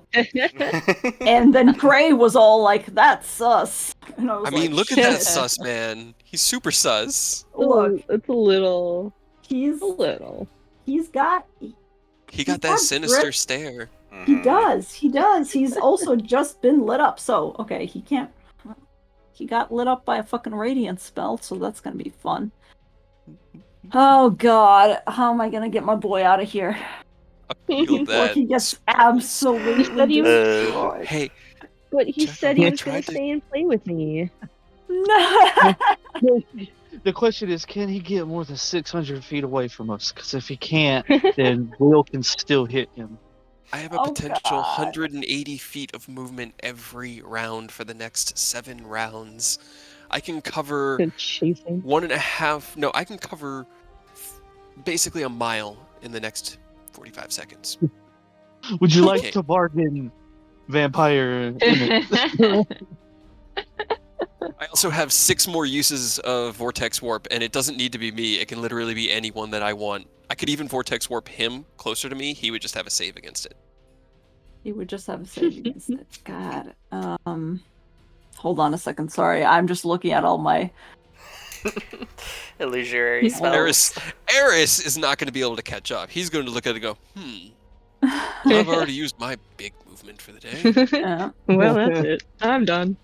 And then Gray was all like, that's sus. And I was I mean, like, look at that shit. sus man. He's super sus. Look, It's a little. he's A little. he's got He got He's that got sinister grit. stare. He does. He's also just been lit up. So, okay, he got lit up by a fucking radiant spell, so that's gonna be fun. Oh god, how am I gonna get my boy out of here? I feel Before that. he gets He absolutely said he was- destroyed. Hey, But he Check said out he what I was gonna tried to- stay and play with me. No. The question is, can he get more than 600 feet away from us? Because if he can't, then Will can still hit him. I have a Oh, potential God. 180 feet of movement every round for the next 7 rounds. I can cover Good chasing. 1.5. No, I can cover basically a mile in the next 45 seconds. Would you like Okay. to bargain, vampire image? I also have 6 more uses of Vortex Warp, and it doesn't need to be me. It can literally be anyone that I want. I could even Vortex Warp him closer to me. He would just have a save against it. He would just have a save against it. God. Hold on a second. Sorry, I'm just looking at all my. Illusionary Oh. spells. Eris is not going to be able to catch up. He's going to look at it and go, well, I've already used my big movement for the day. Yeah. Well, that's it. I'm done.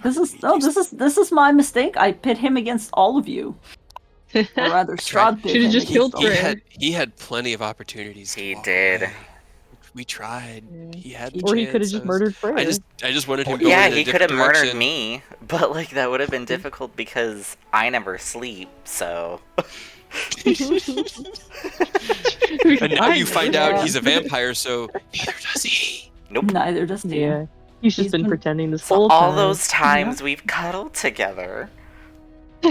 This is my mistake. I pit him against all of you, or rather, Strahd pit Should've him just against killed all of you. Frey. He had plenty of opportunities. To He walk did. away. We tried. Yeah. He had the Or he could have chance. just I was- murdered Frey. I just wanted him going Yeah, in a he could have different murdered direction. me, but like that would have been difficult because I never sleep, so. And now you find out Yeah. he's a vampire, so neither does he. Nope. Neither does he. Yeah. He's just He's been been- pretending this So whole all time. those times we've cuddled together.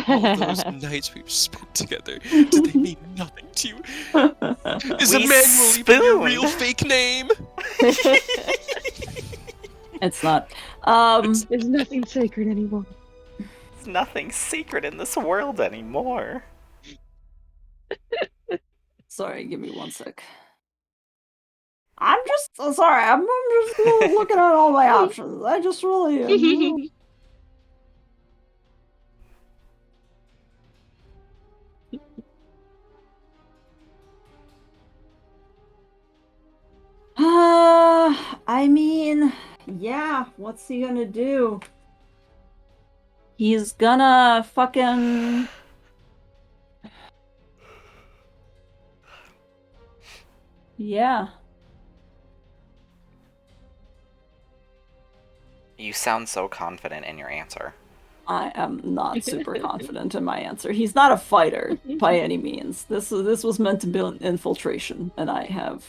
All those nights we've spent together, did they mean nothing to you? Is We Emmanuel even your real spooned. fake name? It's not. There's nothing sacred anymore. There's nothing secret in this world anymore. Sorry, give me one sec. I'm just sorry. I'm just looking at all my options. I just really am. I mean, yeah, what's he gonna do? He's gonna fucking. Yeah. You sound so confident in your answer. I am not super confident in my answer. He's not a fighter by any means. This was meant to be an infiltration, and I have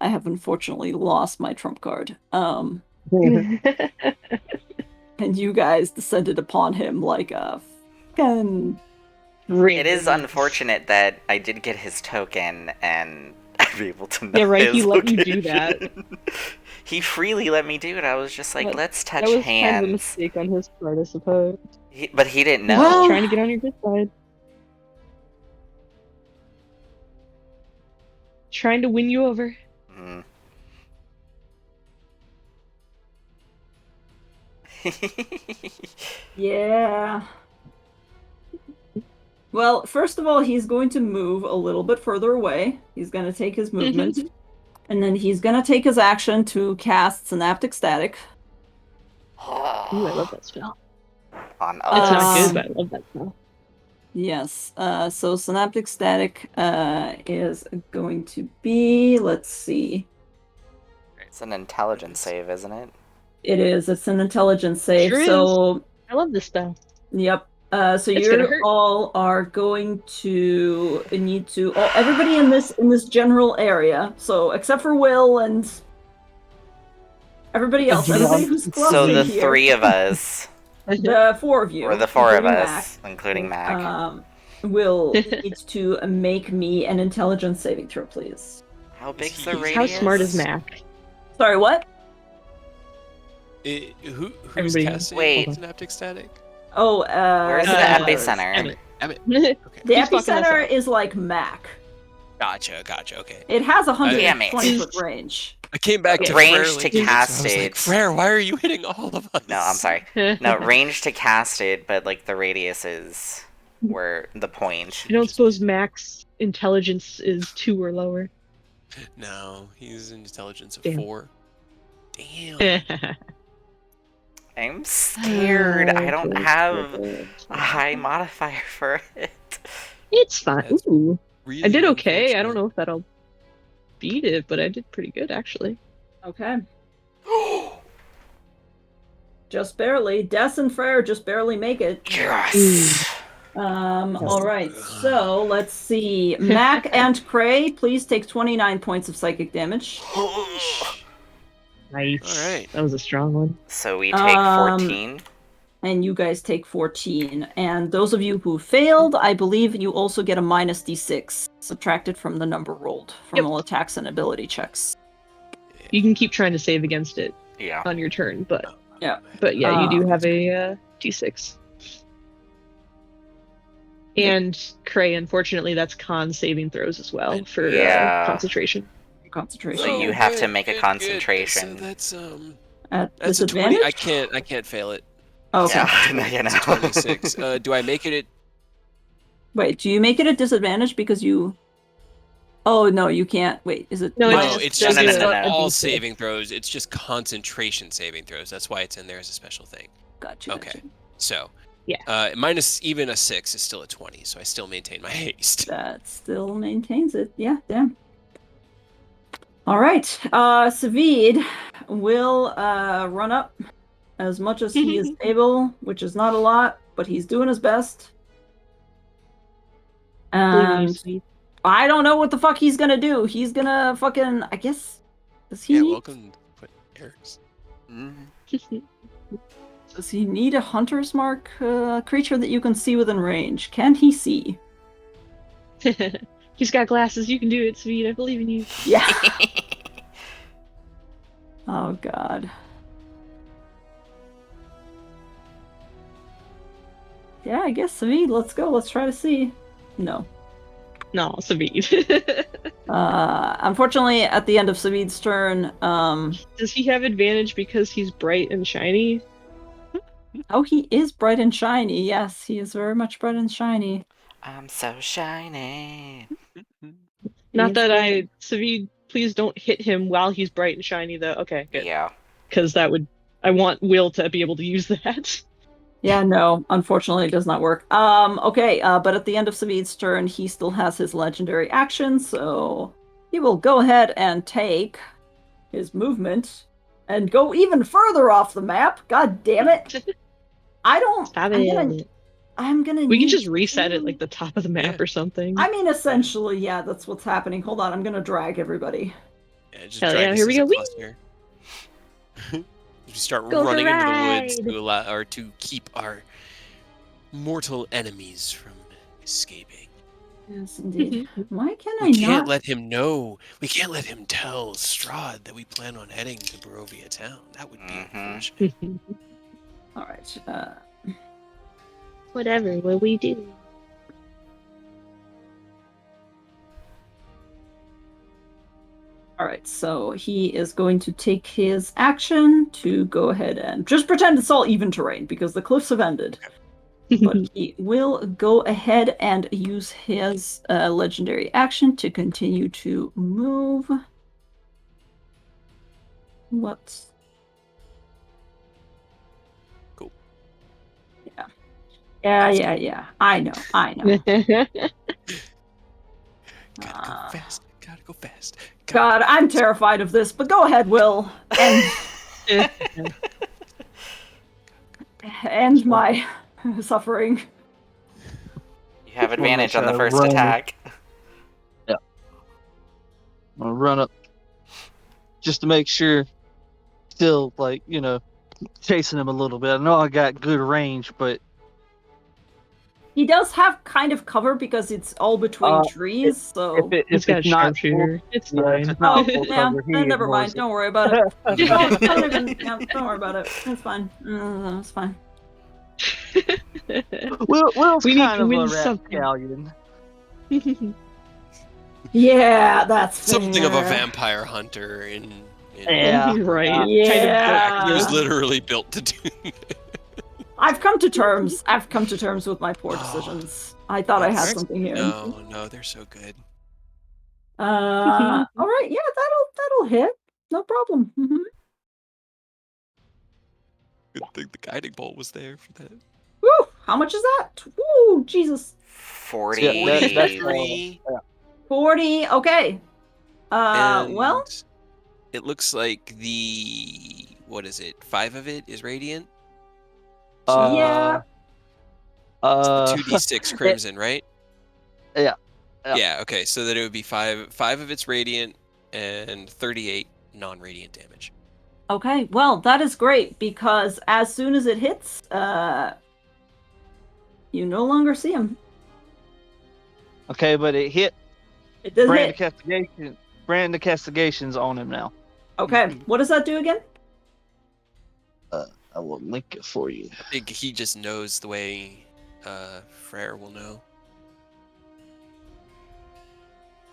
unfortunately lost my trump card. And you guys descended upon him like a fucking. It is unfortunate that I did get his token and I'd be able to know. Yeah, right, he his let you do location. He freely let me do it. I was just like, But let's touch That was kind of a hands. mistake on his part, I suppose. But he didn't know. Well- Trying to get on your good side. Trying to win you over. Mm. Yeah. Well, first of all, he's going to move a little bit further away. He's going to take his movement. And then he's gonna take his action to cast Synaptic Static. Ooh, I love that spell. On It's not good, Um, but I love that spell. Yes. So Synaptic Static is going to be, let's see. It's an intelligence save, isn't it? It is. It's an intelligence save. Sure is. So, I love this spell. yep. So It's gonna you hurt. all are going to need to. Everybody in this general area. So except for Will and everybody else. Everybody who's close So to the here. 3 of us, The 4 of you, or the 4 of including us, including Mac. will need to make me an intelligence saving throw, please. How big's the He's radius? How smart is Mac? Sorry, what? Who's Everybody- casting Wait. Synaptic Static? Oh, Where's the Epicenter. epicenter? Emmett. The He's fucking us epicenter up. is like Mac. Gotcha, okay. It has a Damn it. 120-foot range. I came back Okay. to Range Frere to like, so cast I was like, it. Frere, why are you hitting all of us? No, I'm sorry. No, range to cast it, but like the radius is where the point. I don't suppose Mac's intelligence is 2 or lower. No, he's an intelligence of Damn. 4. Damn. I'm scared. I don't have a high modifier for it. It's fine. That's Ooh. Really I did okay. I unfortunate. don't know if that'll beat it, but I did pretty good actually. Okay. Just barely. Des and Frere just barely make it. Yes. All right. So let's see. Mac and Cray, please take 29 points of psychic damage. Nice. All right. That was a strong one. So we take 14. And you guys take 14. And those of you who failed, I believe you also get a minus d6 subtracted from the number rolled from Yep. all attacks and ability checks. You can keep trying to save against it Yeah. on your turn, but Yeah. you do have a d6. And Cray, unfortunately, that's con saving throws as well for Yeah. concentration. Concentration. So you have to make a concentration. So that's At that's a 20. disadvantage? I can't fail it. Okay. Yeah, you It's a know. 26. Do I make it at Wait, do you make it a disadvantage because you... Oh, no, you can't. Wait, is it... No, No, it's it's just just no, not no. all D6. saving throws. It's just concentration saving throws. That's why it's in there as a special thing. Gotcha. Okay. So, Yeah. minus even a 6 is still a 20, so I still maintain my haste. That still maintains it. Yeah, damn. All right. Savid will run up as much as he is able, which is not a lot, but he's doing his best. And I don't know what the fuck he's gonna do. He's gonna fucking, I guess, does he Yeah, need, welcome to put errors. does he need a hunter's mark creature that you can see within range? Can he see? He's got glasses. You can do it, Sweet. I believe in you. Yeah. Oh god. Yeah, I guess Savid, let's go. Let's try to see. No. No, Savid. Unfortunately, at the end of Savid's turn, Does he have advantage because he's bright and shiny? oh, he is bright and shiny. Yes, he is very much bright and shiny. I'm so shiny. Not He that is Savid, please don't hit him while he's bright and shiny, though. Okay, good. Yeah. Because that would. I want Will to be able to use that. Yeah, no, unfortunately, it does not work. Okay, but at the end of Savid's turn, he still has his legendary action, so he will go ahead and take his movement and go even further off the map. God damn it! I don't. Stop I'm gonna. We can need just reset to- it like the top of the map Yeah. or something. I mean, essentially, yeah, that's what's happening. Hold on, I'm gonna drag everybody. Yeah, just Hell drag yeah, us here we as a go. Whee! cluster. We start Go for running into the ride. woods to allow, or to keep our mortal enemies from escaping. Yes, indeed. Why can I We can't not? let him know. We can't let him tell Strahd that we plan on heading to Barovia town. That would be unfortunate. All right. Whatever will we do? All right. So he is going to take his action to go ahead and just pretend it's all even terrain because the cliffs have ended. But he will go ahead and use his legendary action to continue to move. What? Cool. Yeah. Yeah. I know. Gotta go fast. Gotta go fast. God, I'm terrified of this, but go ahead, Will. End my suffering. You have advantage on the first run. attack. Yeah. I'm gonna run up just to make sure. Still, like, chasing him a little bit. I know I got good range, but He does have kind of cover because it's all between trees, so... He's got a it's not sharpshooter. It's yeah, fine. if it's not full yeah, cover, he then never ignores mind. it. Don't worry about it. Don't worry about it. It's fine. It's fine. Will's We need kind to of win a something. rapscallion. Yeah, that's fair. Something of a vampire hunter in Yeah. Right. Kind of Yeah. He was literally built to do I've come to terms with my poor decisions. I thought I had something here. No, they're so good. All right, yeah, that'll hit. No problem. Good thing the guiding bolt was there for that. Woo! How much is that? Woo! Jesus. 40. Yeah, that's 43. 40. Okay. And Well, it looks like what is it? 5 of it is radiant. yeah. So the 2d6 crimson, right? Yeah. Yeah. Okay. So then it would be 5 of it's radiant and 38 non-radiant damage. Okay. Well, that is great because as soon as it hits, you no longer see him. Okay, but it hit. It did Brand hit. of castigation. Brand of castigation's on him now. Okay. What does that do again? I will link it for you. I think he just knows the way Frere will know.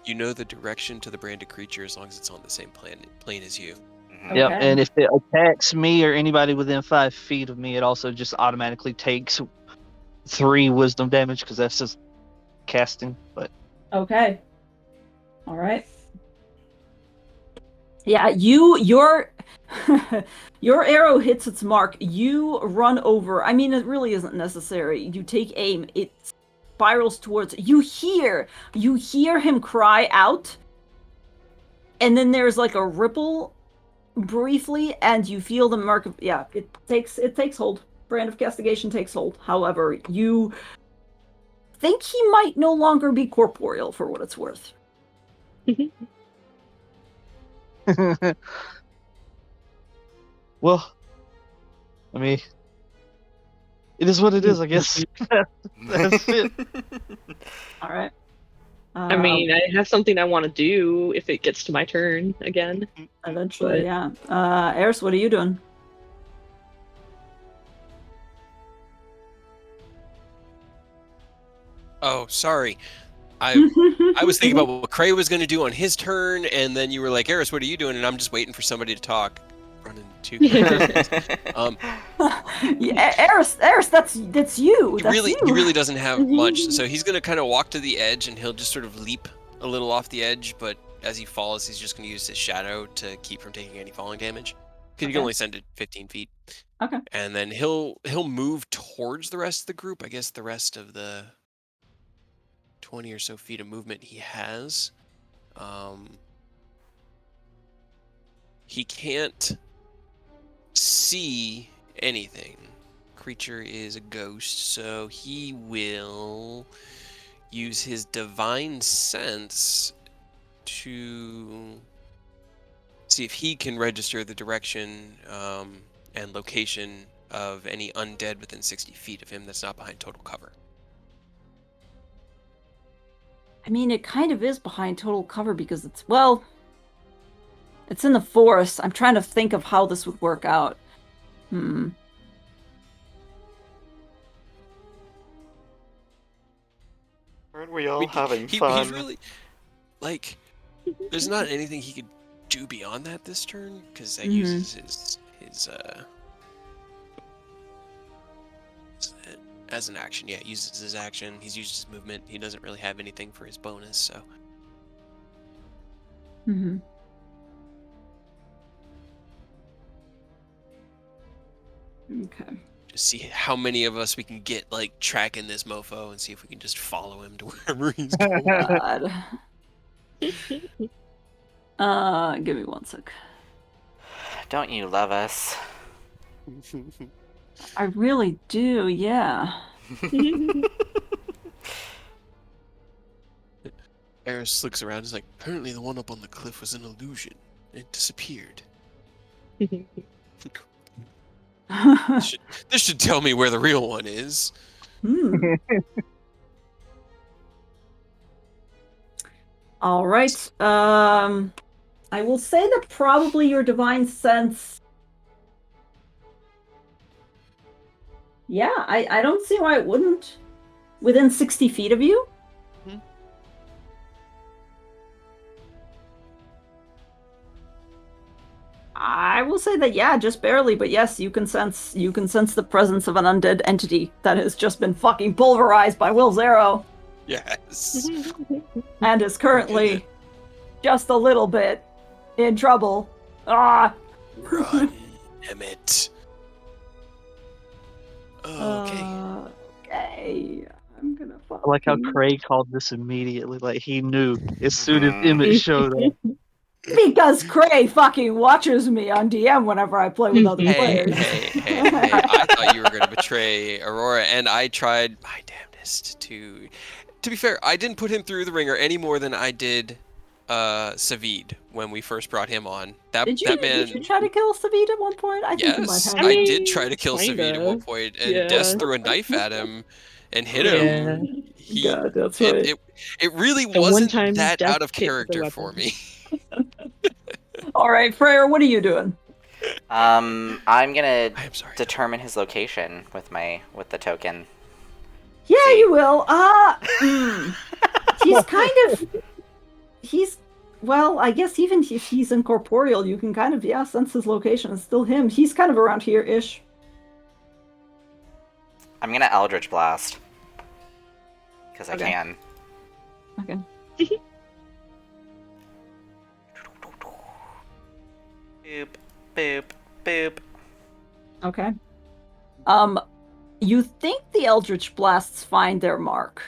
You know the direction to the branded creature as long as it's on the same plane as you. Mhm. Yep, Okay. and if it attacks me or anybody within 5 feet of me, it also just automatically takes 3 wisdom damage because that's just casting. But Okay. All right. Yeah, your your arrow hits its mark. You run over. I mean, it really isn't necessary. You take aim. It spirals towards. You hear him cry out, and then there's like a ripple briefly, and you feel the mark of it takes hold. Brand of castigation takes hold. However, you think he might no longer be corporeal for what it's worth. well, I mean, it is what it is, I guess. That's it. All right. I mean, I have something I want to do if it gets to my turn again. Eventually, yeah. Eris, what are you doing? Oh, sorry. I was thinking about what Cray was going to do on his turn, and then you were like, Eris, what are you doing? And I'm just waiting for somebody to talk. Running 2 characters. Yeah, Eris, that's you. He That's really, you. he really doesn't have much, so he's going to kind of walk to the edge, and he'll just sort of leap a little off the edge, but as he falls, he's just going to use his shadow to keep from taking any falling damage. Because you can only send it 15 feet. Okay. And then he'll move towards the rest of the group. I guess the rest of the 20 or so feet of movement he has. He can't see anything. Creature is a ghost, so he will use his divine sense to see if he can register the direction and location of any undead within 60 feet of him that's not behind total cover. I mean, it kind of is behind total cover because it's in the forest. I'm trying to think of how this would work out. Aren't we all having fun? He's really, like, there's not anything he could do beyond that this turn, because that uses his as an action. Yeah, it uses his action. He's used his movement. He doesn't really have anything for his bonus, so. Okay. Just see how many of us we can get, like, tracking this mofo and see if we can just follow him to wherever he's going. God. Give me 1 sec. Don't you love us? I really do, yeah. Eris looks around and is like, apparently the one up on the cliff was an illusion. It disappeared. This should tell me where the real one is. All right. I will say that probably your divine sense. Yeah, I don't see why it wouldn't. Within 60 feet of you? I will say that, yeah, just barely, but yes, you can sense the presence of an undead entity that has just been fucking pulverized by Will's arrow. Yes. And is currently just a little bit in trouble. Ah! Run, Emmett. Okay. Okay. I'm gonna fuck. I like how Craig called this immediately. Like he knew as soon as Emmett showed up. Because Cray fucking watches me on DM whenever I play with other players. Hey. I thought you were going to betray Aurora, and I tried my damnedest to... To be fair, I didn't put him through the ringer any more than I did Savid when we first brought him on. Did you try to kill Savid at one point? I think you might have. I did try to kill Savid at one point, and Des threw a knife at him and hit him. God, that's right. It really wasn't that out of character for me. All right, Freyr, what are you doing? I'm gonna determine his location with the token. Yeah, you will. Well, I guess even if he's incorporeal, you can kind of, sense his location. It's still him. He's kind of around here-ish. I'm gonna Eldritch Blast. Because I can. Okay. Boop, boop, boop. Okay. You think the Eldritch Blasts find their mark,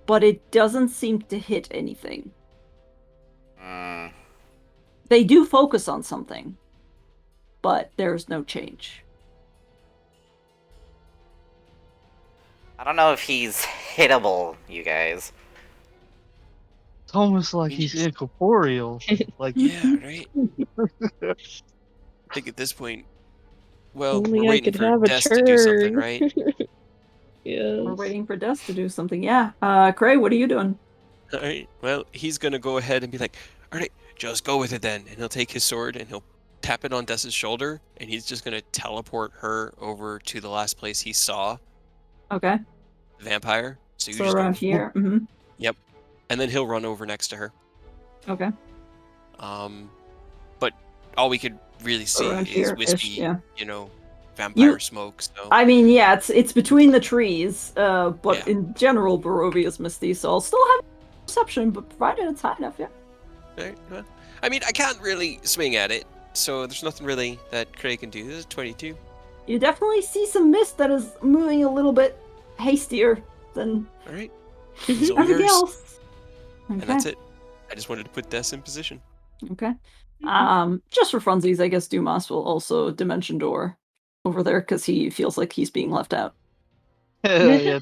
but it doesn't seem to hit anything. They do focus on something, but there's no change. I don't know if he's hittable, you guys. It's almost like he's incorporeal. Like, yeah, right? I think at this point, well, Only we're waiting for Des to do something, right? Yes. We're waiting for Des to do something, yeah. Cray, what are you doing? Alright, well, he's gonna go ahead and be like, alright, just go with it then. And he'll take his sword and he'll tap it on Des's shoulder, and he's just gonna teleport her over to the last place he saw. Okay. The vampire. So just around here? Mm-hmm. Yep. And then he'll run over next to her. Okay. But all we could really see is wispy, vampire smoke. So I mean, yeah, it's between the trees, but in general, Barovia is misty, so I'll still have perception, but provided it's high enough, yeah. Right, well, I mean, I can't really swing at it, so there's nothing really that Craig can do. This is 22. You definitely see some mist that is moving a little bit hastier than everything else. Okay. And that's it. I just wanted to put Des in position. Okay. Just for funsies, I guess Dumas will also Dimension Door over there because he feels like he's being left out. Yeah,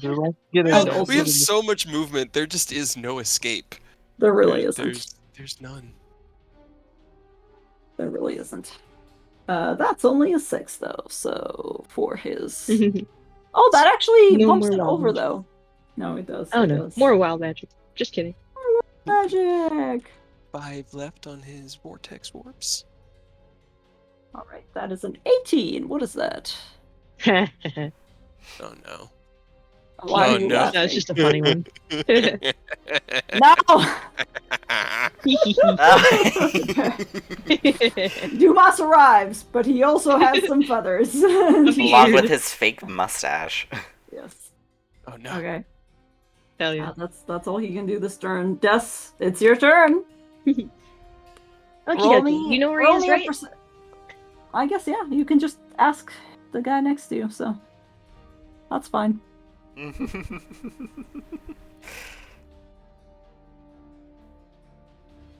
we have so much movement. There just is no escape. There really isn't. There's none. There really isn't. That's only a 6 though. So for his, that actually bumps it over though. No, it does. Oh no, more wild magic. Just kidding. Magic. 5 left on his vortex warps. All right, that is an 18. What is that? Oh no. Why no. No, it's just a funny one. No. Dumas arrives, but he also has some feathers. Along with his fake mustache. Yes. Oh no. Okay. Hell yeah. That's all he can do this turn. Des, it's your turn. Okay, you know where he is, right? I guess, yeah. You can just ask the guy next to you, so that's fine.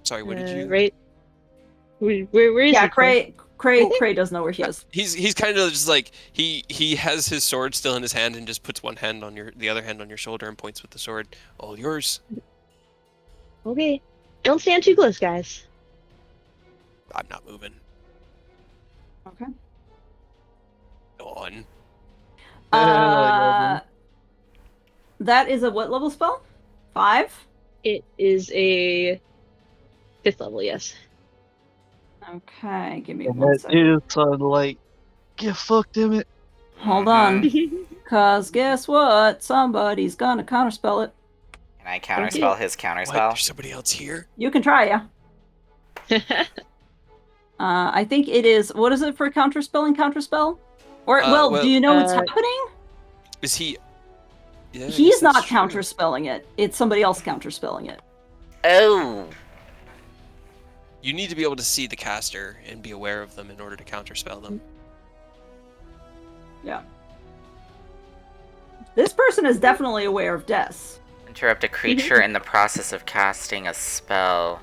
Sorry, what did you? Right. Where is Yeah, he? Cray does know where he is. He's kind of just like he has his sword still in his hand and just puts the other hand on your shoulder and points with the sword. All yours. Okay. Don't stand too close, guys. I'm not moving. Okay. On. That is a what level spell? 5? It is a 5th level, yes. Okay, give me And one that second. is like, get fucked, damn it. Hold on. Cause guess what? Somebody's gonna counterspell it. Can I counterspell his What? counterspell? There's somebody else here? You can try, yeah. I think it is. What is it for counterspell? Or do you know what's happening? Is he? Yeah, I He's guess not that's true. counterspelling it. It's somebody else counterspelling it. Oh. You need to be able to see the caster and be aware of them in order to counterspell them. Yeah. This person is definitely aware of deaths. Interrupt a creature in the process of casting a spell.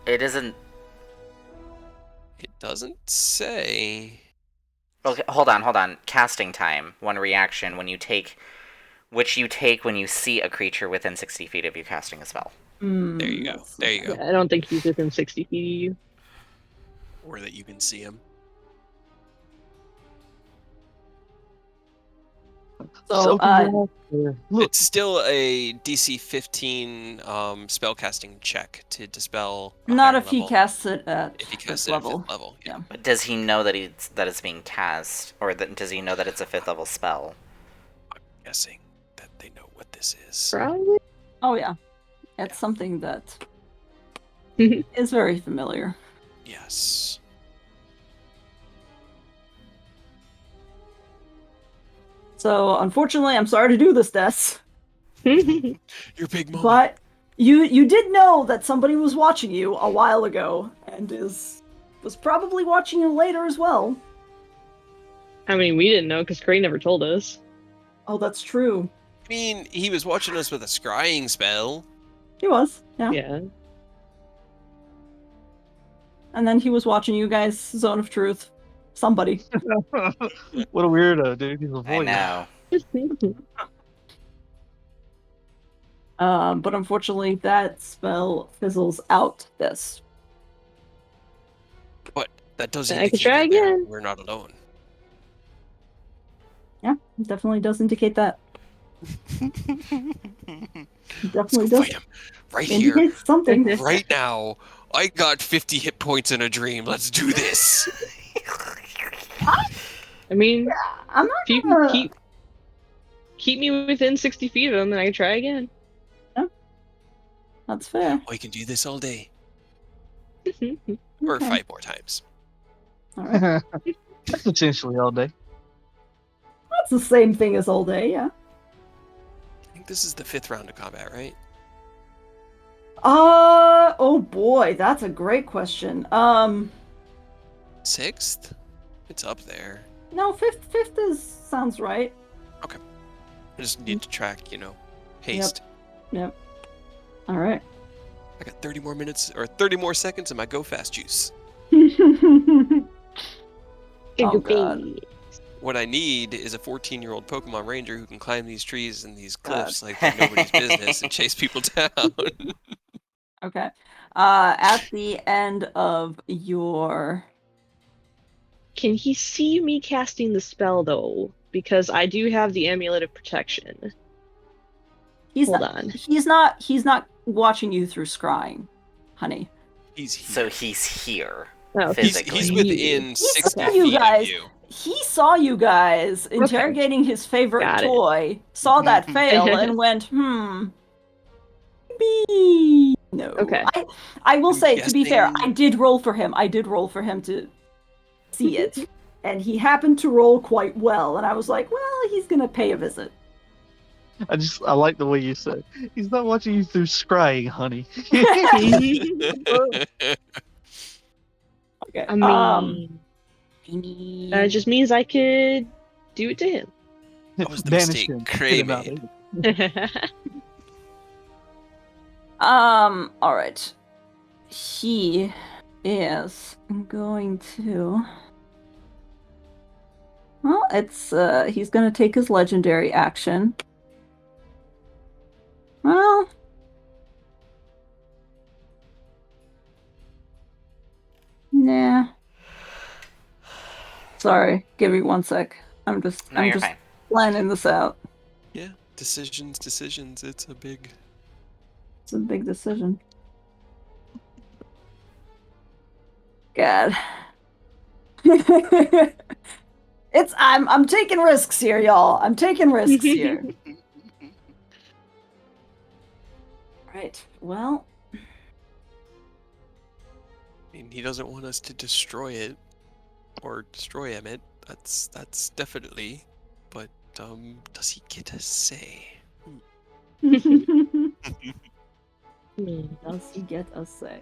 It isn't. It doesn't say. Okay, hold on. Casting time. 1 reaction which you take when you see a creature within 60 feet of you casting a spell. There you go. There you go. Yeah, I don't think he's within 60 feet of you. Or that you can see him. So, look, It's still a DC 15 spellcasting check to dispel. not if he casts it at If he this casts it level. at 5th level. Yeah. But does he know that it's being cast, or does he know that it's a 5th level spell? I'm guessing that they know what this is. Probably. Oh yeah, it's something that is very familiar. Yes. So unfortunately, I'm sorry to do this, Des. Your big moment. But you did know that somebody was watching you a while ago, and was probably watching you later as well. I mean, we didn't know because Cray never told us. Oh, that's true. I mean, he was watching us with a scrying spell. He was, yeah. Yeah. And then he was watching you guys, Zone of Truth. Somebody. what a weirdo, dude. He's a I voice. know. But unfortunately, that spell fizzles out this. But that doesn't I can indicate try that again. we're not alone. Yeah, it definitely does indicate that. Let's go Definitely does. fight him. Right here. Indicates something. Right now. I got 50 hit points in a dream. Let's do this. I mean, I'm not if you gonna... can keep me within 60 feet of him, then I can try again. Yeah. That's fair. We can do this all day. Okay. Or 5 more times. All right. That's essentially all day. That's the same thing as all day, yeah. I think this is the 5th round of combat, right? Oh boy, that's a great question. 6th? It's up there. No, fifth sounds right. Okay. I just need to track, haste. Yep. All right. I got 30 more minutes, or 30 more seconds in my go fast juice. Oh god. What I need is a 14-year-old Pokemon Ranger who can climb these trees and these cliffs like they're nobody's business and chase people down. Okay. At the end of your... Can he see me casting the spell, though? Because I do have the Amulet of Protection. Hold on. He's not watching you through scrying, honey. He's here. So he's here. Oh, Physically. He's within 60 saw you feet guys. of you. He saw you guys interrogating his favorite Got it. toy, saw that fail, and went, maybe no. Okay. I will say, to be fair, guessing- I did roll for him to see it. And he happened to roll quite well, and I was like, well, he's gonna pay a visit. I like the way you said, he's not watching you through scrying, honey. Okay. I mean, that just means I could do it to him. That was the Banish mistake him. Cray Get him out. made. All right. He is going to. Well, it's he's going to take his legendary action. Well, nah. Sorry, give me 1 sec. I'm just fine. planning this out. Yeah, decisions. It's a big. It's a big decision. God. I'm taking risks here, y'all. I'm taking risks here. Right. Well, I mean, he doesn't want us to destroy it or destroy Emmett. That's definitely. But does he get a say? does he get a say?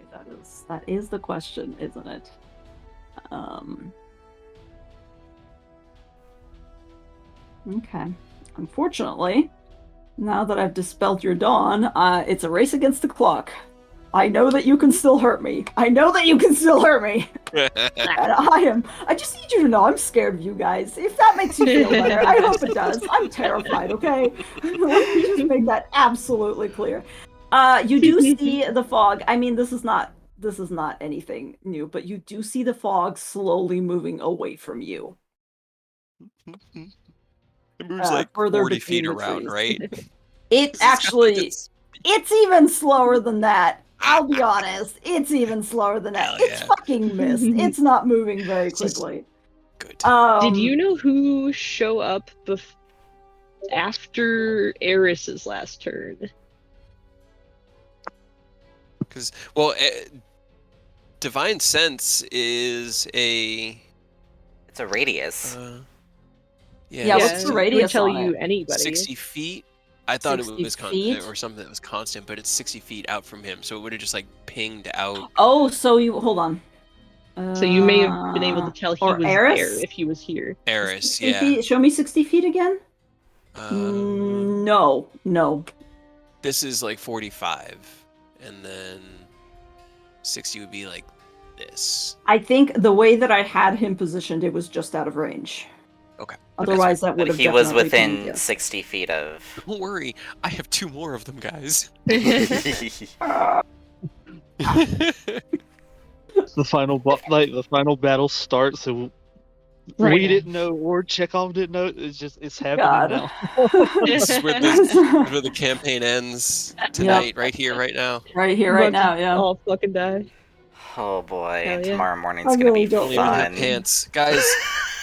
That is the question, isn't it? Okay. Unfortunately, now that I've dispelled your dawn, it's a race against the clock. I know that you can still hurt me. And I just need you to know I'm scared of you guys. If that makes you feel better, I hope it does. I'm terrified, okay? Let me just make that absolutely clear. You do see the fog. I mean, this is not anything new, but you do see the fog slowly moving away from you. It moves like further 40 between feet the around, trees. right? It actually, it's even slower than that. I'll be honest. It's even slower than that. Hell It's yeah. fucking mist. It's not moving very quickly. Good. Did you know who show up after Eris's last turn? Because, well, Divine Sense is a... It's a radius. Yeah, what's the it radius would tell on you it? anybody. 60 feet? I thought it 60 was feet? or something that was constant, but it's 60 feet out from him, so it would have just like pinged out. Oh, so you hold on. So you may have been able to tell he or was Eris? there if he was here. Eris, 60 yeah. feet? Show me 60 feet again. No. This is like 45, and then 60 would be like this. I think the way that I had him positioned, it was just out of range. Okay. Otherwise, that would But have he was definitely within pinged, yes. 60 feet of. Don't worry, I have 2 more of them, guys. The final battle starts, so we didn't know, or Chekhov didn't know. It's happening now. This is where the campaign ends tonight, right here, right now. Right here, right now, yeah. All fucking die. Oh boy, Hell yeah. tomorrow morning's I gonna really be don't Don't even have fun. pants, guys.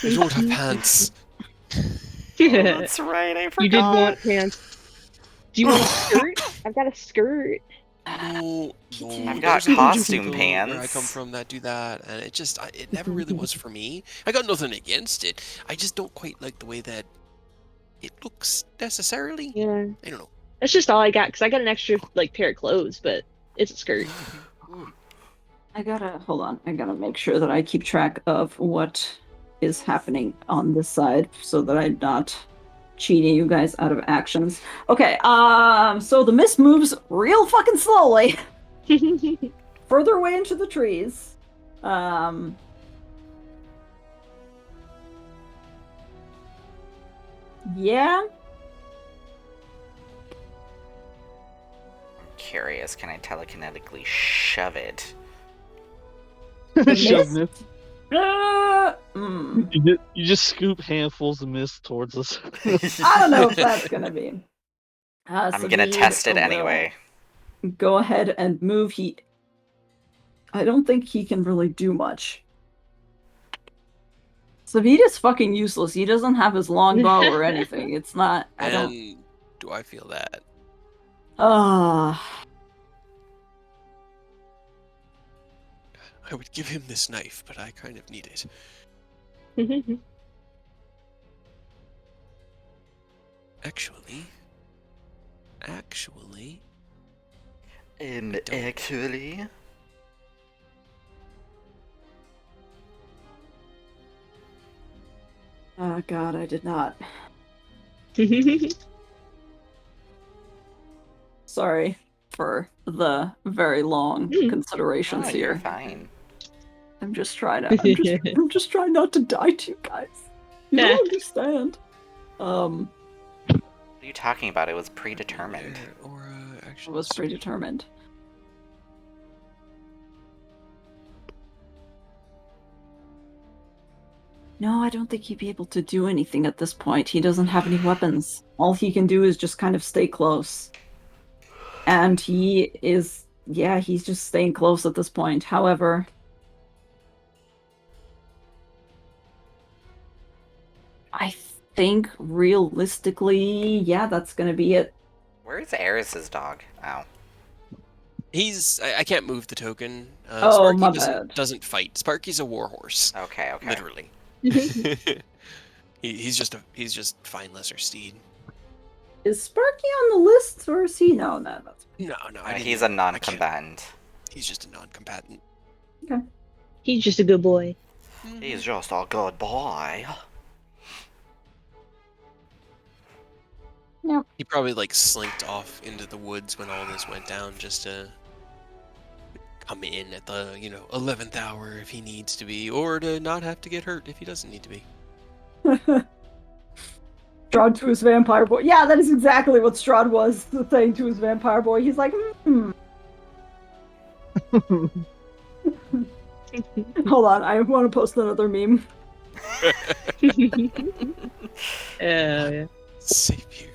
I don't have pants. Oh, that's right, I forgot. You did want pants. Do you want a skirt? I've got a skirt. No. I've got There's a bunch of costume people pants. where I come from that do that, and it never really was for me. I got nothing against it. I just don't quite like the way that it looks necessarily. Yeah. I don't know. That's just all I got, because I got an extra pair of clothes, but it's a skirt. Hold on. I gotta make sure that I keep track of what is happening on this side so that I'm not cheating you guys out of actions. Okay, so the mist moves real fucking slowly. Further away into the trees. Yeah. I'm curious, can I telekinetically shove it? Shove mist. Mm. You just scoop handfuls of mist towards us. I don't know if that's gonna be. I'm gonna test it anyway. Go ahead and move. I don't think he can really do much. Savid is fucking useless. He doesn't have his long bow or anything. It's not. Do I feel that? I would give him this knife, but I kind of need it. Actually. Oh god, I did not. Sorry for the very long considerations No, here. you're fine. I'm just trying to. I'm just trying not to die to you guys. You don't understand. What are you talking about? It was predetermined. It was predetermined. No, I don't think he'd be able to do anything at this point. He doesn't have any weapons. All he can do is just kind of stay close. And he is, yeah, he's just staying close at this point. However, I think realistically, yeah, that's gonna be it. Where's Eris's dog? Ow. I can't move the token. Oh, Sparky my bad. doesn't fight. Sparky's a warhorse. Okay. Literally. he's just fine lesser steed. Is Sparky on the list, or is he? No, that's No. He's a non-combatant. He's just a non-combatant. okay. He's just a good boy. He's just a good boy. Yep. He probably like slinked off into the woods when all this went down, just to come in at the 11th hour if he needs to be, or to not have to get hurt if he doesn't need to be. Strahd to his vampire boy. Yeah, that is exactly what Strahd was saying to his vampire boy. He's like, Hold on, I want to post another meme. Yeah. Savior.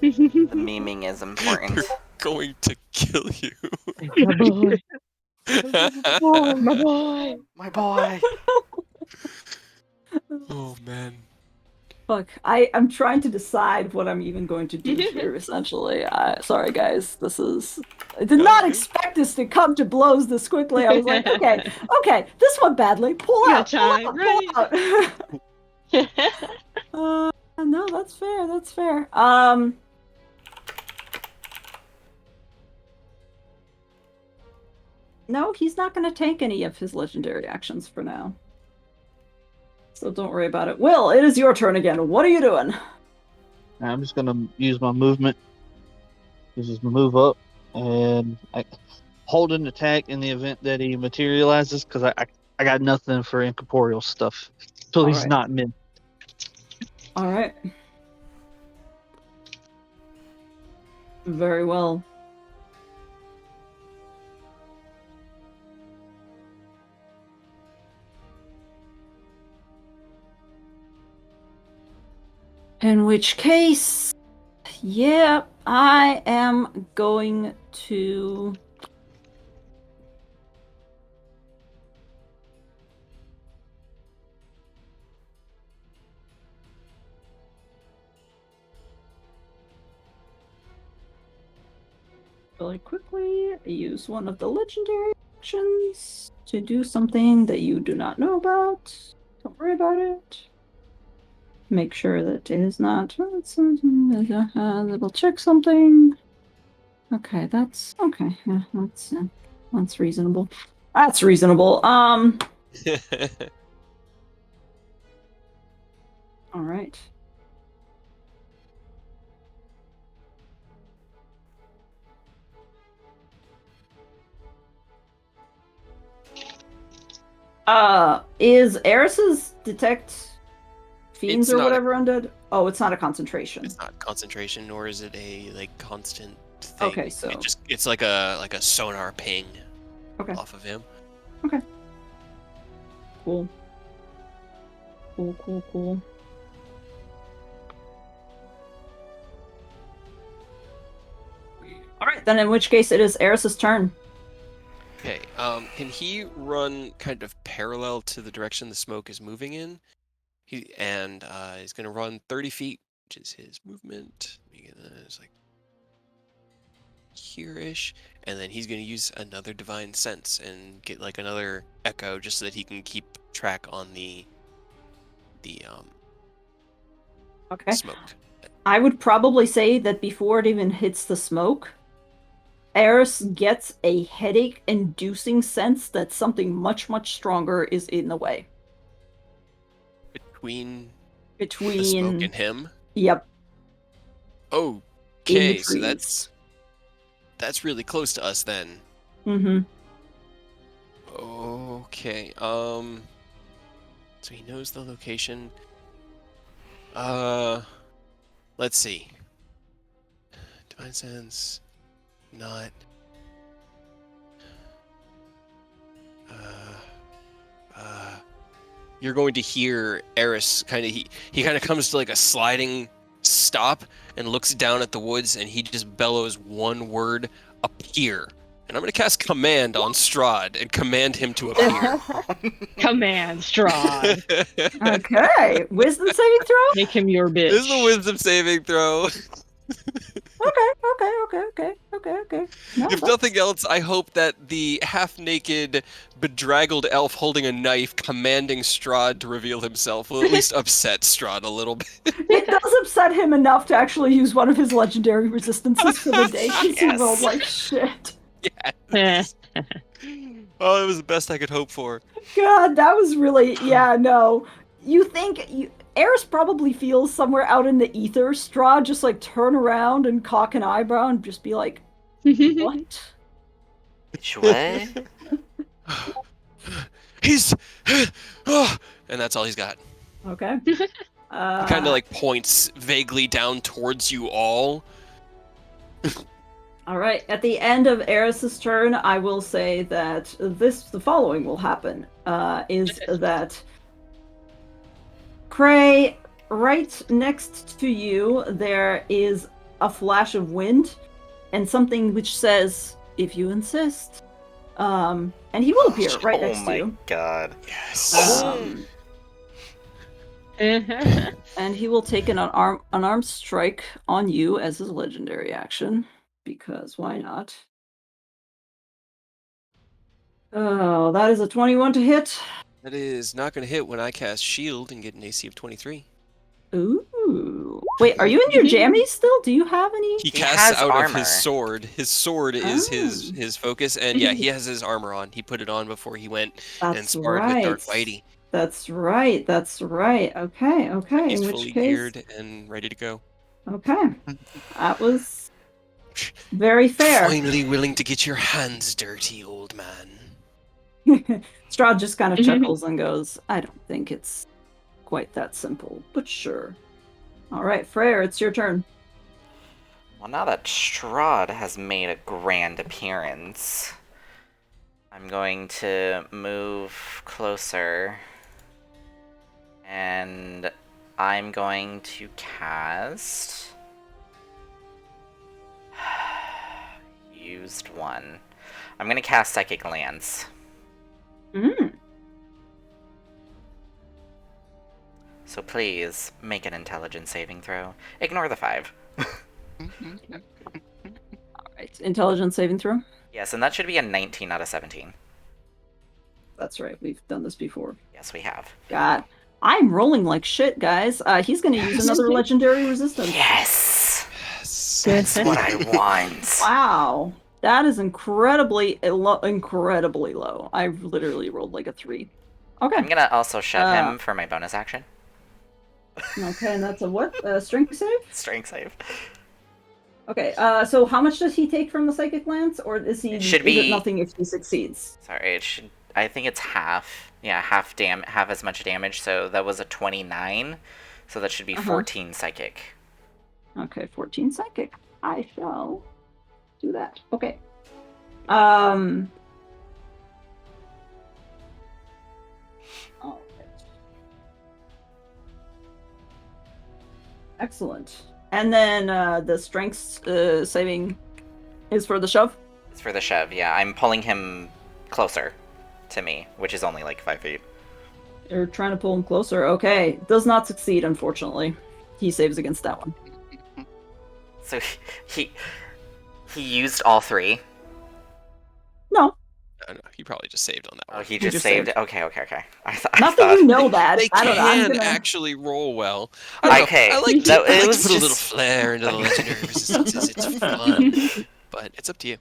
The memeing is important. Going to kill you. My boy. My boy. My boy. Oh man. Look, I'm trying to decide what I'm even going to do here, essentially. Sorry, guys. I did not expect this to come to blows this quickly. I was like, okay, this went badly. Pull out. No, that's fair. No, he's not going to take any of his legendary actions for now. So don't worry about it. Will, it is your turn again. What are you doing? I'm just gonna use my movement. Just move up and hold an attack in the event that he materializes, because I got nothing for incorporeal stuff. So he's not mid. All right. Very well. In which case, yeah, I am going to... really quickly use one of the legendary actions to do something that you do not know about. Don't worry about it. Make sure that it is not. It'll check something. Okay, that's okay. Yeah, that's reasonable. That's reasonable. All right. Is Eris's detect fiends or whatever undead? Oh, it's not a concentration. It's not concentration, nor is it a constant thing. Okay, so it's like a sonar ping. Okay. Off of him. Okay. Cool. Cool. All right, then in which case it is Eris's turn. Okay. Can he run kind of parallel to the direction the smoke is moving in? He's going to run 30 feet, which is his movement. It's like here-ish, and then he's going to use another divine sense and get like another echo, just so that he can keep track on the smoke. I would probably say that before it even hits the smoke, Eris gets a headache-inducing sense that something much, much stronger is in the way. between the smoke Between. and him? Yep. In Okay, the so trees. that's really close to us then. Mm-hmm. Okay. So he knows the location. Let's see. Divine sense, not. You're going to hear Eris he kind of comes to like a sliding stop and looks down at the woods, and he just bellows one word: appear. And I'm going to cast command on Strahd and command him to appear. Command, Strahd. Okay. Wisdom saving throw? Make him your bitch. This is a wisdom saving throw. Okay. No, If nothing else, I hope that the half-naked, bedraggled elf holding a knife commanding Strahd to reveal himself will at least upset Strahd a little bit. it does upset him enough to actually use one of his legendary resistances for the day because he rolled like shit. Yes. Oh, it was the best I could hope for. God, that was really no. You think Eris probably feels somewhere out in the ether, Strahd just like turn around and cock an eyebrow and just be like, what? What? He's oh, and that's all he's got. Okay. He kind of like points vaguely down towards you all. All right. At the end of Eris's turn, I will say that the following will happen. Is that Cray, right next to you, there is a flash of wind and something which says, "If you insist." And he will appear right next to you. Oh my god. Yes. And he will take an unarmed strike on you as his legendary action. Because why not? Oh, that is a 21 to hit. That is not going to hit when I cast shield and get an AC of 23. Ooh. Wait, are you in your jammies still? Do you have any? He has casts out armor. of his sword. His sword is his focus, and yeah, he has his armor on. He put it on before he went and sparred with Dark Whitey. That's right. Okay. He's In which fully case... geared and ready to go. Okay. That was very fair. Finally willing to get your hands dirty, old man. Strahd just kind of chuckles and goes, I don't think it's quite that simple, but sure. All right, Freyr, it's your turn. Well, now that Strahd has made a grand appearance, I'm going to move closer. And I'm going to cast... Used one. I'm going to cast Psychic Lance. So please, make an intelligence saving throw. Ignore the 5. Alright, intelligence saving throw? Yes, and that should be a 19 out of 17. That's right, we've done this before. Yes, we have. God, I'm rolling like shit, guys. He's gonna use another legendary resistance. Yes! That's what I want. Wow. That is incredibly low. I've literally rolled like a 3. Okay. I'm gonna also shove him for my bonus action. Okay, and that's a what? Strength save? Strength save. Okay, so how much does he take from the Psychic Lance? Or is it nothing if he succeeds? Sorry, I think it's half. Yeah, half as much damage, so that was a 29. So that should be 14 psychic. Okay, 14 psychic. I shall do that. Okay. All right. Excellent. And then the strength saving is for the shove? It's for the shove, yeah. I'm pulling him closer to me, which is only like 5 feet. You're trying to pull him closer. Okay. Does not succeed, unfortunately. He saves against that one. So he used all 3? No. No, he probably just saved on that one. Oh, he just saved it? Okay. Not that you know that. They I don't know. can actually roll well. Okay. I like to put a little flair into the legendary resistances. It's fun. But it's up to you.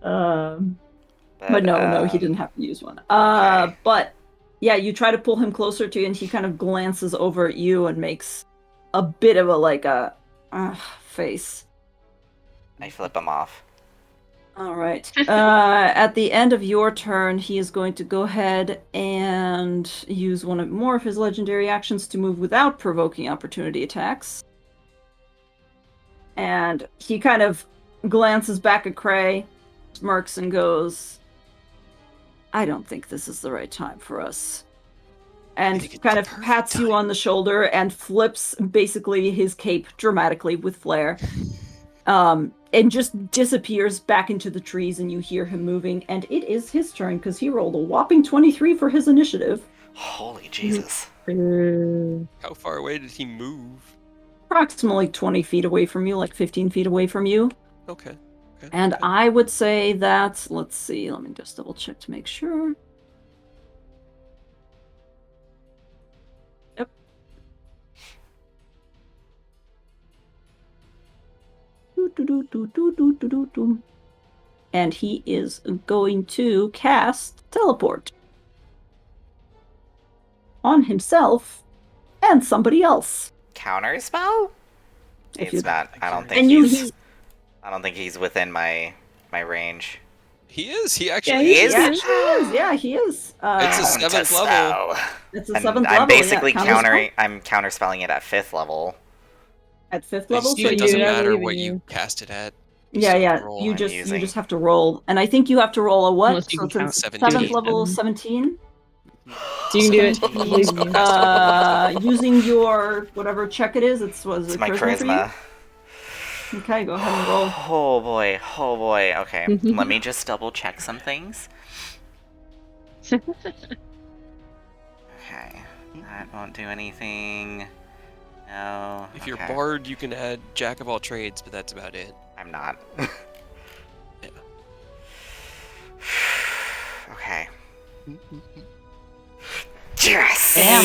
But no, he didn't have to use one. Okay. But you try to pull him closer to you, and he kind of glances over at you and makes a bit of a face. I flip him off. All right. At the end of your turn, he is going to go ahead and use more of his legendary actions to move without provoking opportunity attacks. And he kind of glances back at Cray, smirks, and goes, I don't think this is the right time for us. And kind of pats you on the shoulder and flips basically his cape dramatically with flair. And just disappears back into the trees, and you hear him moving, and it is his turn because he rolled a whopping 23 for his initiative. Holy Jesus. How far away did he move? Approximately 20 feet away from you, like 15 feet away from you. Okay. And I would say that, let's see, let me just double check to make sure. Yep. And he is going to cast Teleport on himself and somebody else. Counter spell? It's not. I don't think he's within my range. He is. He actually is. Yeah, he is. It's a 7th level. It's a 7th level. I'm basically I'm counterspelling it at 5th level. At 5th level, so it doesn't matter what you cast it at. You just have to roll, and I think you have to roll a what? Unless you can count 7th level 17. You can do it. Using your whatever check it is. It's my charisma. Okay, go ahead and roll. Oh boy. Okay, let me just double check some things. Okay, that won't do anything. No. If you're bard, you can add jack of all trades, but that's about it. I'm not. Yeah. Okay. Yes! Damn.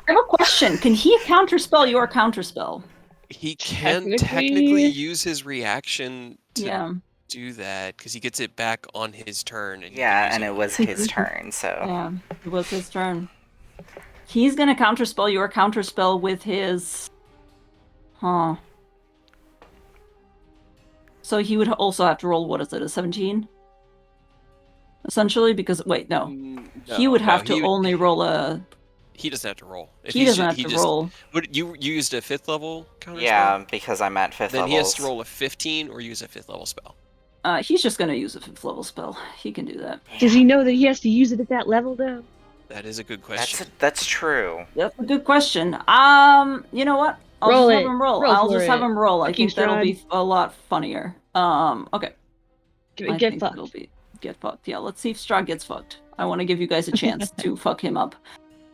I have a question. Can he counterspell your counterspell? He can technically use his reaction to do that, because he gets it back on his turn. And it was his turn, so... Yeah, it was his turn. He's gonna counterspell your counterspell with his... Huh. So he would also have to roll, what is it, a 17? Essentially, because... Wait, no. He would have to only roll a... He doesn't have to roll. He doesn't have to roll. What, you used a 5th level counterspell? Yeah, because I'm at 5th level. Then he has to roll a 15 or use a 5th level spell. He's just gonna use a 5th level spell. He can do that. Does he know that he has to use it at that level, though? That is a good question. That's true. That's a good question. You know what? I'll just have him roll. I'll just have him roll. I think that'll be a lot funnier. Okay. Get fucked. It'll be get fucked. Yeah, let's see if Strahd gets fucked. I want to give you guys a chance to fuck him up.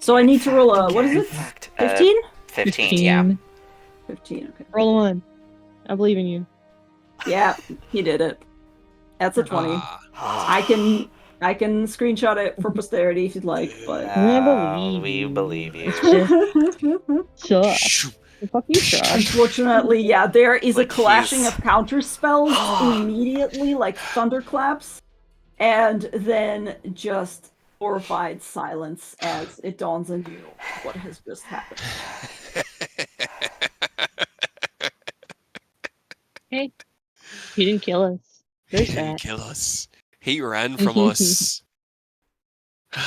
So I need to roll a, what is it? 15? 15, yeah. 15, okay. Roll 1. I believe in you. Yeah, he did it. That's a 20. I can screenshot it for posterity if you'd like, but... we believe you. Sure. Fuck you, Strahd. Unfortunately, yeah, there is a clashing of counter spells immediately, like thunderclaps, and then just horrified silence as it dawns on you what has just happened. Hey, he didn't kill us. He didn't kill us. He ran from us.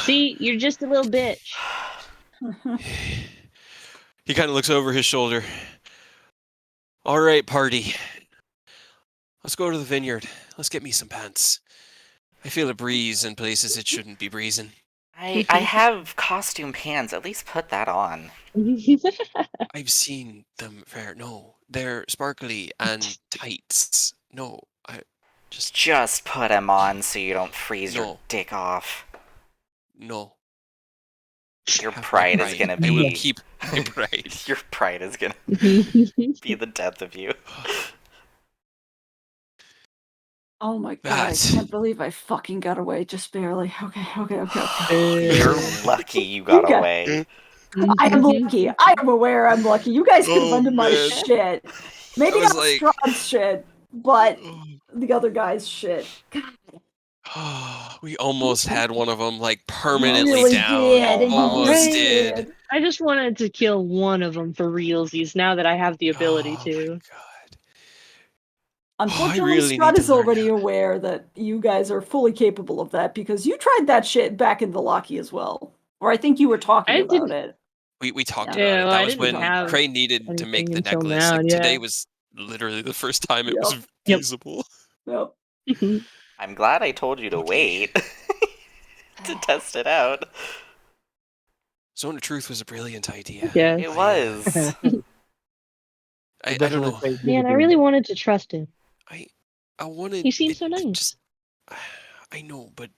See, you're just a little bitch. He kind of looks over his shoulder. All right, party. Let's go to the vineyard. Let's get me some pants. I feel a breeze in places it shouldn't be breezing. I have costume pants. At least put that on. I've seen them fair. No, they're sparkly and tights. No, I just put them on so you don't freeze your dick off. No. Your pride is gonna be. I will keep my pride. Your pride is gonna be the death of you. Oh my god, I can't believe I fucking got away just barely. Okay. You're lucky you got away. I am lucky. I am aware I'm lucky. You guys could have undone my shit. Maybe not Strahd's shit, but the other guy's shit. God. We almost had one of them like You permanently really down. did, and you Almost really Right. did. I just wanted to kill one of them for realsies now that I have the ability Oh to. my god. Unfortunately, really Strahd need to is learn already how. aware that you guys are fully capable of that because you tried that shit back in Velaki as well. Or I think you were talking I about didn't. it. We talked Yeah. about Yeah, it. well, That I was didn't when have Cray needed to make anything the until necklace. now. Like Yeah. today was literally the first time it was Yep. Yep. feasible. Yep. I'm glad I told you to Okay. wait to test it out. Zone of Truth was a brilliant idea. Yes. It was. I don't know. Man, I really wanted to trust him. I wanted He seems it so to nice. just. I know, but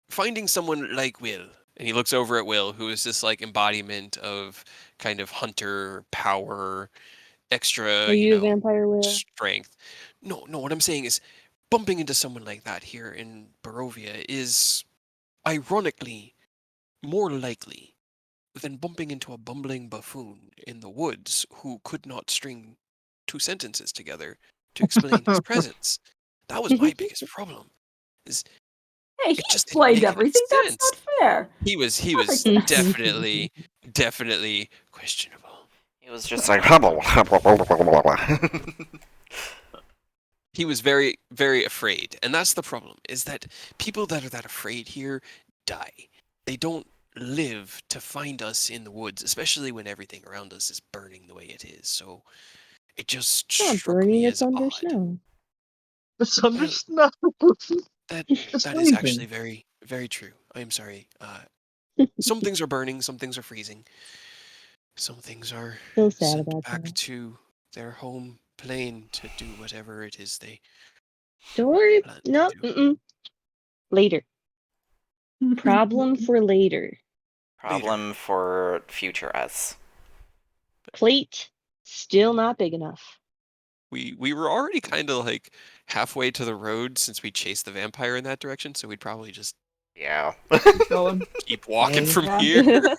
finding someone like Will, and he looks over at Will, who is this like embodiment of kind of hunter power, extra, Are you a vampire, Will? strength. No, what I'm saying is bumping into someone like that here in Barovia is ironically more likely than bumping into a bumbling buffoon in the woods who could not string two sentences together to explain his presence. That was my biggest problem. Is Hey, he it just didn't explained make any everything. That's sense. not fair. He was Perfect. definitely questionable. It was just like. He was very, very afraid. And that's the problem, is that people that are that afraid here die. They don't live to find us in the woods, especially when everything around us is burning the way it is. So it just It's not struck burning, me it's as under odd. snow. It's under Well, snow. That It's that is freezing. actually very, very true. I am sorry. Some things are burning, some things are freezing. Some things are So sad sent about back that. to their home plane to do whatever it is they Don't worry. plan Nope. to do. Later. Problem for later. Problem for future us. Plate still not big enough. We were already kind of like halfway to the road since we chased the vampire in that direction, so we'd probably just Yeah. Going. keep walking from Yeah. here.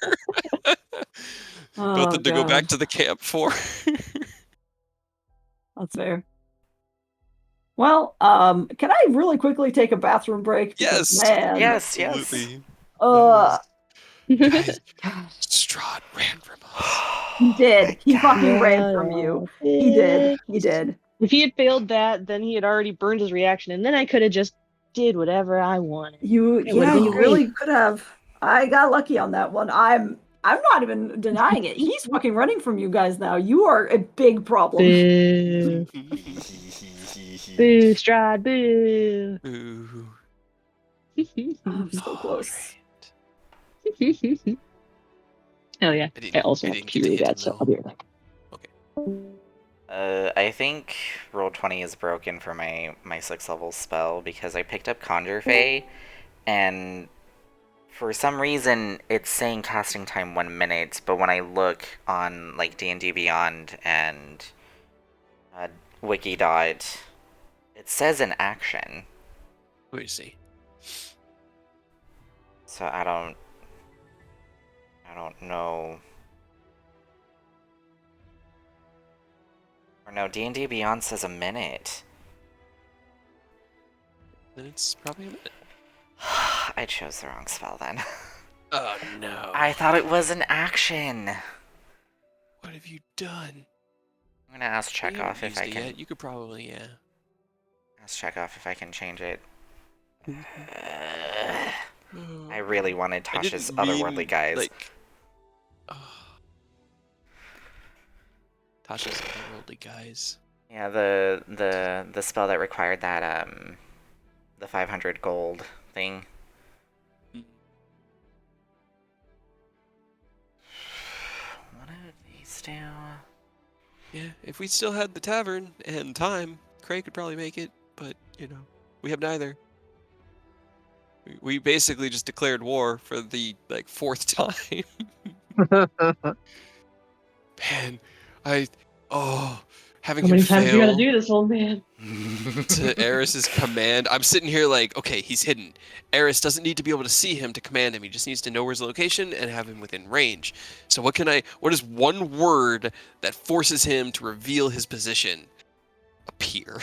Oh, Nothing to go back God. to the camp for. That's fair. Well, can I really quickly take a bathroom break? Because, Yes. man, Yes. Absolutely. uh, Guys, gosh, Strahd ran from us. he did. He fucking Yeah, ran from you. He did. He did. If he had failed that, then he had already burned his reaction, and then I could have just did whatever I wanted. It would have been You great. really could have. I got lucky on that one. I'm not even denying it. He's fucking running from you guys now. You are a big problem. Boo. Boo, Strahd, boo. Ooh. I'm so close. Oh yeah. I also have to pee really bad, so I'll be right back. I think Roll20 is broken for my 6th level spell because I picked up Conjure Fey, and for some reason it's saying casting time 1 minute, but when I look on like D&D Beyond and Wikidot, it says an action. Let me see. So I don't know. Or no, D&D Beyond says a minute. Then it's probably a minute. I chose the wrong spell then. Oh no. I thought it was an action. What have you done? I'm gonna ask You haven't Chekhov if used I it can. yet. You could probably, yeah. Ask Chekhov if I can change it. I really wanted I Tasha's didn't otherworldly mean, guys. like, Tasha's otherworldly guys. Yeah, the spell that required that the 500 gold thing. What did these do? Yeah, if we still had the tavern and time, Craig could probably make it, but, we have neither. We basically just declared war for the, 4th time. Man, having How him many times you gotta fail do this, old man? to Eris's command. I'm sitting here like, okay, he's hidden. Eris doesn't need to be able to see him to command him. He just needs to know his location and have him within range. So what is one word that forces him to reveal his position? Appear.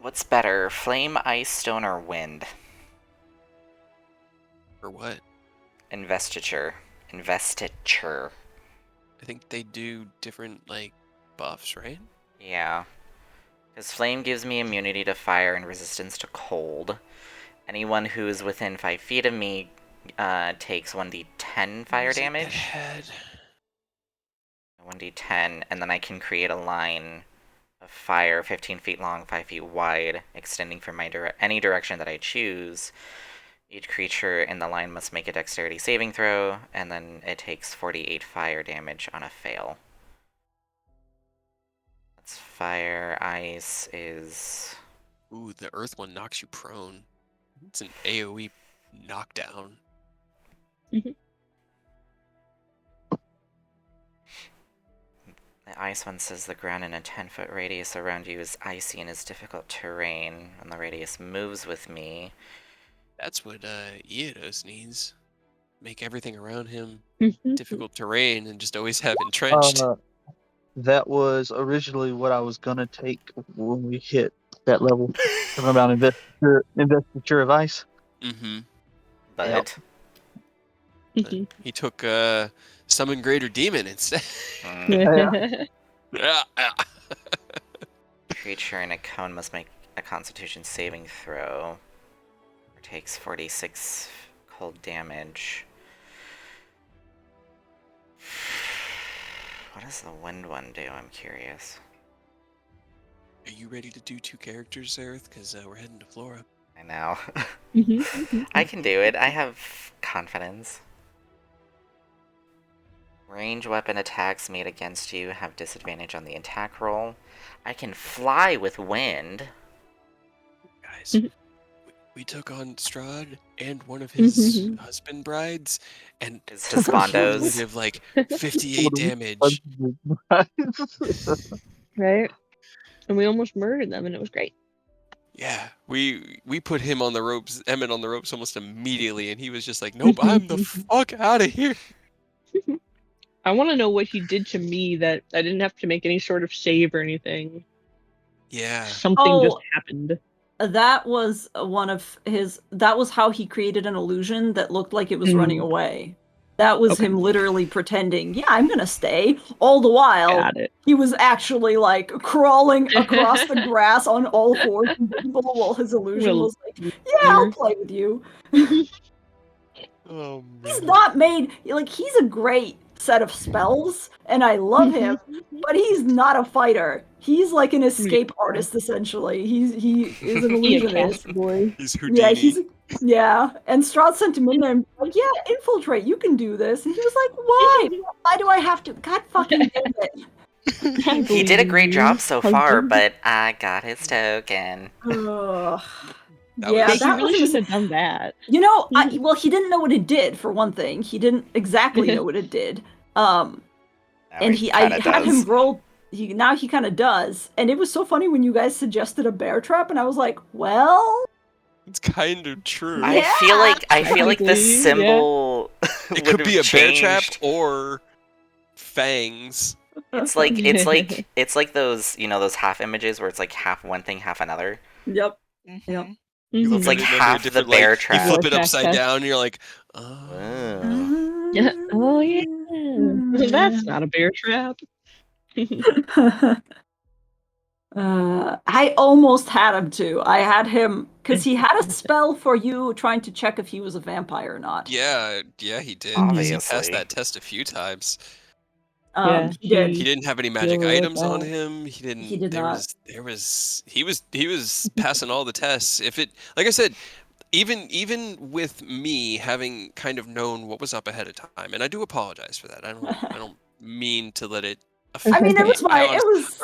What's better, flame, ice, stone, or wind? For what? Investiture. I think they do different, like, buffs, right? Yeah. Because flame gives me immunity to fire and resistance to cold. Anyone who is within 5 feet of me takes 1d10 fire damage. Head. 1d10, and then I can create a line of fire 15 feet long, 5 feet wide, extending from any direction that I choose. Each creature in the line must make a dexterity saving throw, and then it takes 48 fire damage on a fail. That's fire. Ice is... Ooh, the earth one knocks you prone. It's an AoE knockdown. Mhm. The ice one says the ground in a 10-foot radius around you is icy and is difficult terrain, and the radius moves with me. That's what Eodos needs. Make everything around him Mhm. difficult terrain and just always have entrenched. That was originally what I was gonna take when we hit that level. Talking about investiture of ice. Mm-hmm. But... Mhm. He took Summon Greater Demon instead. Yeah. Creature in a cone must make a Constitution saving throw. Or takes 46 cold damage. What does the wind one do? I'm curious. Are you ready to do 2 characters, Aerith? Because we're heading to Flora. I know. Mhm. I can do it. I have confidence. Range weapon attacks made against you have disadvantage on the attack roll. I can fly with wind. Guys, Mhm. we took on Strahd and one of his Mhm. husband brides, and His took a husbandos. cumulative, like, 58 damage. Right? And we almost murdered them, and it was great. Yeah, we put him on the ropes, Emmett on the ropes almost immediately, and he was just like, nope, I'm the fuck out of here. I want to know what he did to me that I didn't have to make any sort of save or anything. Yeah. Something just happened. That was one of his. That was how he created an illusion that looked like it was running away. That was him literally pretending, yeah, I'm gonna stay. All the while, Got it. he was actually like crawling across the grass on all fours while his illusion was like, yeah, I'll play with you. Oh, He's man. not made, like, he's a great set of spells, and I love him, but he's not a fighter. He's like an escape artist, essentially. He is an illusionist. Boy. He's Houdini. Yeah, and Strahd sent him in there and like, yeah, infiltrate, you can do this. And he was like, why? Why do I have to? God fucking damn it. He did a great job so far, but I got his token. Yeah, he really shouldn't have done that. You know, well, he didn't know what it did, for one thing. He didn't exactly know what it did. And I had him roll. Now he kind of does. And it was so funny when you guys suggested a bear trap, and I was like, well, it's kind of true. I feel like the symbol it could be a bear trap or fangs. It's like those, you know, those half images where it's like half one thing, half another. Yep. Yep. You It's like half the bear trap. You flip it upside down, and you're like, oh. Yeah. Oh yeah. That's not a bear trap. I almost had him too. I had him because he had a spell for you trying to check if he was a vampire or not. Yeah, he did. Obviously. He passed that test a few times. He did. He didn't have any magic items on him. He didn't. He did not. He was passing all the tests. If it, like I said, even with me having kind of known what was up ahead of time, and I do apologize for that. I don't mean to let it. I mean, it was fine. I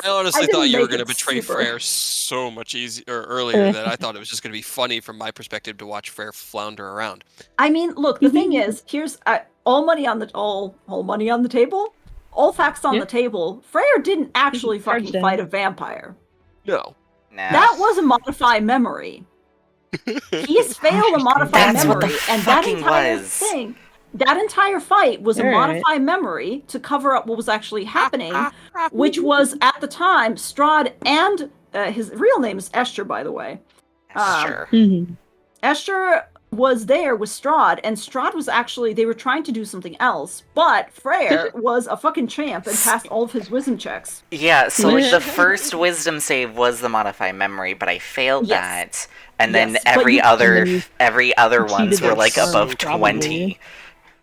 honestly thought you were going to betray Freyr so much earlier that I thought it was just going to be funny from my perspective to watch Freyr flounder around. I mean, look, the thing is, here's all money on the table, all facts on the table. Freyr didn't actually fucking fight a vampire. No. That was a modify memory. He's failed a modify memory, and that entire thing. That entire fight was a modify memory to cover up what was actually happening, which was, at the time, Strahd and his real name is Esther, by the way. Sure. Esther was there with Strahd, and Strahd was actually, they were trying to do something else, but Freyr was a fucking champ and passed all of his wisdom checks. Yeah, so like the first wisdom save was the modify memory, but I failed that, and then every other ones were like above 20.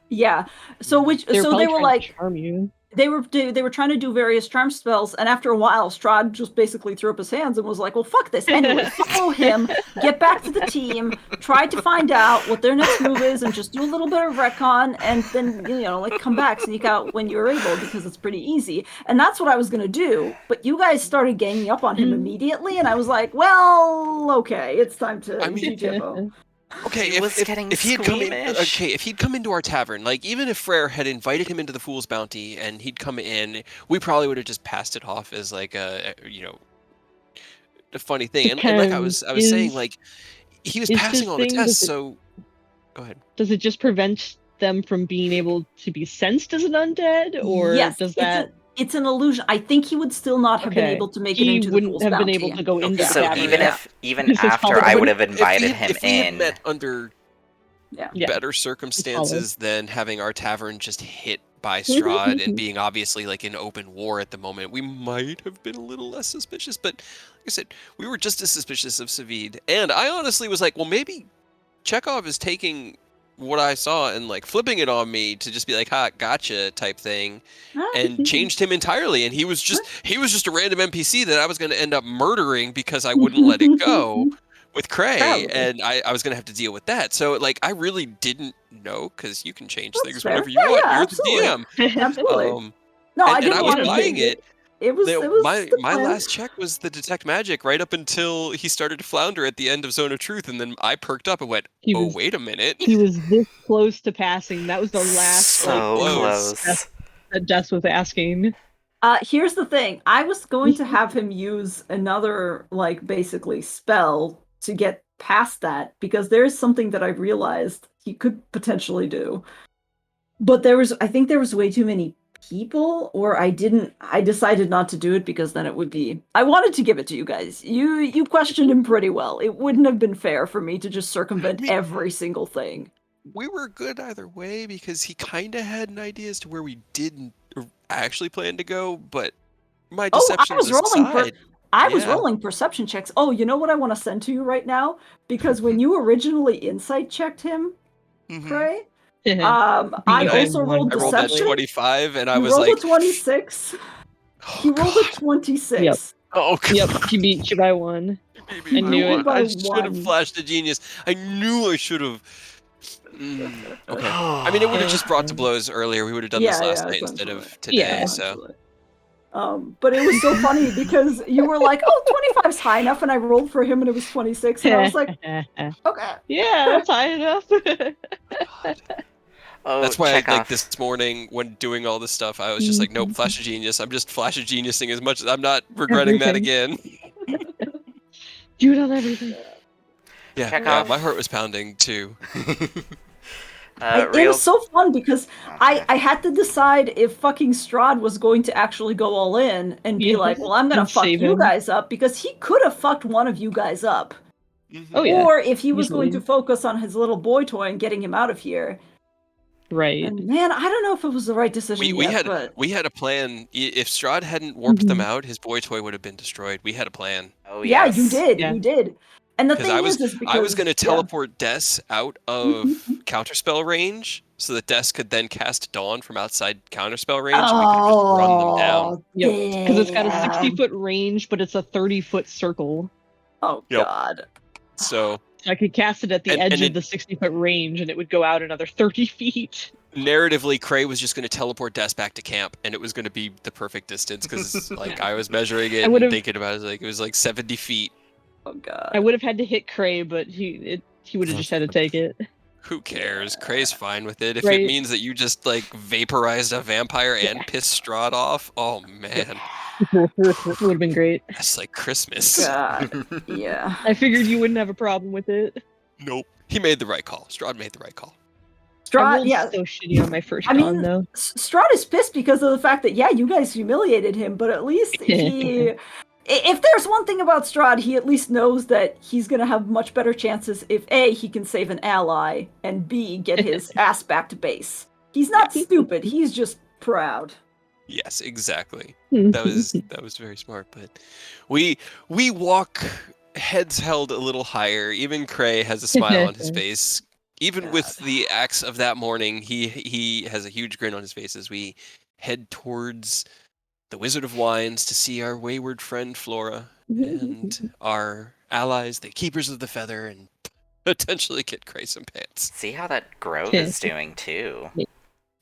Yeah, so they were like, charm you. They were trying to do various charm spells, and after a while, Strahd just basically threw up his hands and was like, well, fuck this. Anyway, follow him, get back to the team, try to find out what their next move is, and just do a little bit of retcon, and then, like, come back, sneak out when you're able, because it's pretty easy. And that's what I was going to do, but you guys started ganging up on him immediately, and I was like, well, okay, it's time to GTFO. Okay, if he'd come into our tavern, like even if Freyr had invited him into the Fool's Bounty and he'd come in, we probably would have just passed it off as like a funny thing. And like I was saying, like he was passing all the tests, so go ahead. Does it just prevent them from being able to be sensed as an undead, or does that? It's an illusion. I think he would still not have been able to make it into the Fool's Bounty. He wouldn't have been able to go into the tavern. So even after I would have invited him if he had met under better circumstances than having our tavern just hit by Strahd and being obviously like in open war at the moment, we might have been a little less suspicious. But like I said, we were just as suspicious of Savid. And I honestly was like, well, maybe Chekhov is taking what I saw and like flipping it on me to just be like, ha, gotcha type thing, and changed him entirely. And he was just a random NPC that I was going to end up murdering because I wouldn't let it go with Cray, and I was going to have to deal with that. So like I really didn't know, because you can change things whenever you want. You're the DM. Absolutely. No, I didn't want was buying it. It was my last check was the detect magic right up until he started to flounder at the end of Zone of Truth, and then I perked up and went, wait a minute. He was this close to passing. That was the last so close that Jess was asking. Here's the thing. I was going to have him use another, like, basically spell to get past that, because there's something that I realized he could potentially do. But I think there was way too many people, or I decided not to do it because then it would be, I wanted to give it to you guys. You questioned him pretty well. It wouldn't have been fair for me to just circumvent every single thing. We were good either way, because he kind of had an idea as to where we didn't actually plan to go, but my deception I was rolling perception checks. Oh, you know what I want to send to you right now? Because when you originally insight checked him, Cray, I also rolled deception. I rolled that 25, and I was like, rolled a 26. He rolled a 26. Yep. Oh, God. Yep, he beat you by 1. I knew it. I should have flashed a genius. I knew I should have. Okay. I mean, it would have just brought to blows earlier. We would have done this last night instead of today. So. But it was so funny because you were like, oh, 25's high enough, and I rolled for him and it was 26, and I was like, okay. Yeah, that's high enough. That's why like this morning when doing all this stuff, I was just like, nope, Flash of Genius. I'm just Flash of Geniusing as much as I'm not regretting that again. Do it on everything. Yeah, my heart was pounding too. It was so fun because I had to decide if fucking Strahd was going to actually go all in and be like, well, I'm going to fuck you guys up, because he could have fucked one of you guys up. Oh, yeah. Or if he was going to focus on his little boy toy and getting him out of here. Right. And man, I don't know if it was the right decision we had a plan. If Strahd hadn't warped them out, his boy toy would have been destroyed. We had a plan. Oh, yes. Yeah, you did. Yeah. You did. And the thing is because I was going to teleport Des out of counterspell range so that Des could then cast Dawn from outside counterspell range, and we could just run them down. Yep, because it's got a 60-foot range, but it's a 30-foot circle. Oh, God. So I could cast it at the edge of the 60-foot range, and it would go out another 30 feet. Narratively, Cray was just going to teleport Des back to camp, and it was going to be the perfect distance, because like I was measuring it and thinking about it, like it was like 70 feet. Oh, God. I would have had to hit Cray, but he would have just had to take it. Who cares? Cray's fine with it. If it means that you just like vaporized a vampire and pissed Strahd off, oh man. It would have been great. That's like Christmas. God. Yeah. I figured you wouldn't have a problem with it. Nope. He made the right call. Strahd made the right call. Strahd, so shitty on my first con, though. Strahd is pissed because of the fact that, you guys humiliated him, but at least If there's one thing about Strahd, he at least knows that he's gonna have much better chances if A, he can save an ally, and B, get his ass back to base. He's not stupid, he's just proud. Yes, exactly. That was very smart. But we walk heads held a little higher. Even Cray has a smile on his face. Even with the axe of that morning, he has a huge grin on his face as we head towards the Wizard of Wines to see our wayward friend Flora and our allies, the Keepers of the Feather, and potentially get Cray some pants. See how that grove is doing too.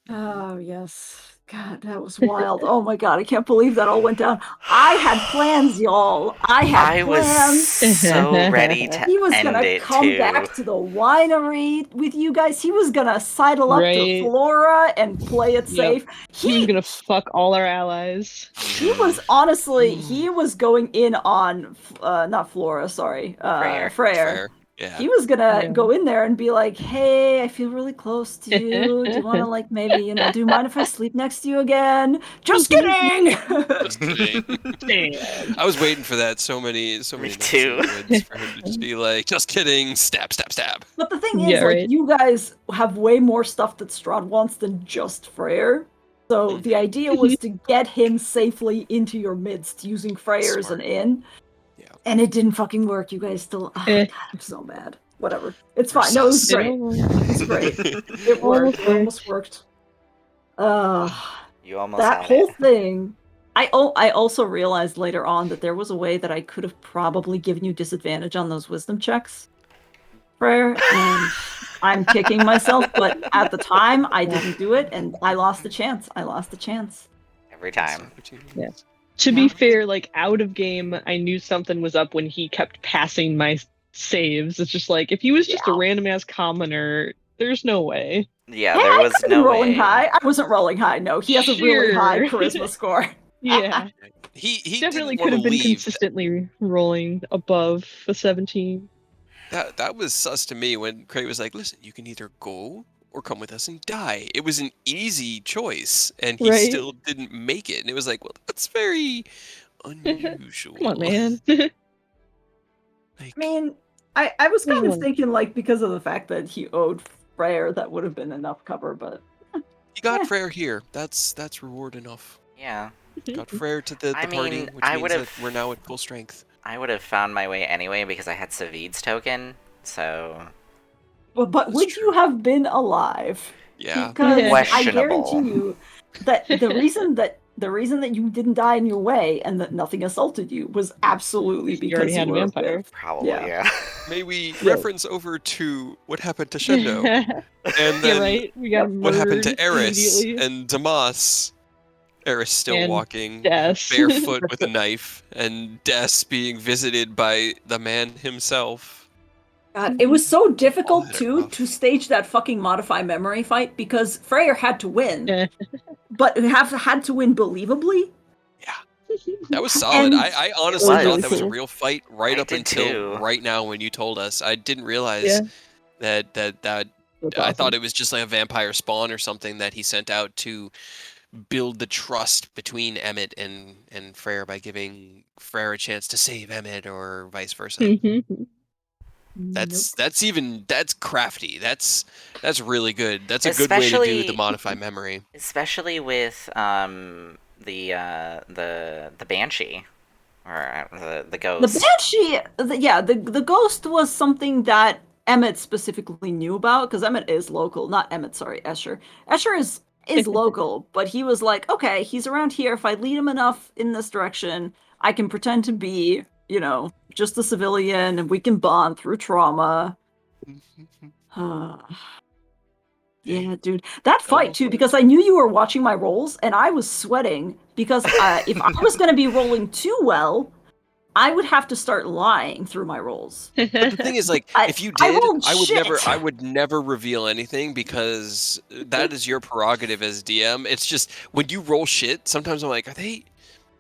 Oh, yes. God, that was wild. Oh my god, I can't believe that all went down. I had plans, y'all. I was plans. so ready to He was end gonna it come too. back to the winery with you guys. He was gonna sidle up to Flora and play it safe. He was gonna fuck all our allies. He was honestly, he was going in on, not Flora, sorry, Freyr. Yeah. He was gonna go in there and be like, hey, I feel really close to you. Do you want to, like, maybe, do you mind if I sleep next to you again? Just kidding! Just kidding. I was waiting for that so many nights in the woods for him to just be like, just kidding, stab, stab, stab. But the thing is, you guys have way more stuff that Strahd wants than just Freyr. So the idea was to get him safely into your midst using Freyr as an inn. Yeah. And it didn't fucking work. You guys still... Oh, God, I'm so mad. Whatever. It's fine. No, it was great. It's great. It worked. It almost worked. You almost that had whole it. thing... I also realized later on that there was a way that I could have probably given you disadvantage on those wisdom checks, Freyr, and I'm kicking myself, but at the time, I didn't do it, and I lost the chance. Every time. Yeah. To be fair, like, out of game, I knew something was up when he kept passing my saves. It's just like, if he was just a random-ass commoner, there's no way. Yeah, there was no rolling way. high. I wasn't rolling high, no. He has a really high charisma score. Yeah. He definitely could have been consistently rolling above a 17. That was sus to me when Cray was like, listen, you can either go or come with us and die. It was an easy choice, and he still didn't make it. And it was like, well, that's very unusual. Come on, man. I mean, I was kind of thinking, like, because of the fact that he owed Freyr, that would have been enough cover, but... You got Freyr here. That's reward enough. Yeah. Got Freyr to the party, which means that we're now at full strength. I would have found my way anyway because I had Savid's token, so... But would you have been alive? Yeah. Because I guarantee you that the reason that you didn't die in your way and that nothing assaulted you was absolutely because you had a were vampire. Probably, yeah. May we reference over to what happened to Shendo? And then we got what happened to Eris and Damas? Eris still walking barefoot with a knife, and Des being visited by the man himself. God, it was so difficult, too, to stage that fucking modify memory fight because Freyr had to win, but had to win believably. Yeah. That was solid. I honestly thought that was a real fight up until too. Right now when you told us. I didn't realize that I thought it was just like a vampire spawn or something that he sent out to build the trust between Emmett and Freyr by giving Freyr a chance to save Emmett or vice versa. That's crafty. That's really good. That's a good way to do the modify memory. Especially with the Banshee. Or the ghost. The Banshee, the ghost was something that Emmett specifically knew about, because Emmett is local. Not Emmett, sorry, Escher. Escher is local, but he was like, okay, he's around here. If I lead him enough in this direction, I can pretend to be, just a civilian, and we can bond through trauma. Yeah, dude. That fight, too, because I knew you were watching my rolls, and I was sweating, because if I was going to be rolling too well, I would have to start lying through my rolls. But the thing is, like, if you did, I would never reveal anything, because that is your prerogative as DM. It's just, when you roll shit, sometimes I'm like, are they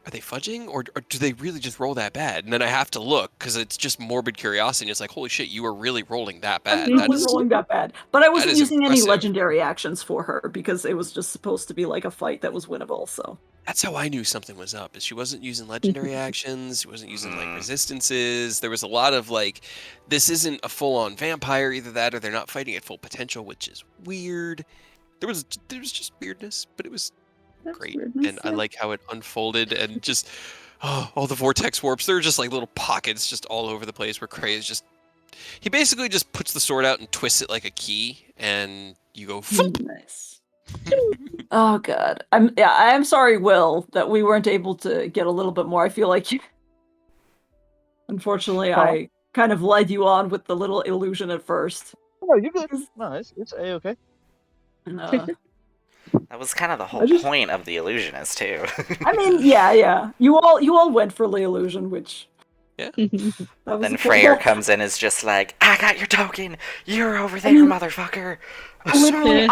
fudging, or do they really just roll that bad? And then I have to look, because it's just morbid curiosity. It's like, holy shit, you are really rolling that bad. I was rolling that bad. But I wasn't using impressive. any legendary actions for her, because it was just supposed to be like a fight that was winnable, so. That's how I knew something was up. Is she wasn't using legendary actions. She wasn't using like resistances. There was a lot of like, this isn't a full-on vampire. Either that, or they're not fighting at full potential, which is weird. There was just weirdness, but it was great, and I like how it unfolded and just all the vortex warps. There were just like little pockets just all over the place where Cray is just. He basically just puts the sword out and twists it like a key, and you go. Nice. Oh god, I'm sorry, Will, that we weren't able to get a little bit more. I feel like, unfortunately, I kind of led you on with the little illusion at first. No, you're good. No, it's A-okay. That was kind of the whole point of the illusionist too. I mean, yeah. You all went for the illusion, which. Yeah. Then Freyr comes in, is just like, I got your token. You're over there, motherfucker. Literally,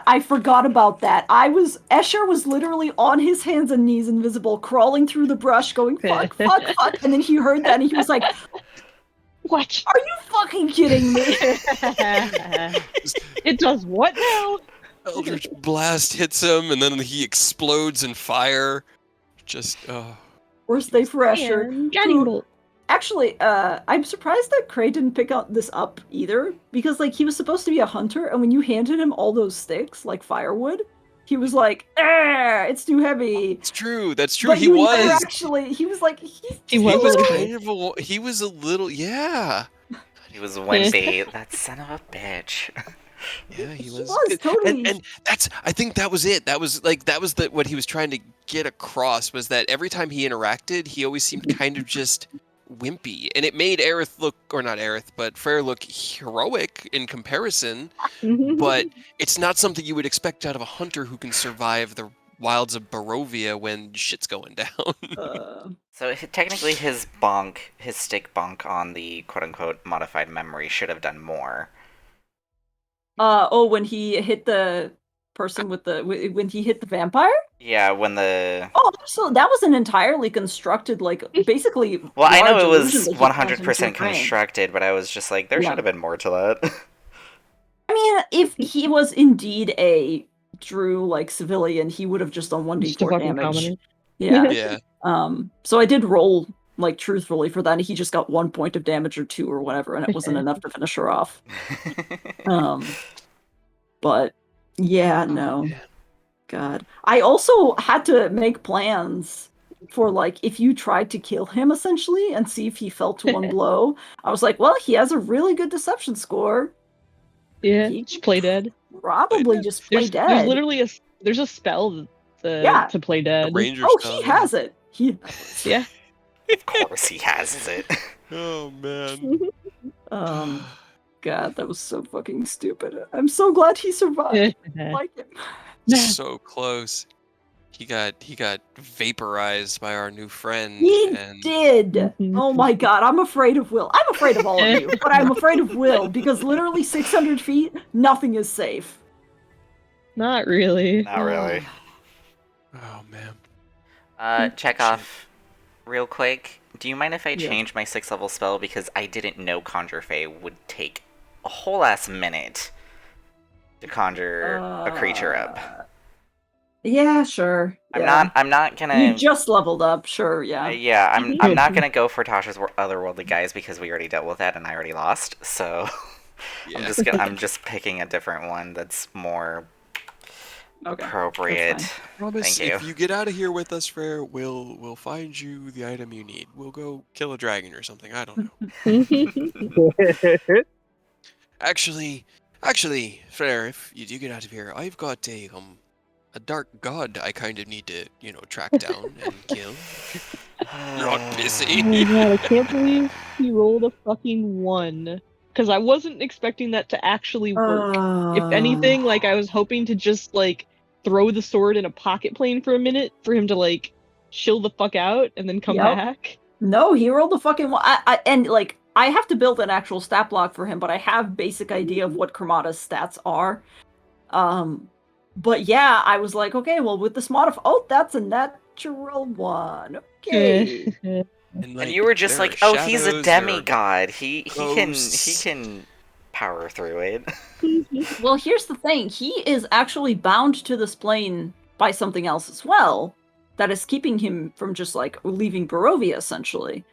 I forgot about that. Escher was literally on his hands and knees, invisible, crawling through the brush, going fuck, and then he heard that and he was like, "What? Are you fucking kidding me?" It does what now? Eldritch Blast hits him, and then he explodes in fire. Just worst day for Escher. Guiding bolt. Actually, I'm surprised that Cray didn't pick this up either, because like he was supposed to be a hunter, and when you handed him all those sticks, like firewood, he was like, it's too heavy. That's true. But he was he was like, he was a little, yeah. He was wimpy. That son of a bitch. Yeah, he was totally. And I think that was it. That was what he was trying to get across, was that every time he interacted, he always seemed kind of just wimpy, and it made Freyr look heroic in comparison. But it's not something you would expect out of a hunter who can survive the wilds of Barovia when shit's going down. So technically his stick bonk on the quote-unquote modified memory should have done more. When he hit the person when he hit the vampire? Yeah, when the... Oh, so that was an entirely constructed, like, basically... Well, I know it was 100% constructed, but I was just like, there should have been more to that. I mean, if he was indeed a true, like, civilian, he would have just done 1d4 damage. Yeah. So I did roll, like, truthfully for that, and he just got 1 point of damage or 2 or whatever, and it wasn't enough to finish her off. But... yeah, no. God. I also had to make plans for, like, if you tried to kill him, essentially, and see if he fell to one blow. I was like, well, he has a really good deception score. Yeah, just play dead. Probably just play dead. There's literally a spell to play dead. He has it. Yeah. Of course he has it. Oh, man. God, that was so fucking stupid. I'm so glad he survived. I like him. So close. He got vaporized by our new friend. He did. Oh my god, I'm afraid of Will. I'm afraid of all of you, but I'm afraid of Will because literally 600 feet, nothing is safe. Not really. Not really. Oh man. Chekhov, real quick. Do you mind if I change my 6th level spell, because I didn't know Conjure Fey would take a whole ass minute to conjure a creature up. Yeah, sure. I'm not gonna... You just leveled up, sure, yeah. I'm not gonna go for Tasha's otherworldly guys because we already dealt with that and I already lost, so... Yeah. I'm just picking a different one that's more appropriate. Promise, Thank you. if you get out of here with us, Freyr, we'll find you the item you need. We'll go kill a dragon or something, I don't know. Actually, Freyr, if you do get out of here, I've got a dark god I kind of need to, track down and kill. You're not busy. Oh my god, I can't believe he rolled a fucking 1. Because I wasn't expecting that to actually work. If anything, like, I was hoping to just, like, throw the sword in a pocket plane for a minute for him to, like, chill the fuck out and then come back. No, he rolled a fucking 1. I have to build an actual stat block for him, but I have basic idea of what Cremata's stats are. But yeah, I was like, okay, well, with this that's a natural 1. Okay. And you were just like, oh, he's a demigod. He can power through it. Well, here's the thing. He is actually bound to this plane by something else as well. that is keeping him from just like leaving Barovia, essentially.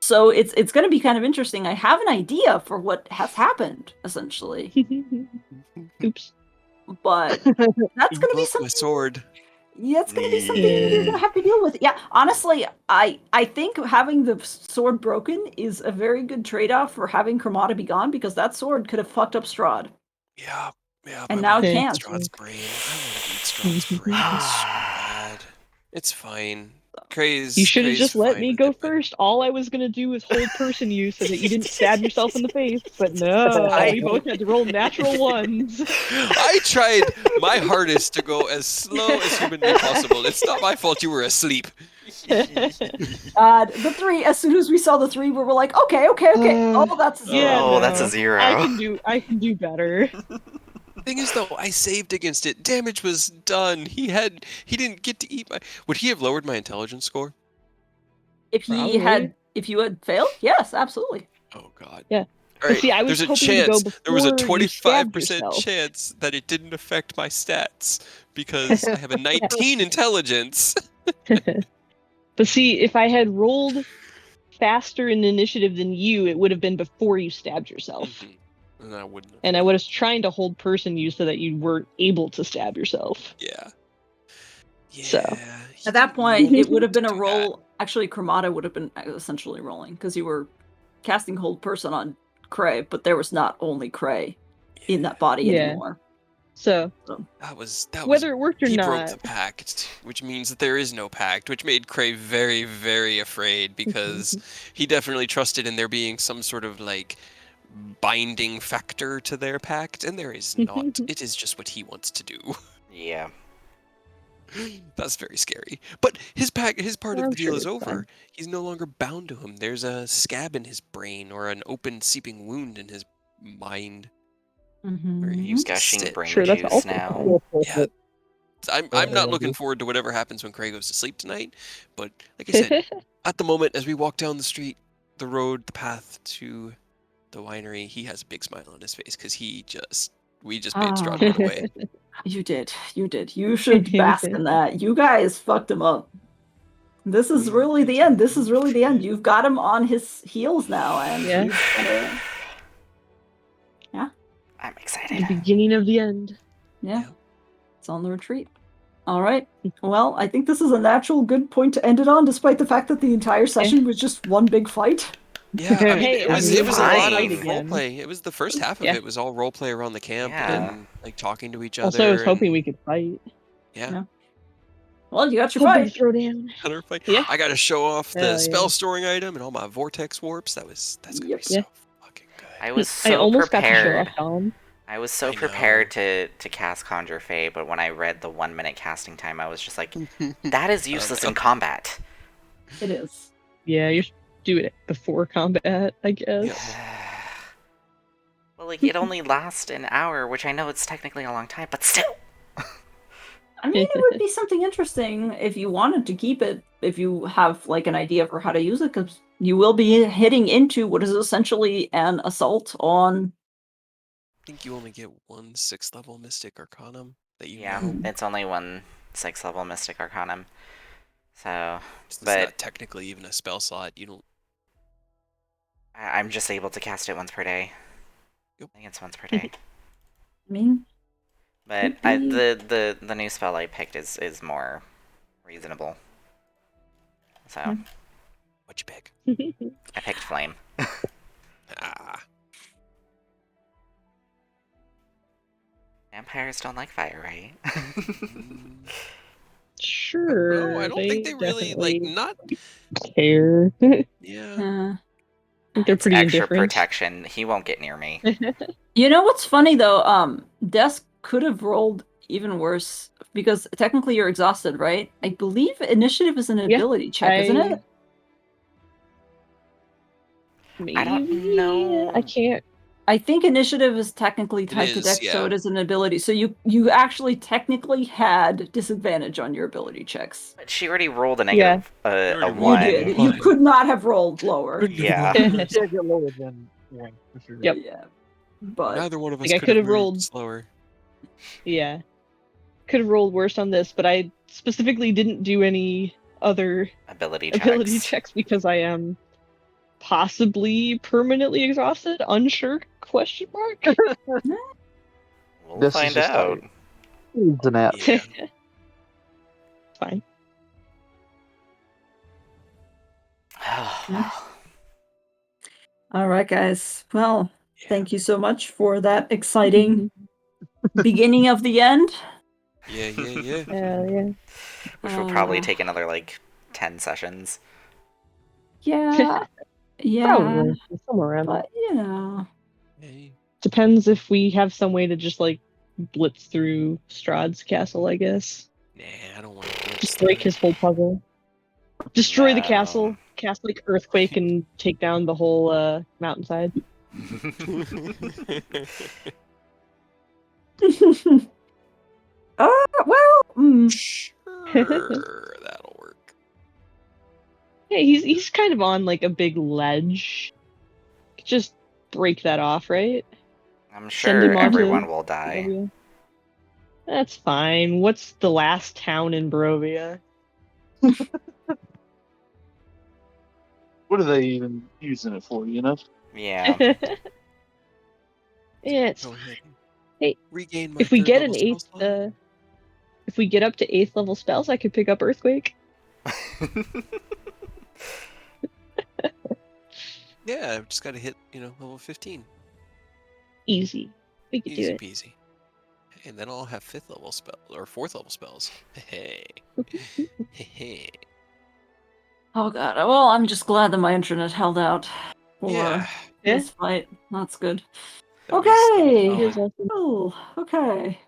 So it's going to be kind of interesting. I have an idea for what has happened, essentially. Oops. But that's going to be something. My sword. Yeah, it's going to be something you're going to have to deal with. Yeah, honestly, I think having the sword broken is a very good trade-off for having Cremata be gone, because that sword could have fucked up Strahd. Yeah. And now it can't. Strahd's brain. I want to eat Strahd's brain so bad. It's fine. You should have just let me go first. All I was gonna do was hold person use so that you didn't stab yourself in the face. But no, we both had to roll natural ones. I tried my hardest to go as slow as humanly possible. It's not my fault you were asleep. The 3, as soon as we saw the 3, we were like, okay. Oh, that's a 0. Yeah, Oh, that's a 0. I can do better. Thing is, though, I saved against it. Damage was done. He didn't get to eat my. Would he have lowered my intelligence score? If you had failed, yes, absolutely. Oh God. Yeah. All right. See, I was there's a hoping chance. to go There was a before you stabbed 25% yourself. chance that it didn't affect my stats because I have a 19 intelligence. But see, if I had rolled faster in initiative than you, it would have been before you stabbed yourself. And I wouldn't. And I was trying to hold person use so that you weren't able to stab yourself. Yeah. So. At that point, it would have been a roll. Actually, Cremata would have been essentially rolling, because you were casting hold person on Cray, but there was not only Cray in that body anymore. So that was whether it worked or he not. broke the pact, which means that there is no pact, which made Cray very, very afraid, because he definitely trusted in there being some sort of like binding factor to their pact, and there is not. It is just what he wants to do. Yeah. That's very scary. But his part of the deal is over. Fine. He's no longer bound to him. There's a scab in his brain, or an open seeping wound in his mind. Where he's Gushing brain Sure, that's juice awful. now. Yeah. I'm not looking forward to whatever happens when Cray goes to sleep tonight. But like I said, at the moment, as we walk down the street, the road, the path to the winery, he has a big smile on his face because we just made Strahd run away. You did. You should bask in that. You guys fucked him up. This is really the end. You've got him on his heels now, and he's gonna... Yeah. I'm excited. The beginning of the end. Yeah. It's on the retreat. All right. Well, I think this is a natural good point to end it on, despite the fact that the entire session was just one big fight. Yeah, I mean, it was a lot of again. roleplay. It was the first half of it was all roleplay around the camp and like talking to each other. Also, I was hoping we could fight. Yeah. Well, you got your fight. Throw down. Yeah. I got to show off the spell storing item and all my vortex warps. That's gonna be so fucking good. I was so I almost prepared. got to show off Dom. I was so prepared to cast Conjure Fey, but when I read the 1 minute casting time, I was just like, that is useless in combat. It is. Yeah, you should do it before combat, I guess. Well, like, it only lasts an hour, which I know it's technically a long time, but still. I mean, it would be something interesting if you wanted to keep it, if you have like an idea for how to use it, because you will be hitting into what is essentially an assault on... I think you only get one 6th level Mystic Arcanum that you Yeah, know. it's only one 6th level Mystic Arcanum. So, it's not technically even a spell slot. You don't. I'm just able to cast it once per day. Yep. I think it's once per day. I mean, but the new spell I picked is more reasonable. So, what'd you pick? I picked Flame. Vampires don't like fire, right? Sure. No, I don't think they really like not care. Yeah. I think they're pretty extra indifferent. protection. He won't get near me. You know what's funny though? Desk could have rolled even worse because technically you're exhausted, right? I believe initiative is an ability check, isn't it? Maybe. I don't know. I can't. I think initiative is technically tied to dex, so it is an ability. So you actually technically had disadvantage on your ability checks. But she already rolled a negative, a 1. You did. You could not have rolled lower. Yeah. Get lower than 1 for sure. Yep. Yeah. But neither one of us I could have rolled slower. Yeah. could have rolled worse on this, but I specifically didn't do any other ability checks because I am possibly permanently exhausted. Unsure? Question mark. We'll This is find just out. tired. It's an app. Yeah. Fine. All right, guys. Well, Yeah. thank you so much for that exciting beginning of the end. Yeah. Yeah. Which will probably take another, 10 sessions. Yeah. Yeah. Probably somewhere around that. But, Hey. Depends if we have some way to just blitz through Strahd's castle, I guess. Nah, I don't want to Just break his whole puzzle. Destroy the No. castle, cast earthquake, and take down the whole mountainside. well, Sure, that'll work. Yeah, he's kind of on a big ledge. Just break that off, right? I'm Send him sure onto everyone will die. Barovia. That's fine. What's the last town in Barovia? What are they even using it for, you know? Yeah. Yeah, it's Go ahead. Hey, Regain my if we third get level an spell eighth, slot. if we get up to 8th level spells, I could pick up earthquake. Yeah, I've just got to hit, level 15. Easy. We could do Easy it. peasy. And then I'll have 5th level spell or 4th level spells. Hey. Hey. oh god. Well, I'm just glad that my internet held out for Yeah. this fight. That's good. That was Okay. Here's awesome. Oh, okay.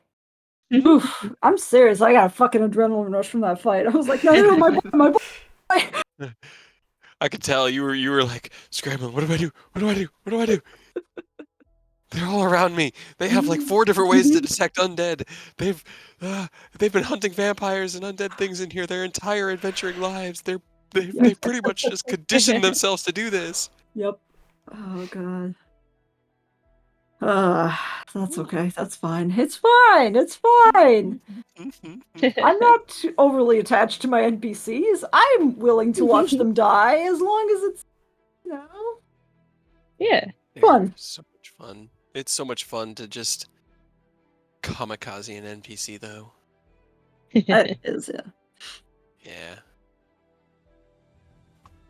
Oof, I'm serious. I got a fucking adrenaline rush from that fight. I was like, no, my boy. I could tell you were like scrambling. What do I do? What do I do? What do I do? They're all around me. They have 4 different ways to detect undead. They've been hunting vampires and undead things in here their entire adventuring lives. They've pretty much just conditioned themselves to do this. Yep. Oh god. That's okay. That's fine. It's fine. It's fine. I'm not overly attached to my NPCs. I'm willing to watch them die as long as it's, Yeah. fun. They're so much fun. It's so much fun to just kamikaze an NPC though. That is, yeah. Yeah.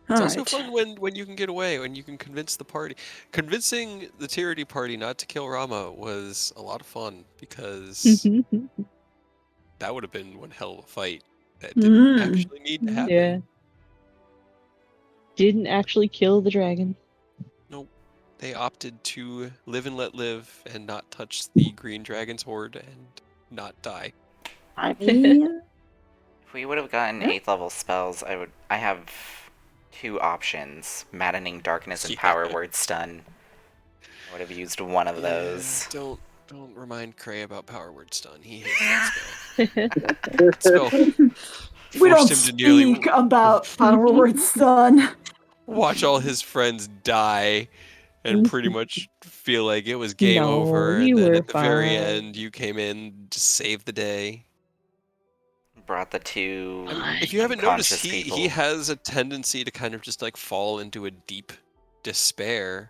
All It's also right. fun when you can get away, when you can convince the party. Convincing the Tyranny party not to kill Rama was a lot of fun because that would have been one hell of a fight that didn't actually need to happen. Yeah. Didn't actually kill the dragon. Nope. They opted to live and let live and not touch the green dragon's horde and not die. I mean, If we would have gotten 8th level spells, I have 2 options: Maddening Darkness and Yeah. Power Word Stun. I would have used one of those. Don't remind Cray about Power Word Stun. He hates that spell. we don't Forced him to nearly speak about Power Word Stun. watch all his friends die and pretty much feel like it was game No, over. you And then were at the very fine. end, you came in to save the day. Brought the 2 If you haven't noticed, unconscious people. he has a tendency to kind of just fall into a deep despair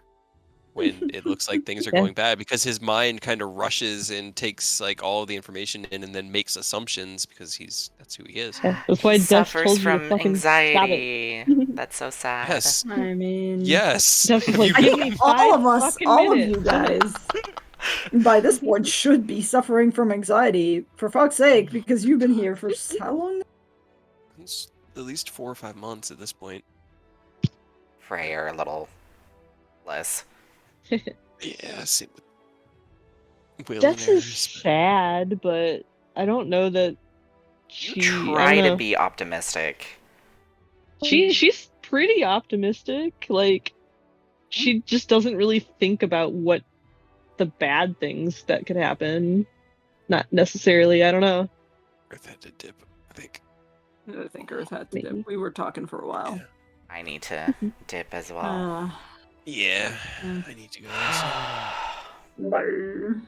when it looks like things are Yeah. going bad, because his mind kind of rushes and takes all of the information in and then makes assumptions because that's who he is. Yeah, that's why He Dutch suffers told you to from fucking stop it. anxiety. That's so sad. Yes. I mean, Yes. Dutch was like, I give think me all 5 of us, fucking all of minutes. you guys, by this point, should be suffering from anxiety. For fuck's sake, because you've been here for how long? It's at least 4 or 5 months at this point. Frey a little less. Yeah, same with Will Dutch and is Eris. sad, but I don't know that You she. I try don't to know. be optimistic. She's pretty optimistic. She just doesn't really think about what the bad things that could happen. Not necessarily. I don't know. Earth had to dip, I think. I think Earth had to Maybe. dip. We were talking for a while. Yeah. I need to dip as well. Yeah, I need to go also. Bye.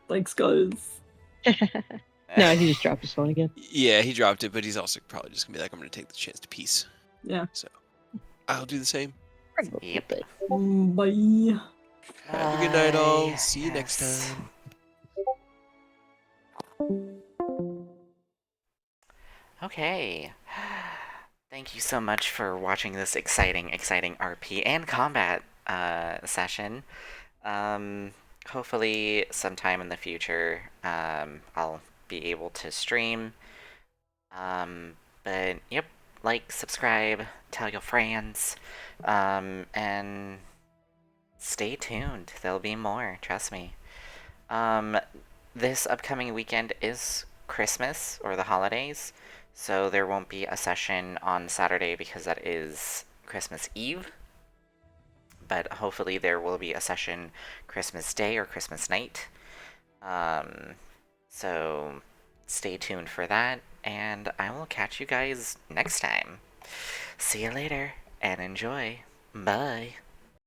Thanks, guys. No, he just dropped his phone again. Yeah, he dropped it, but he's also probably just gonna be like, I'm gonna take the chance to peace. Yeah. So I'll do the same. Yep. Bye. Have a good night, all. Bye. See you next Yes. time. Okay. Thank you so much for watching this exciting RP and combat session. Hopefully sometime in the future, I'll be able to stream. But yep, like, subscribe, tell your friends, and stay tuned. There'll be more, trust me. This upcoming weekend is Christmas or the holidays, so there won't be a session on Saturday because that is Christmas Eve. But hopefully there will be a session Christmas Day or Christmas night. So stay tuned for that, and I will catch you guys next time. See you later, and enjoy. Bye.